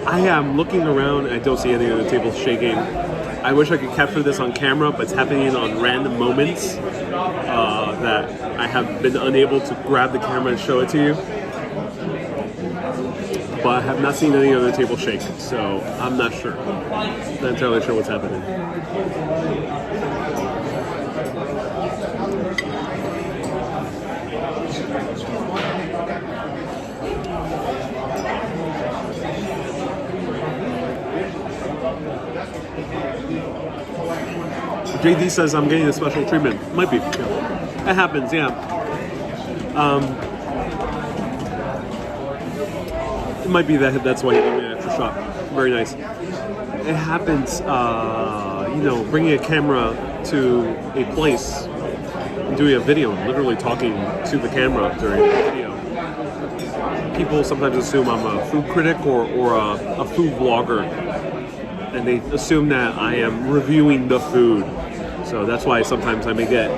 I am looking around. I don't see any of the tables shaking. I wish I could capture this on camera, but it's happening on random moments that I have been unable to grab the camera and show it to you. But I have not seen any other table shake, so I'm not sure. Not entirely sure what's happening. JD says I'm getting a special treatment. Might be. Yeah. It happens, yeah. It might be that's why you give me an extra shot. Very nice. It happens, bringing a camera to a place and doing a video, literally talking to the camera during the video. People sometimes assume I'm a food critic or a food vlogger, and they assume that I am reviewing the food. So that's why sometimes I may get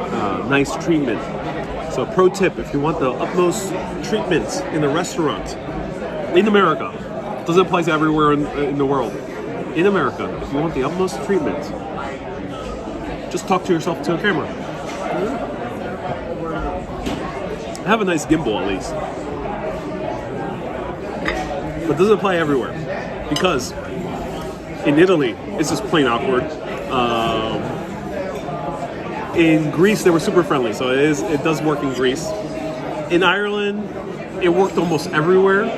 nice treatment. So pro tip, if you want the utmost treatment in a restaurant, in America, doesn't apply to everywhere in the world. In America, if you want the utmost treatment, just talk to yourself to a camera. Have a nice gimbal at least. But it doesn't apply everywhere. Because in Italy, it's just plain awkward. In Greece, they were super friendly, so it does work in Greece. In Ireland, it worked almost everywhere.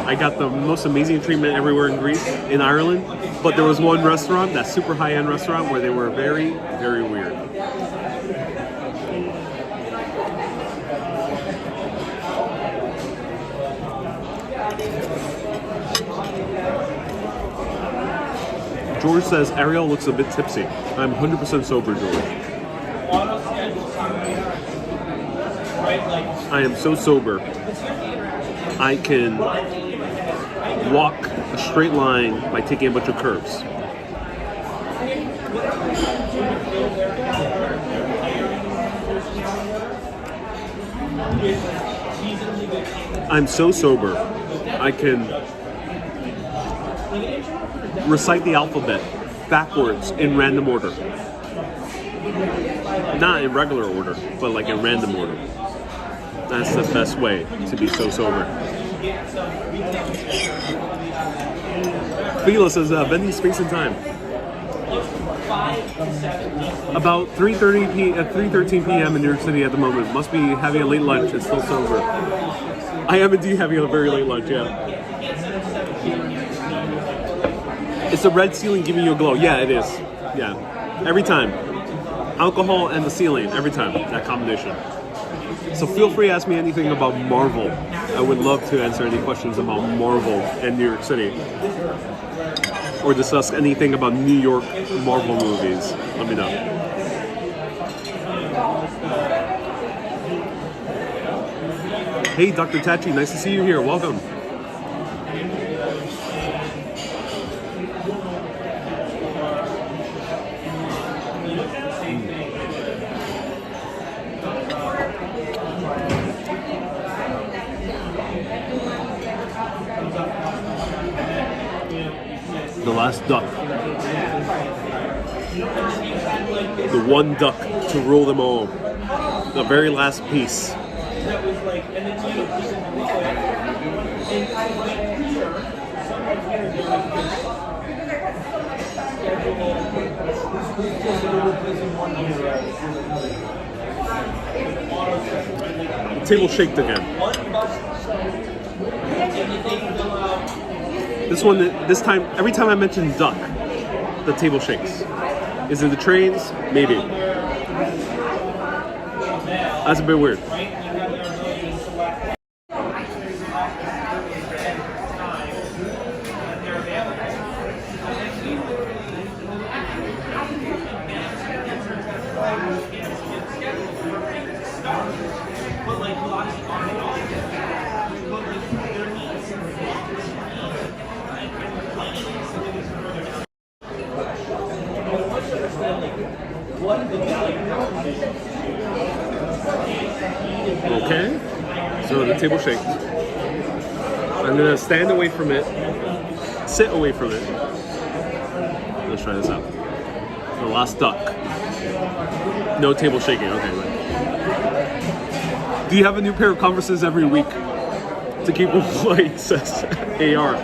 I got the most amazing treatment everywhere in Greece, in Ireland. But there was one restaurant, that super high-end restaurant, where they were very, very weird. George says Ariel looks a bit tipsy. I'm 100% sober, George. I am so sober. I can walk a straight line by taking a bunch of curves. I'm so sober. I can recite the alphabet backwards in random order. Not in regular order, but like in random order. That's the best way to be so sober. Fila says, bending space and time. About 3:13 p.m. in New York City at the moment. Must be having a late lunch and still sober. I am indeed having a very late lunch, yeah. It's the red ceiling giving you a glow. Yeah, it is. Yeah. Every time. Alcohol and the ceiling. Every time. That combination. So feel free to ask me anything about Marvel. I would love to answer any questions about Marvel and New York City. Or discuss anything about New York Marvel movies. Let me know. Hey, Dr. Tachi. Nice to see you here. Welcome. The last duck. The one duck to rule them all. The very last piece. The table shaked again. This time, every time I mention duck, the table shakes. Is it the trains? Maybe. That's a bit weird. Okay, so the table shakes. I'm gonna stand away from it, sit away from it. Let's try this out. The last duck. No table shaking, okay. Right. Do you have a new pair of Converses every week to keep them white, says AR?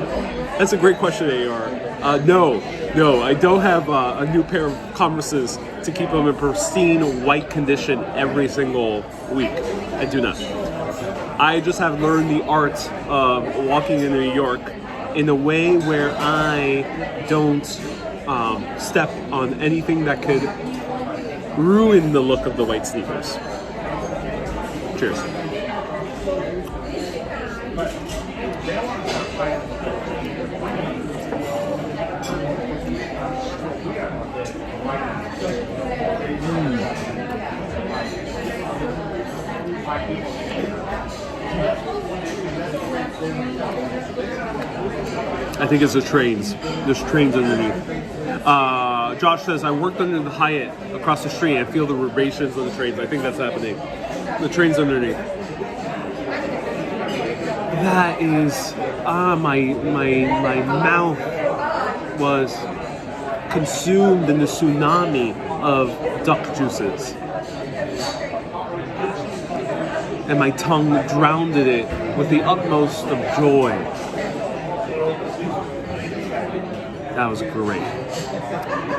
That's a great question, AR. No, I don't have a new pair of Converses to keep them in pristine white condition every single week. I do not. I just have learned the art of walking in New York in a way where I don't step on anything that could ruin the look of the white sneakers. Cheers. I think it's the trains. There's trains underneath. Josh says, I worked under the Hyatt across the street and feel the vibrations of the trains. I think that's happening. The trains underneath. That is, my mouth was consumed in the tsunami of duck juices. And my tongue drowned in it with the utmost of joy. That was great.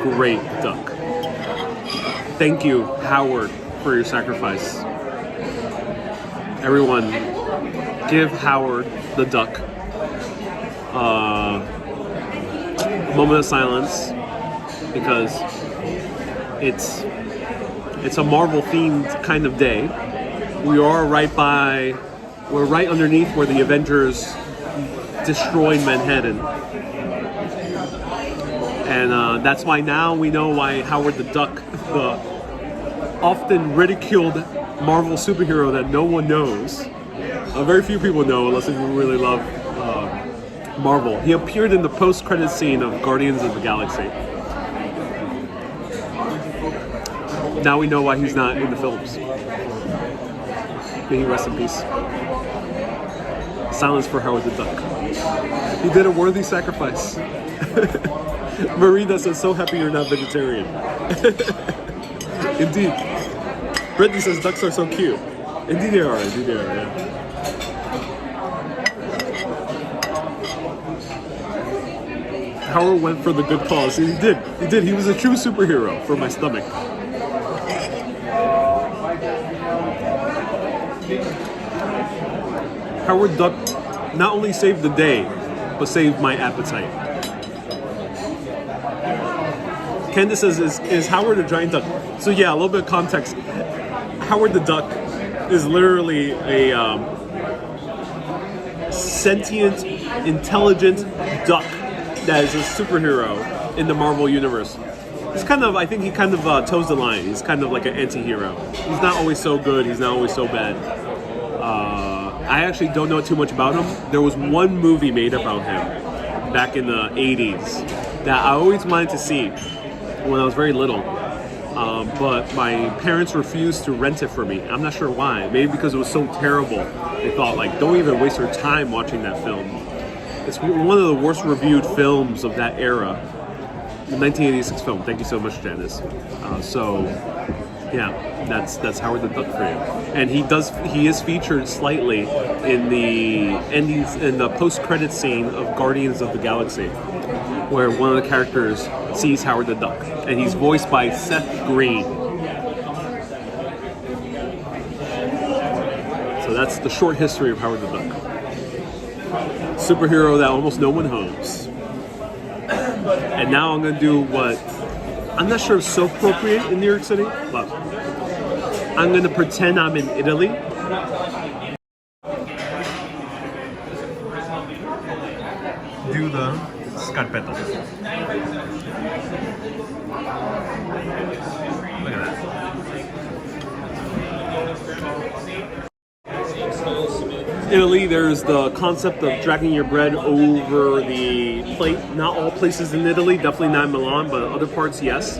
Great duck. Thank you, Howard, for your sacrifice. Everyone, give Howard the duck a moment of silence, because it's a Marvel themed kind of day. We're right underneath where the Avengers destroyed Manhattan. And that's why now we know why Howard the Duck, the often ridiculed Marvel superhero that no one knows, very few people know unless you really love Marvel. He appeared in the post-credit scene of Guardians of the Galaxy. Now we know why he's not in the films. May he rest in peace. Silence for Howard the Duck. He did a worthy sacrifice. Marina says, so happy you're not vegetarian. Indeed. Brittany says, ducks are so cute. Indeed they are, yeah. Howard went for the good cause. He did. He was a true superhero for my stomach. Howard Duck not only saved the day, but saved my appetite. Candace says, is Howard a giant duck? So yeah, a little bit of context. Howard the Duck is literally a sentient, intelligent duck that is a superhero in the Marvel Universe. He's I think he toes the line. He's kind of like an anti-hero. He's not always so good, he's not always so bad. I actually don't know too much about him. There was one movie made about him back in the 80s that I always wanted to see when I was very little. But my parents refused to rent it for me. I'm not sure why. Maybe because it was so terrible. They thought, don't even waste your time watching that film. It's one of the worst reviewed films of that era. The 1986 film. Thank you so much, Janice. Yeah, that's Howard the Duck for you. And he is featured slightly in the post-credit scene of Guardians of the Galaxy, where one of the characters sees Howard the Duck, and he's voiced by Seth Green. So that's the short history of Howard the Duck. Superhero that almost no one owns. And now I'm gonna do what I'm not sure if it's so appropriate in New York City, but I'm gonna pretend I'm in Italy. Do the scarpetta. Look at that. Italy, there's the concept of dragging your bread over the plate. Not all places in Italy, definitely not in Milan, but other parts, yes.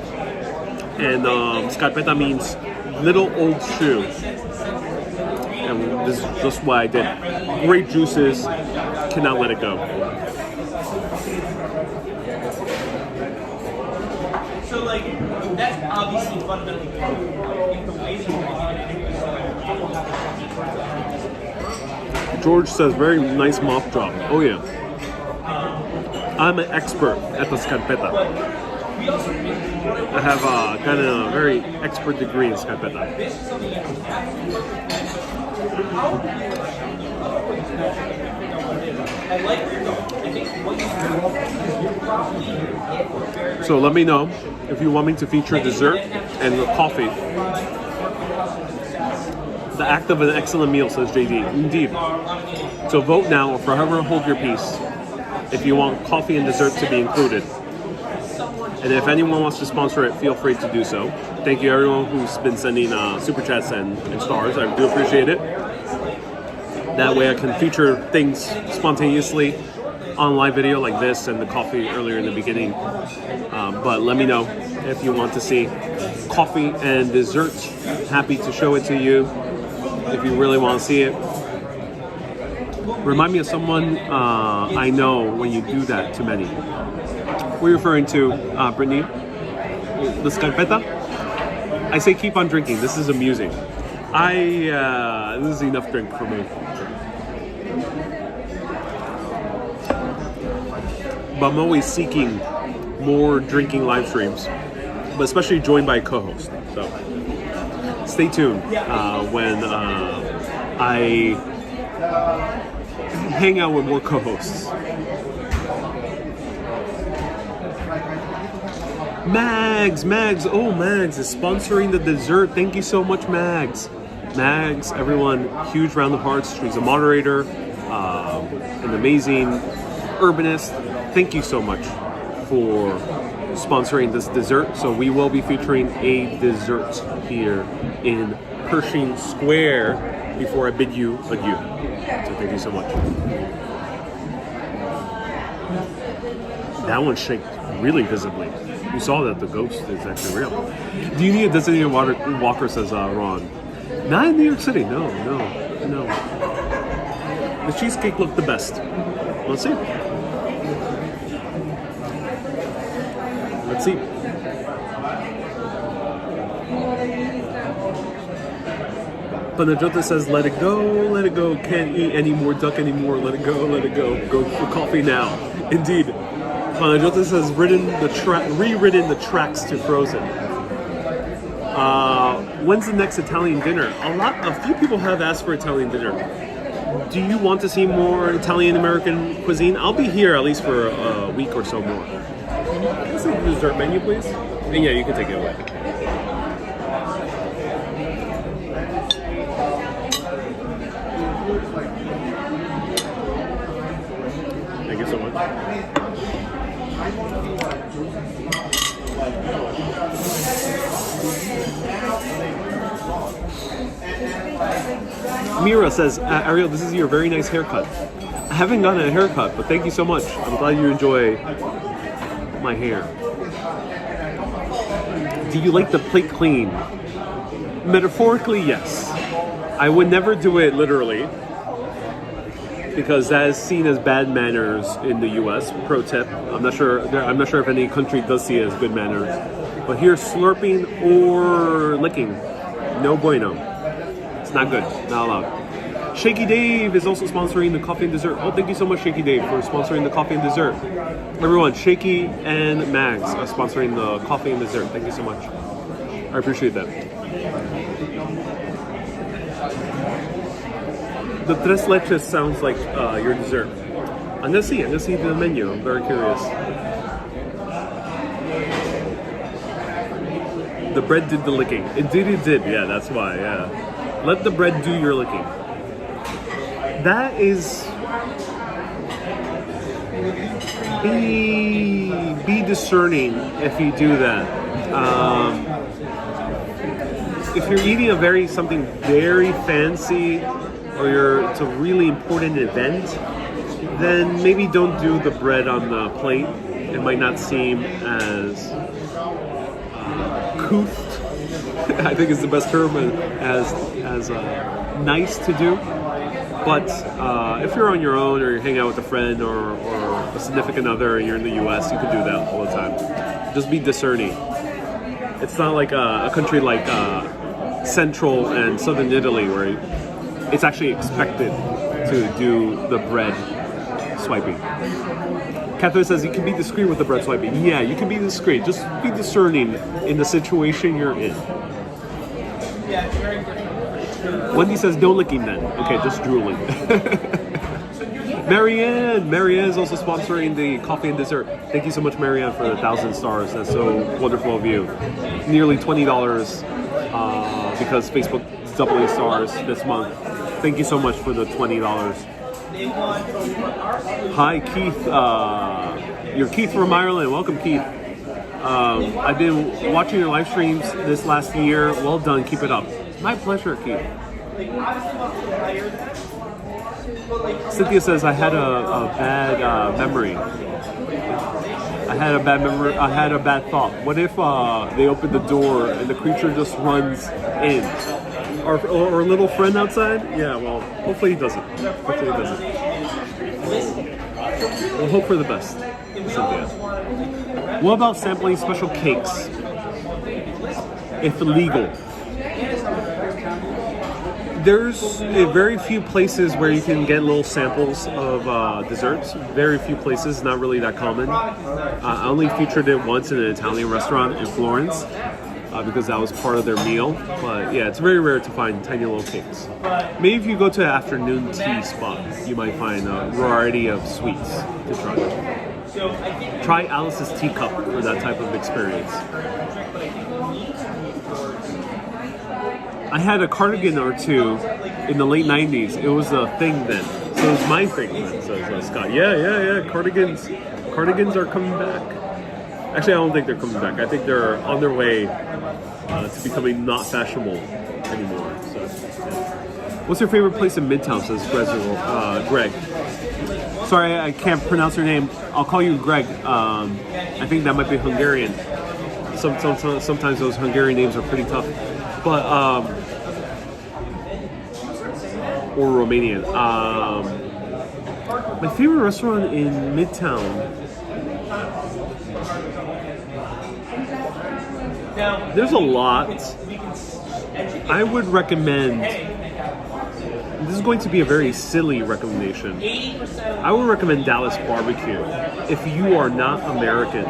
And scarpetta means little old shoe. And this is just what I did. Great juices, cannot let it go. So like that's obviously fundamentally if the way that George says very nice mop drop. Oh yeah. I'm an expert at the scarpetta. I have got a very expert degree in scarpetta. So let me know if you want me to feature dessert and coffee. The act of an excellent meal, says JD. Indeed. So vote now or forever hold your peace if you want coffee and dessert to be included. And if anyone wants to sponsor it, feel free to do so. Thank you everyone who's been sending super chats and stars. I do appreciate it. That way I can feature things spontaneously on live video like this and the coffee earlier in the beginning. But let me know if you want to see coffee and dessert. Happy to show it to you if you really want to see it. Remind me of someone I know when you do that to many. We're referring to Brittany, the scarpetta. I say keep on drinking. This is amusing. This is enough drink for me. But I'm always seeking more drinking live streams, but especially joined by a co-host. So stay tuned when I hang out with more co-hosts. Mags, oh Mags is sponsoring the dessert. Thank you so much, Mags. Mags, everyone, huge round of hearts. She's a moderator, an amazing urbanist. Thank you so much for sponsoring this dessert. So we will be featuring a dessert here in Pershing Square before I bid you adieu. So thank you so much. That one shaked really visibly. You saw that the ghost is actually real. Do you need a designated walker, says Ron. Not in New York City, no. The cheesecake looked the best. Let's see. Panajota says, let it go, can't eat any more duck anymore, let it go, go for coffee now. Indeed. Panajota says, rewritten the tracks to Frozen. When's the next Italian dinner? A few people have asked for Italian dinner. Do you want to see more Italian-American cuisine? I'll be here at least for a week or so more. Can I see the dessert menu, please? And yeah, you can take it away. Thank you so much. Mira says, Ariel, this is your very nice haircut. I haven't gotten a haircut, but thank you so much. I'm glad you enjoy my hair. Do you like the plate clean? Metaphorically, yes. I would never do it literally, because that is seen as bad manners in the U.S. Pro tip. I'm not sure if any country does see it as good manners. But here, slurping or licking, no bueno. It's not good. Not allowed. Shaky Dave is also sponsoring the coffee and dessert. Oh, thank you so much, Shaky Dave, for sponsoring the coffee and dessert. Everyone, Shaky and Mags are sponsoring the coffee and dessert. Thank you so much. I appreciate that. The tres leches sounds like your dessert. I'm gonna see the menu. I'm very curious. The bread did the licking. It did. Yeah, that's why. Yeah. Let the bread do your licking. That is. Be discerning if you do that. If you're eating something very fancy, or it's a really important event, then maybe don't do the bread on the plate. It might not seem as uncouth, I think is the best term, as nice to do. But if you're on your own or you're hanging out with a friend or a significant other and you're in the US, you can do that all the time. Just be discerning. It's not like a country like Central and Southern Italy where it's actually expected to do the bread swiping. Catherine says you can be discreet with the bread swiping. Yeah, you can be discreet. Just be discerning in the situation you're in. Yeah, it's very different. Wendy says no licking then. Okay, just drooling. Marianne is also sponsoring the coffee and dessert. Thank you so much, Marianne, for the 1,000 stars. That's so wonderful of you. Nearly $20 because Facebook is doubling stars this month. Thank you so much for the $20. Hi, Keith. You're Keith from Ireland. Welcome, Keith. I've been watching your live streams this last year. Well done. Keep it up. My pleasure, Keith. Cynthia says I had a bad memory. I had a bad thought. What if they open the door and the creature just runs in? Our little friend outside? Yeah, well, hopefully he doesn't. We'll hope for the best, Cynthia. What about sampling special cakes? If legal. There's very few places where you can get little samples of desserts. Very few places, not really that common. I only featured it once in an Italian restaurant in Florence because that was part of their meal. But yeah, it's very rare to find tiny little cakes. Maybe if you go to an afternoon tea spot, you might find a variety of sweets to try. Try Alice's Teacup for that type of experience. I had a cardigan or two in the late 90s. It was a thing then. So it was my thing then, says Scott. Yeah. Cardigans are coming back. Actually, I don't think they're coming back. I think they're on their way to becoming not fashionable anymore. So, yeah. What's your favorite place in Midtown, says Greg. Sorry, I can't pronounce your name. I'll call you Greg. I think that might be Hungarian. Sometimes those Hungarian names are pretty tough. But, or Romanian. My favorite restaurant in Midtown. There's a lot. I would recommend, this is going to be a very silly recommendation. I would recommend Dallas Barbecue if you are not American.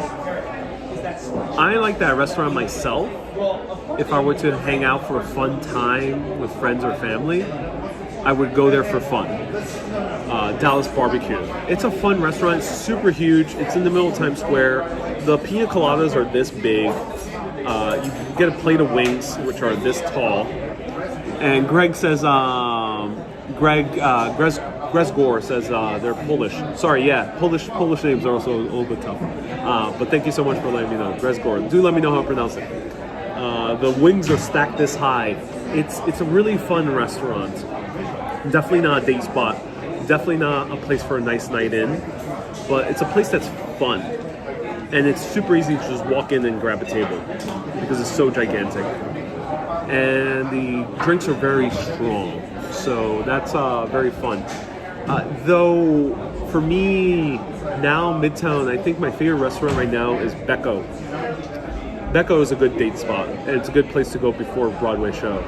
I like that restaurant myself. If I were to hang out for a fun time with friends or family, I would go there for fun. Dallas Barbecue. It's a fun restaurant. It's super huge. It's in the middle of Times Square. The pina coladas are this big. You get a plate of wings, which are this tall. And Greg says, Gresgor says they're Polish. Sorry, yeah, Polish names are also a little bit tough. But thank you so much for letting me know. Gresgor. Do let me know how to pronounce it. The wings are stacked this high. It's a really fun restaurant. Definitely not a date spot. Definitely not a place for a nice night in. But it's a place that's fun. And it's super easy to just walk in and grab a table because it's so gigantic. And the drinks are very strong. So that's very fun. Though, for me, now, Midtown, I think my favorite restaurant right now is Becco. Becco is a good date spot, and it's a good place to go before a Broadway show.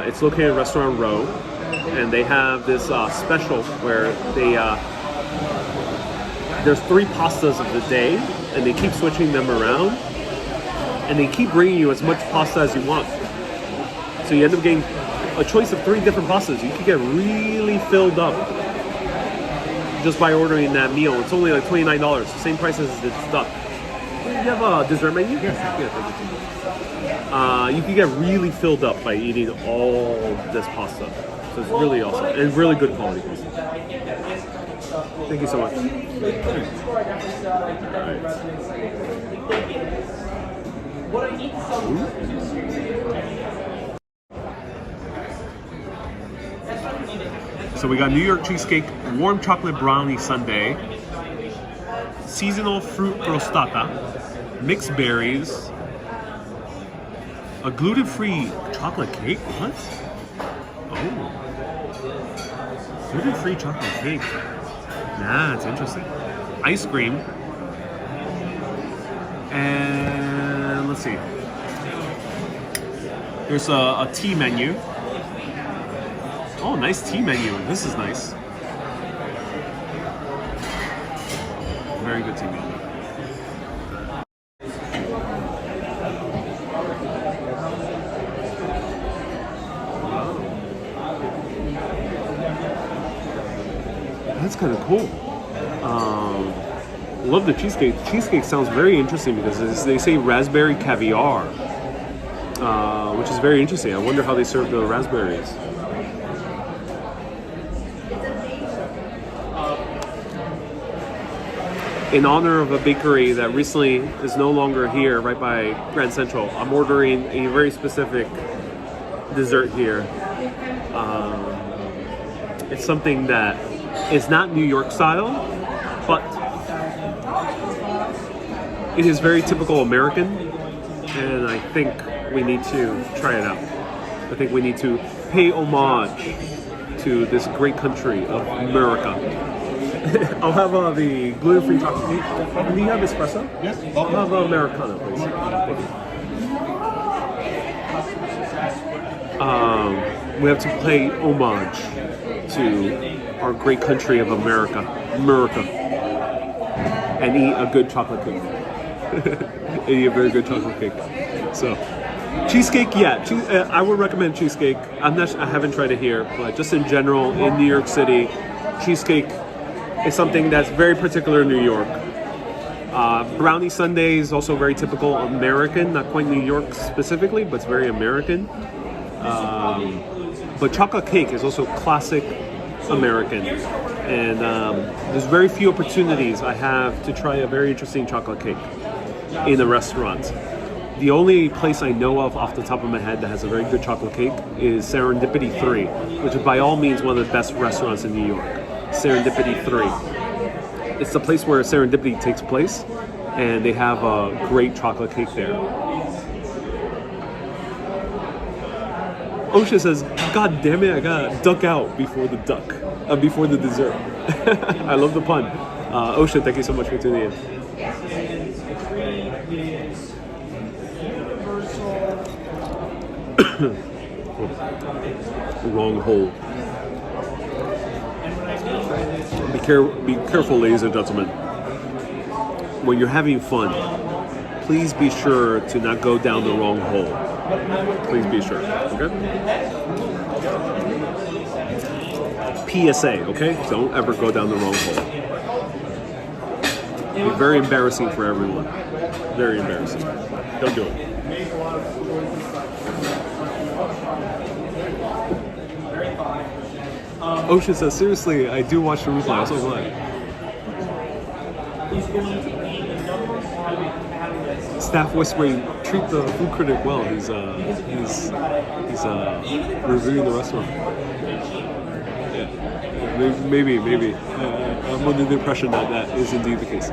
It's located in Restaurant Row, and they have this special where there's 3 pastas of the day, and they keep switching them around, and they keep bringing you as much pasta as you want. So you end up getting a choice of 3 different pastas. You can get really filled up just by ordering that meal. It's only like $29, the same price as the duck. Do you have a dessert menu? Yes. You can get really filled up by eating all this pasta. So it's really awesome and really good quality pasta. Thank you so much. So we got New York cheesecake, warm chocolate brownie sundae, seasonal fruit crostata, mixed berries, A gluten-free chocolate cake? What? Oh. Gluten-free chocolate cake. Nah, it's interesting. Ice cream. And let's see. There's a tea menu. Oh, nice tea menu. This is nice. Very good tea menu. That's kind of cool. Love the cheesecake. Cheesecake sounds very interesting because they say raspberry caviar, which is very interesting. I wonder how they serve the raspberries. In honor of a bakery that recently is no longer here, right by Grand Central, I'm ordering a very specific dessert here. It's something that is not New York style, but it is very typical American, and I think we need to try it out. I think we need to pay homage to this great country of America. I'll have the gluten-free chocolate cake. Do you have espresso? Yes. I'll have Americano, please. We have to pay homage to our great country of America, and eat a good chocolate cake. Eat a very good chocolate cake. So, cheesecake, yeah, I would recommend cheesecake. I haven't tried it here, but just in general in New York City, cheesecake is something that's very particular in New York. Brownie sundae is also very typical American, not quite New York specifically, but it's very American. But chocolate cake is also classic American, and there's very few opportunities I have to try a very interesting chocolate cake in a restaurant. The only place I know of off the top of my head that has a very good chocolate cake is Serendipity 3, which is by all means one of the best restaurants in New York. Serendipity 3. It's the place where Serendipity takes place, and they have a great chocolate cake there. Osha says, "God damn it, I gotta duck out before the dessert." I love the pun. Osha, thank you so much for tuning in. Wrong hole. Be careful, ladies and gentlemen. When you're having fun, please be sure to not go down the wrong hole. Please be sure, okay? PSA, okay? Don't ever go down the wrong hole. It'll be very embarrassing for everyone. Very embarrassing. Don't do it. Ocean says, seriously, I do watch the replay. I'm so glad. Staff whispering, treat the food critic well. He's reviewing the restaurant. Yeah, maybe. I'm under the impression that is indeed the case.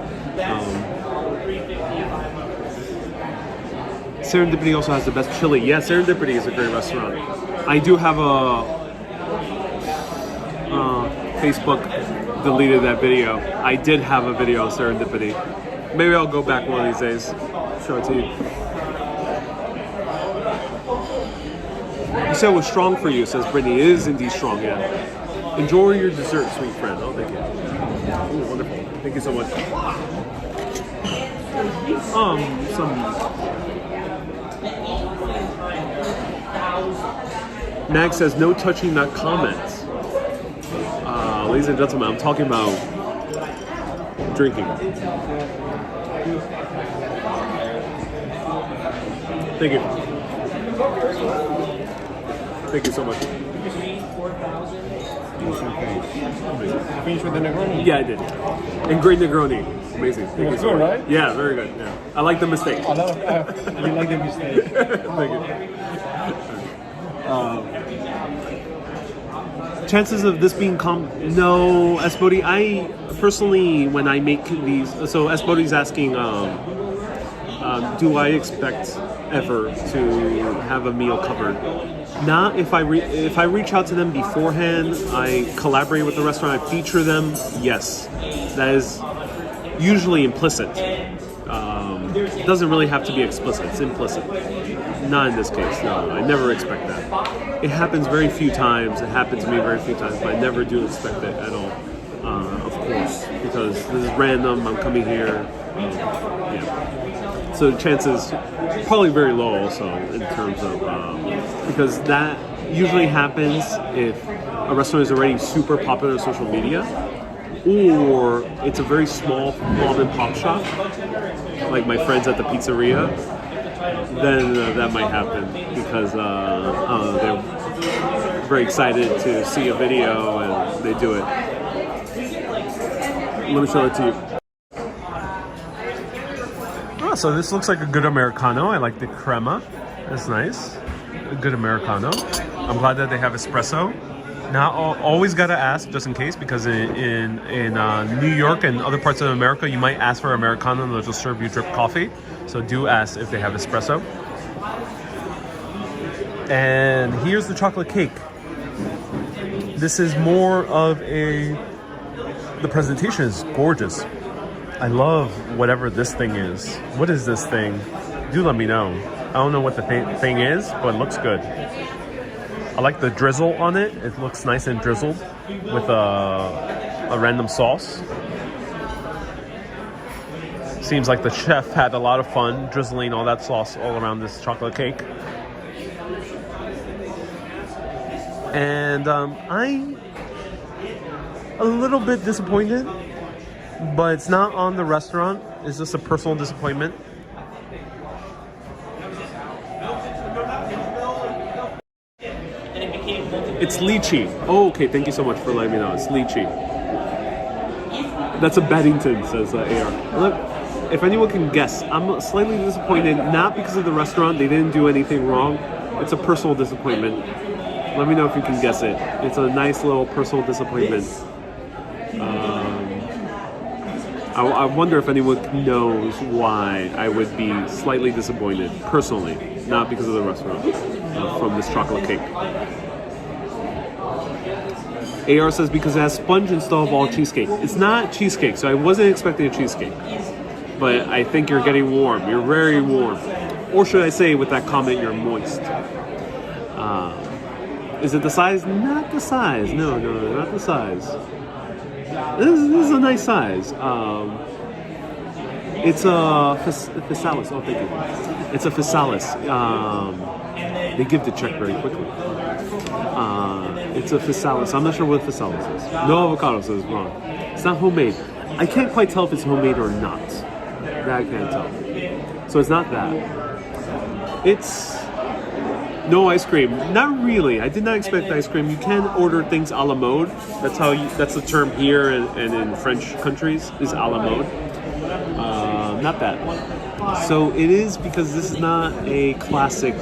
Serendipity also has the best chili. Yeah, Serendipity is a great restaurant. I do have a Facebook deleted that video. I did have a video of Serendipity. Maybe I'll go back one of these days. Show it to you. You said it was strong for you, says Brittany. It is indeed strong, yeah. Enjoy your dessert, sweet friend. Oh, thank you. Oh, wonderful. Thank you so much. Mag says, no touching that comments. Ladies and gentlemen, I'm talking about drinking. Thank you. Thank you so much. Finished with the Negroni? Yeah, I did. And great Negroni. Amazing. Thank you so good, much. right? Yeah, very good. Yeah. I like the mistake. You like the mistake. Thank you. Chances of this being no, Espody. I personally, when I make these, so Espody's asking, do I expect ever to have a meal covered. Not if I reach out to them beforehand, I collaborate with the restaurant, I feature them. Yes, that is usually implicit. It doesn't really have to be explicit. It's implicit. Not in this case. No, I never expect that. It happens very few times. It happened to me very few times, but I never do expect it at all. Of course, because this is random. I'm coming here. Yeah. So the chances probably very low also in terms of because that usually happens if a restaurant is already super popular on social media, or it's a very small mom and pop shop, like my friends at the pizzeria. Then that might happen because they're very excited to see a video and they do it. Let me show it to you. Oh, so this looks like a good Americano. I like the crema. That's nice. A good Americano. I'm glad that they have espresso. Now, always gotta ask just in case, because in New York and other parts of America, you might ask for Americano and they'll just serve you drip coffee. So do ask if they have espresso. And here's the chocolate cake. This is more of the presentation is gorgeous. I love whatever this thing is. What is this thing? Do let me know. I don't know what the thing is, but it looks good. I like the drizzle on it. It looks nice and drizzled with a random sauce. Seems like the chef had a lot of fun drizzling all that sauce all around this chocolate cake. And I'm a little bit disappointed, but it's not on the restaurant. It's just a personal disappointment. It's lychee. Oh, okay. Thank you so much for letting me know. It's lychee. That's a Beddington, says AR. Look, if anyone can guess, I'm slightly disappointed, not because of the restaurant. They didn't do anything wrong. It's a personal disappointment. Let me know if you can guess it. It's a nice little personal disappointment. I wonder if anyone knows why I would be slightly disappointed, personally, not because of the restaurant, from this chocolate cake. AR says because it has sponge instead of all cheesecake. It's not cheesecake, so I wasn't expecting a cheesecake. But I think you're getting warm. You're very warm. Or should I say, with that comment, you're moist. Is it the size? Not the size. No, not the size. This is a nice size. It's a physalis. Oh, thank you. It's a physalis. They give the check very quickly. It's a physalis. I'm not sure what physalis is. No avocados is wrong. It's not homemade. I can't quite tell if it's homemade or not. That I can't tell. So it's not that. It's no ice cream. Not really. I did not expect ice cream. You can order things a la mode. That's the term here and in French countries is a la mode. Not that. So it is because this is not a classic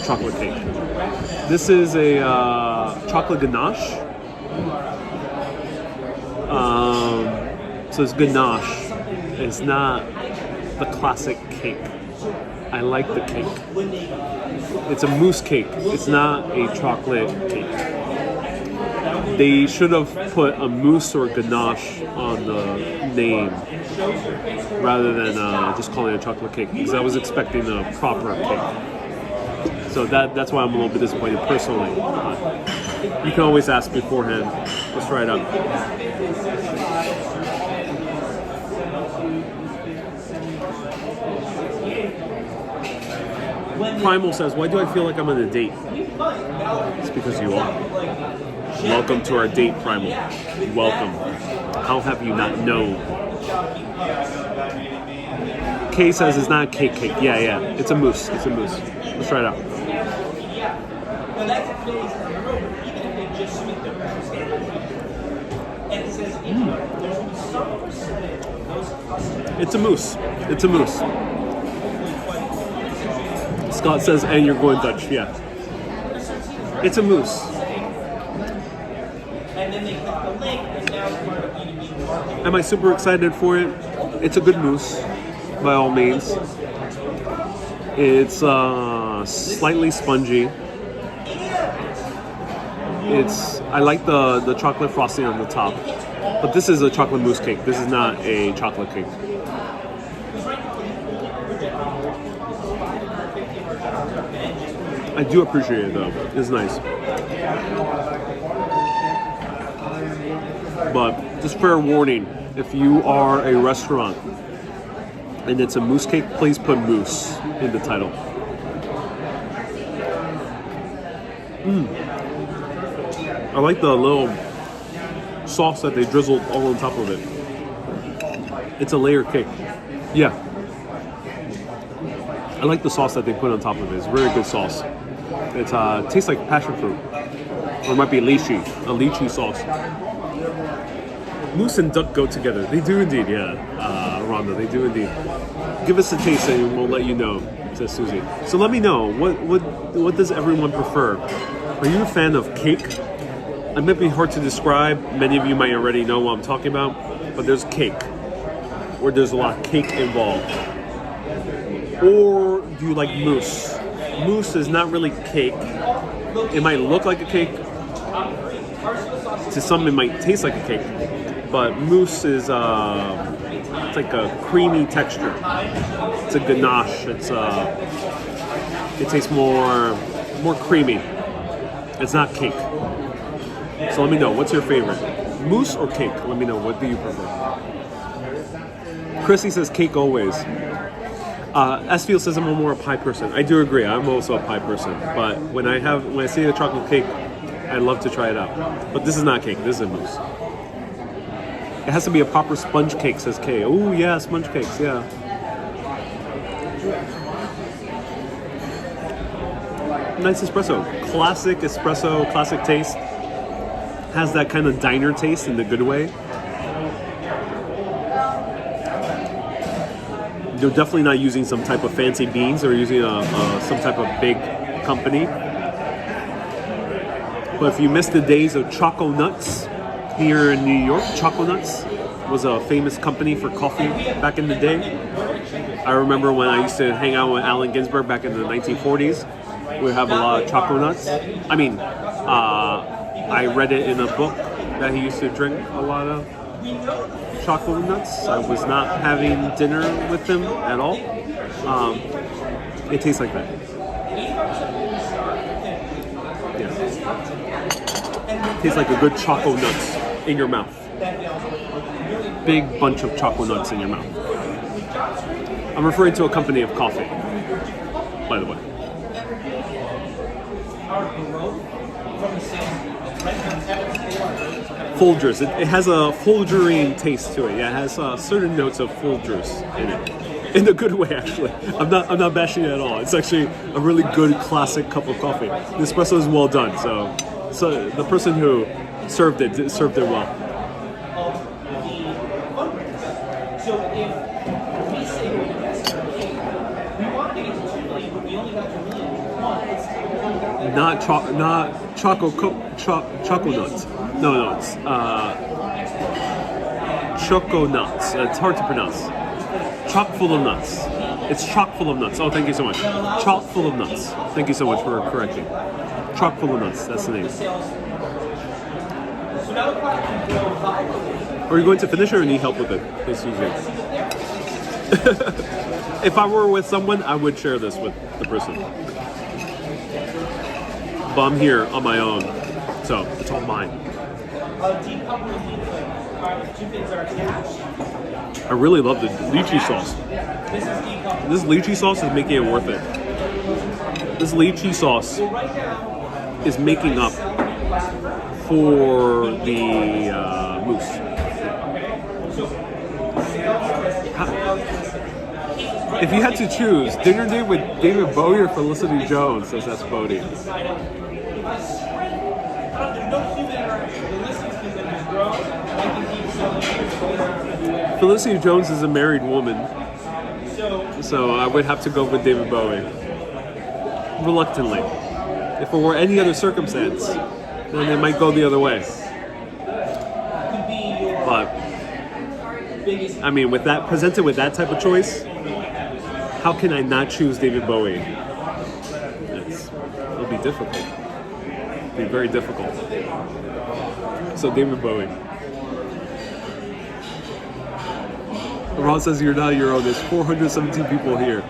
chocolate cake. This is a chocolate ganache. So it's ganache. It's not the classic cake. I like the cake. It's a mousse cake. It's not a chocolate cake. They should have put a mousse or ganache on the name rather than just calling it a chocolate cake, because I was expecting a proper cake. So that's why I'm a little bit disappointed personally. You can always ask beforehand. Let's try it out. Primal says, why do I feel like I'm on a date? It's because you are. Welcome to our date, Primal. Welcome. How have you not known? Kay says it's not a cake. Yeah. It's a mousse. It's a mousse. Let's try it out. It's a mousse. It's a mousse. Scott says, and you're going Dutch. Yeah. It's a mousse. Am I super excited for it? It's a good mousse, by all means. It's slightly spongy. I like the chocolate frosting on the top, but this is a chocolate mousse cake. This is not a chocolate cake. I do appreciate it though. It's nice. But just fair warning, if you are a restaurant and it's a mousse cake, please put mousse in the title. I like the little sauce that they drizzled all on top of it. It's a layer cake. Yeah. I like the sauce that they put on top of it. It's very good sauce. It tastes like passion fruit. Or it might be lychee. A lychee sauce. Mousse and duck go together. They do indeed, yeah. Rhonda, they do indeed. Give us a taste and we'll let you know, says Susie. So let me know, what does everyone prefer? Are you a fan of cake? It might be hard to describe. Many of you might already know what I'm talking about. But there's cake. Or there's a lot of cake involved. Or do you like mousse? Mousse is not really cake. It might look like a cake. To some, it might taste like a cake. But mousse is it's like a creamy texture. It's a ganache. It tastes more creamy. It's not cake. So let me know, what's your favorite? Mousse or cake? Let me know, what do you prefer? Chrissy says cake always. Esfield says I'm more a pie person. I do agree, I'm also a pie person. But when I see a chocolate cake, I love to try it out. But this is not cake, this is a mousse. It has to be a proper sponge cake, says Kay. Oh yeah, sponge cakes, yeah. Nice espresso. Classic espresso, classic taste. Has that kind of diner taste in the good way. They're definitely not using some type of fancy beans. They're using some type of big company. But if you miss the days of Choco Nuts here in New York, Choco Nuts was a famous company for coffee back in the day. I remember when I used to hang out with Allen Ginsberg back in the 1940s. We would have a lot of Choco Nuts. I mean, I read it in a book that he used to drink a lot of chocolate nuts. I was not having dinner with him at all. It tastes like that. Yeah. It tastes like a good chocolate nuts in your mouth. Big bunch of chocolate nuts in your mouth. I'm referring to a company of coffee, by the way. Folgers. It has a Folgerian taste to it. Yeah, it has certain notes of Folgers in it. In a good way, actually. I'm not bashing it at all. It's actually a really good classic cup of coffee. The espresso is well done, so the person who served it well. So if we say we want to get to 2 million, but we only got to 1 million. Not choco nuts. No, it's choco nuts. It's hard to pronounce. Chock full of nuts. It's chock full of nuts. Oh, thank you so much. Chock full of nuts. Thank you so much for correcting. Chock full of nuts. That's the name. Are you going to finish it or need help with it? Hey, Susie. If I were with someone, I would share this with the person. But I'm here on my own, so it's all mine. I really love the lychee sauce. This lychee sauce is making it worth it. This lychee sauce is making up for the mousse. If you had to choose, dinner date with David Bowie or Felicity Jones, says that's Bodie. Felicity Jones is a married woman, so I would have to go with David Bowie. Reluctantly. If it were any other circumstance, then it might go the other way. But I mean, presented with that type of choice, How can I not choose David Bowie? It'll be difficult. It'll be very difficult. So David Bowie. Ron says you're not your own. There's 417 people here.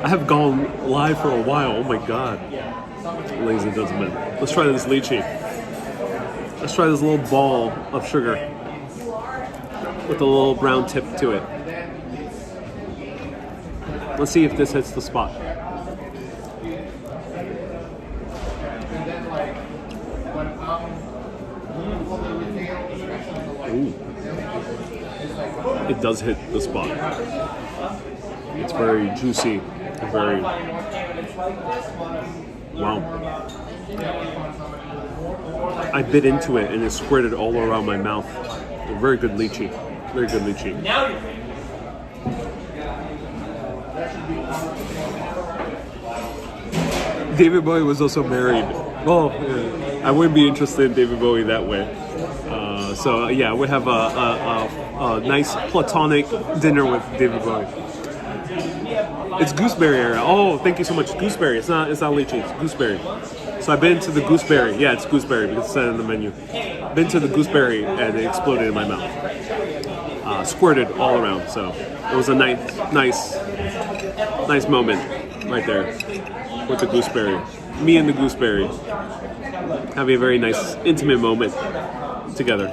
I have gone live for a while. Oh my god. Ladies and gentlemen. Let's try this lychee. Let's try this little ball of sugar with a little brown tip to it. Let's see if this hits the spot. Ooh. It does hit the spot. It's very juicy. Very... Wow. I bit into it and it squirted all around my mouth. A very good lychee. Very good lychee. David Bowie was also married. Well, I wouldn't be interested in David Bowie that way. So yeah, we have a nice platonic dinner with David Bowie. It's gooseberry area. Oh, thank you so much. Gooseberry. It's not lychee. It's gooseberry. So I've been to the gooseberry. Yeah, it's gooseberry because it's on the menu. Been to the gooseberry and it exploded in my mouth. Squirted all around. So it was a nice moment right there with the gooseberry. Me and the gooseberry having a very nice intimate moment together.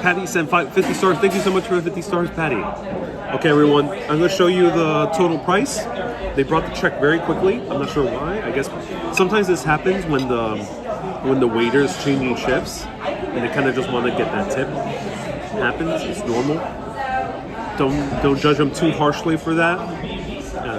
Patty sent 50 stars. Thank you so much for the 50 stars, Patty. Okay, everyone, I'm going to show you the total price. They brought the check very quickly. I'm not sure why. I guess sometimes this happens when the waiter's changing shifts and they kind of just want to get that tip. It happens. It's normal. Don't judge them too harshly for that.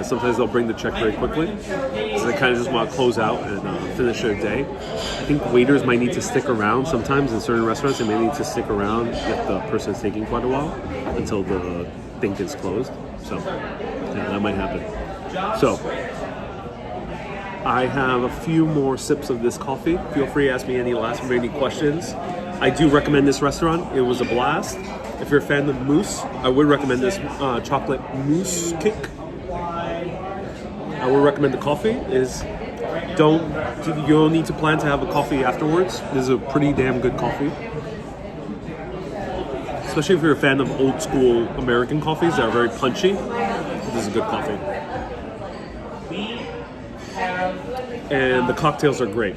Sometimes they'll bring the check very quickly. So they kind of just want to close out and finish their day. I think waiters might need to stick around sometimes in certain restaurants. They may need to stick around if the person's taking quite a while until the thing is closed. So yeah, that might happen. So I have a few more sips of this coffee. Feel free to ask me any last minute questions. I do recommend this restaurant. It was a blast. If you're a fan of mousse, I would recommend this chocolate mousse cake. I would recommend the coffee. You don't need to plan to have a coffee afterwards. This is a pretty damn good coffee. Especially if you're a fan of old school American coffees that are very punchy. This is a good coffee. And the cocktails are great.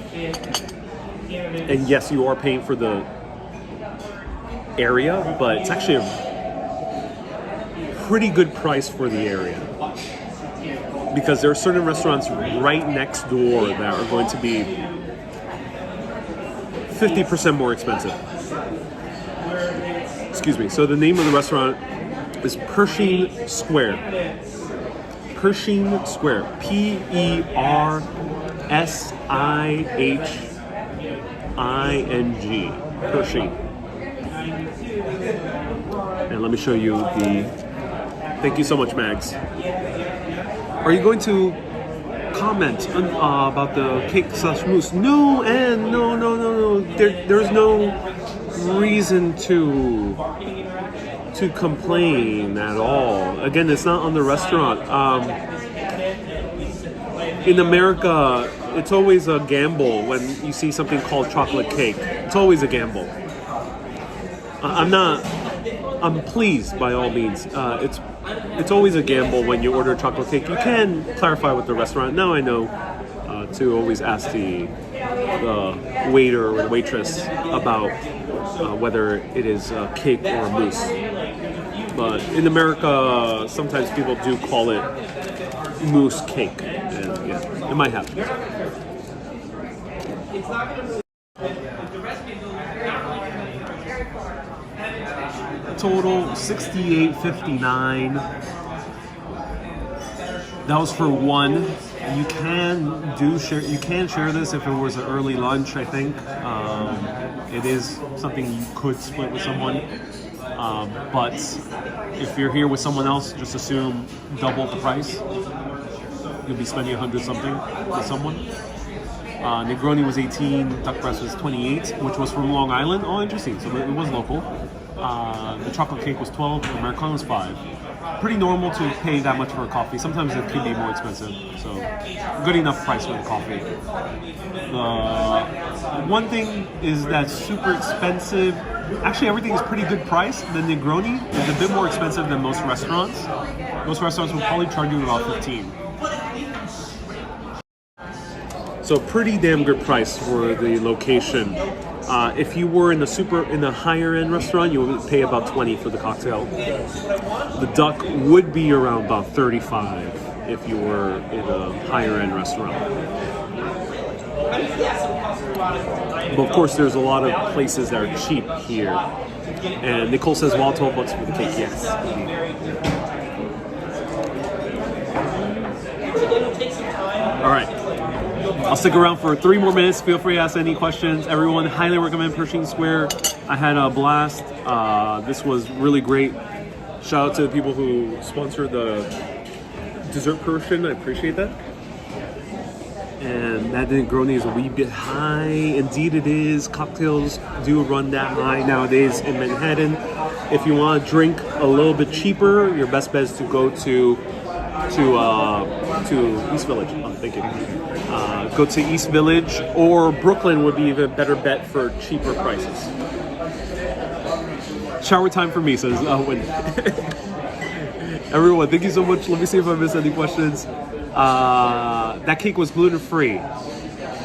And yes, you are paying for the area, but it's actually a pretty good price for the area. Because there are certain restaurants right next door that are going to be 50% more expensive. Excuse me. So the name of the restaurant is Pershing Square. Pershing Square. Pershing. Pershing. And let me show you the... Thank you so much, Mags. Are you going to comment about the cake slash mousse? No, and no. There's no reason to complain at all. Again, it's not on the restaurant. In America, it's always a gamble when you see something called chocolate cake. It's always a gamble. I'm pleased by all means. It's always a gamble when you order chocolate cake. You can clarify with the restaurant. Now I know to always ask the waiter or the waitress about whether it is cake or mousse. But in America, sometimes people do call it mousse cake. And yeah, it might happen. Total $68.59. That was for one. You can share this if it was an early lunch. I think it is something you could split with someone. But if you're here with someone else, just assume double the price. You'll be spending 100 something with someone. Negroni was 18, duck breast was 28, which was from Long Island. Oh, interesting. So it was local. The chocolate cake was 12, the Americano was 5. Pretty normal to pay that much for a coffee. Sometimes it could be more expensive. So good enough price for the coffee. One thing is that's super expensive. Actually, everything is pretty good price. The Negroni is a bit more expensive than most restaurants. Most restaurants will probably charge you about 15. So pretty damn good price for the location. If you were in the higher end restaurant, you would pay about 20 for the cocktail. The duck would be around about 35 if you were in a higher end restaurant. But of course, there's a lot of places that are cheap here. And Nicole says, well, 12 bucks for the cake, yes. All right. I'll stick around for 3 more minutes. Feel free to ask any questions. Everyone, highly recommend Pershing Square. I had a blast. This was really great. Shout out to the people who sponsored the dessert portion. I appreciate that. And that Negroni is a wee bit high. Indeed it is. Cocktails do run that high nowadays in Manhattan. If you want to drink a little bit cheaper, your best bet is to go to East Village. Oh, thank you. Go to East Village, or Brooklyn would be even a better bet for cheaper prices. Shower time for me, says Wendy. Everyone, thank you so much. Let me see if I missed any questions. That cake was gluten-free,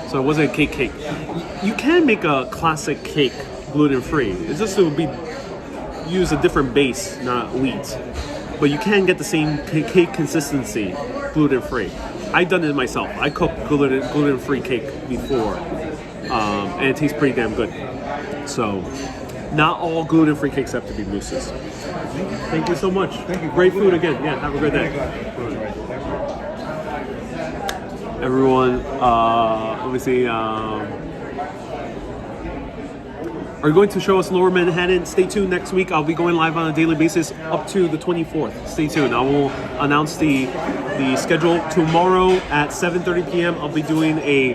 so it wasn't a cake. You can make a classic cake gluten-free. It's just it would be use a different base, not wheat. But you can get the same cake consistency gluten-free. I've done it myself. I cooked gluten-free cake before, and it tastes pretty damn good. So, not all gluten-free cakes have to be mousses. Thank you so much. Thank you. Great food again. Yeah, have a good day. Everyone, let me see. Are going to show us Lower Manhattan. Stay tuned next week. I'll be going live on a daily basis up to the 24th. Stay tuned. I will announce the schedule tomorrow at 7:30 p.m. I'll be doing a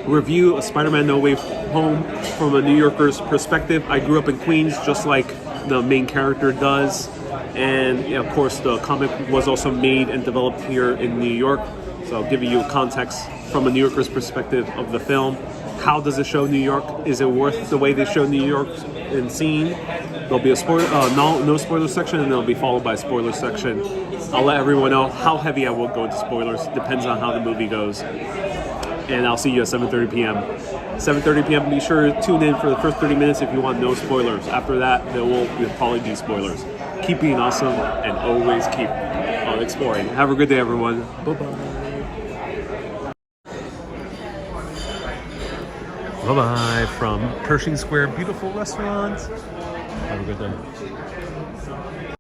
review of Spider-Man No Way Home from a New Yorker's perspective. I grew up in Queens just like the main character does. And of course, the comic was also made and developed here in New York. So I'll give you context from a New Yorker's perspective of the film. How does it show New York? Is it worth the way they show New York in scene? There'll be a no spoiler section, and there'll be followed by a spoiler section. I'll let everyone know how heavy I will go into spoilers. Depends on how the movie goes. And I'll see you at 7:30 p.m. 7:30 p.m. Be sure to tune in for the first 30 minutes if you want no spoilers. After that, there will probably be spoilers. Keep being awesome, and always keep on exploring. Have a good day, everyone. Bye-bye. Bye-bye from Pershing Square Beautiful Restaurant. Have a good day.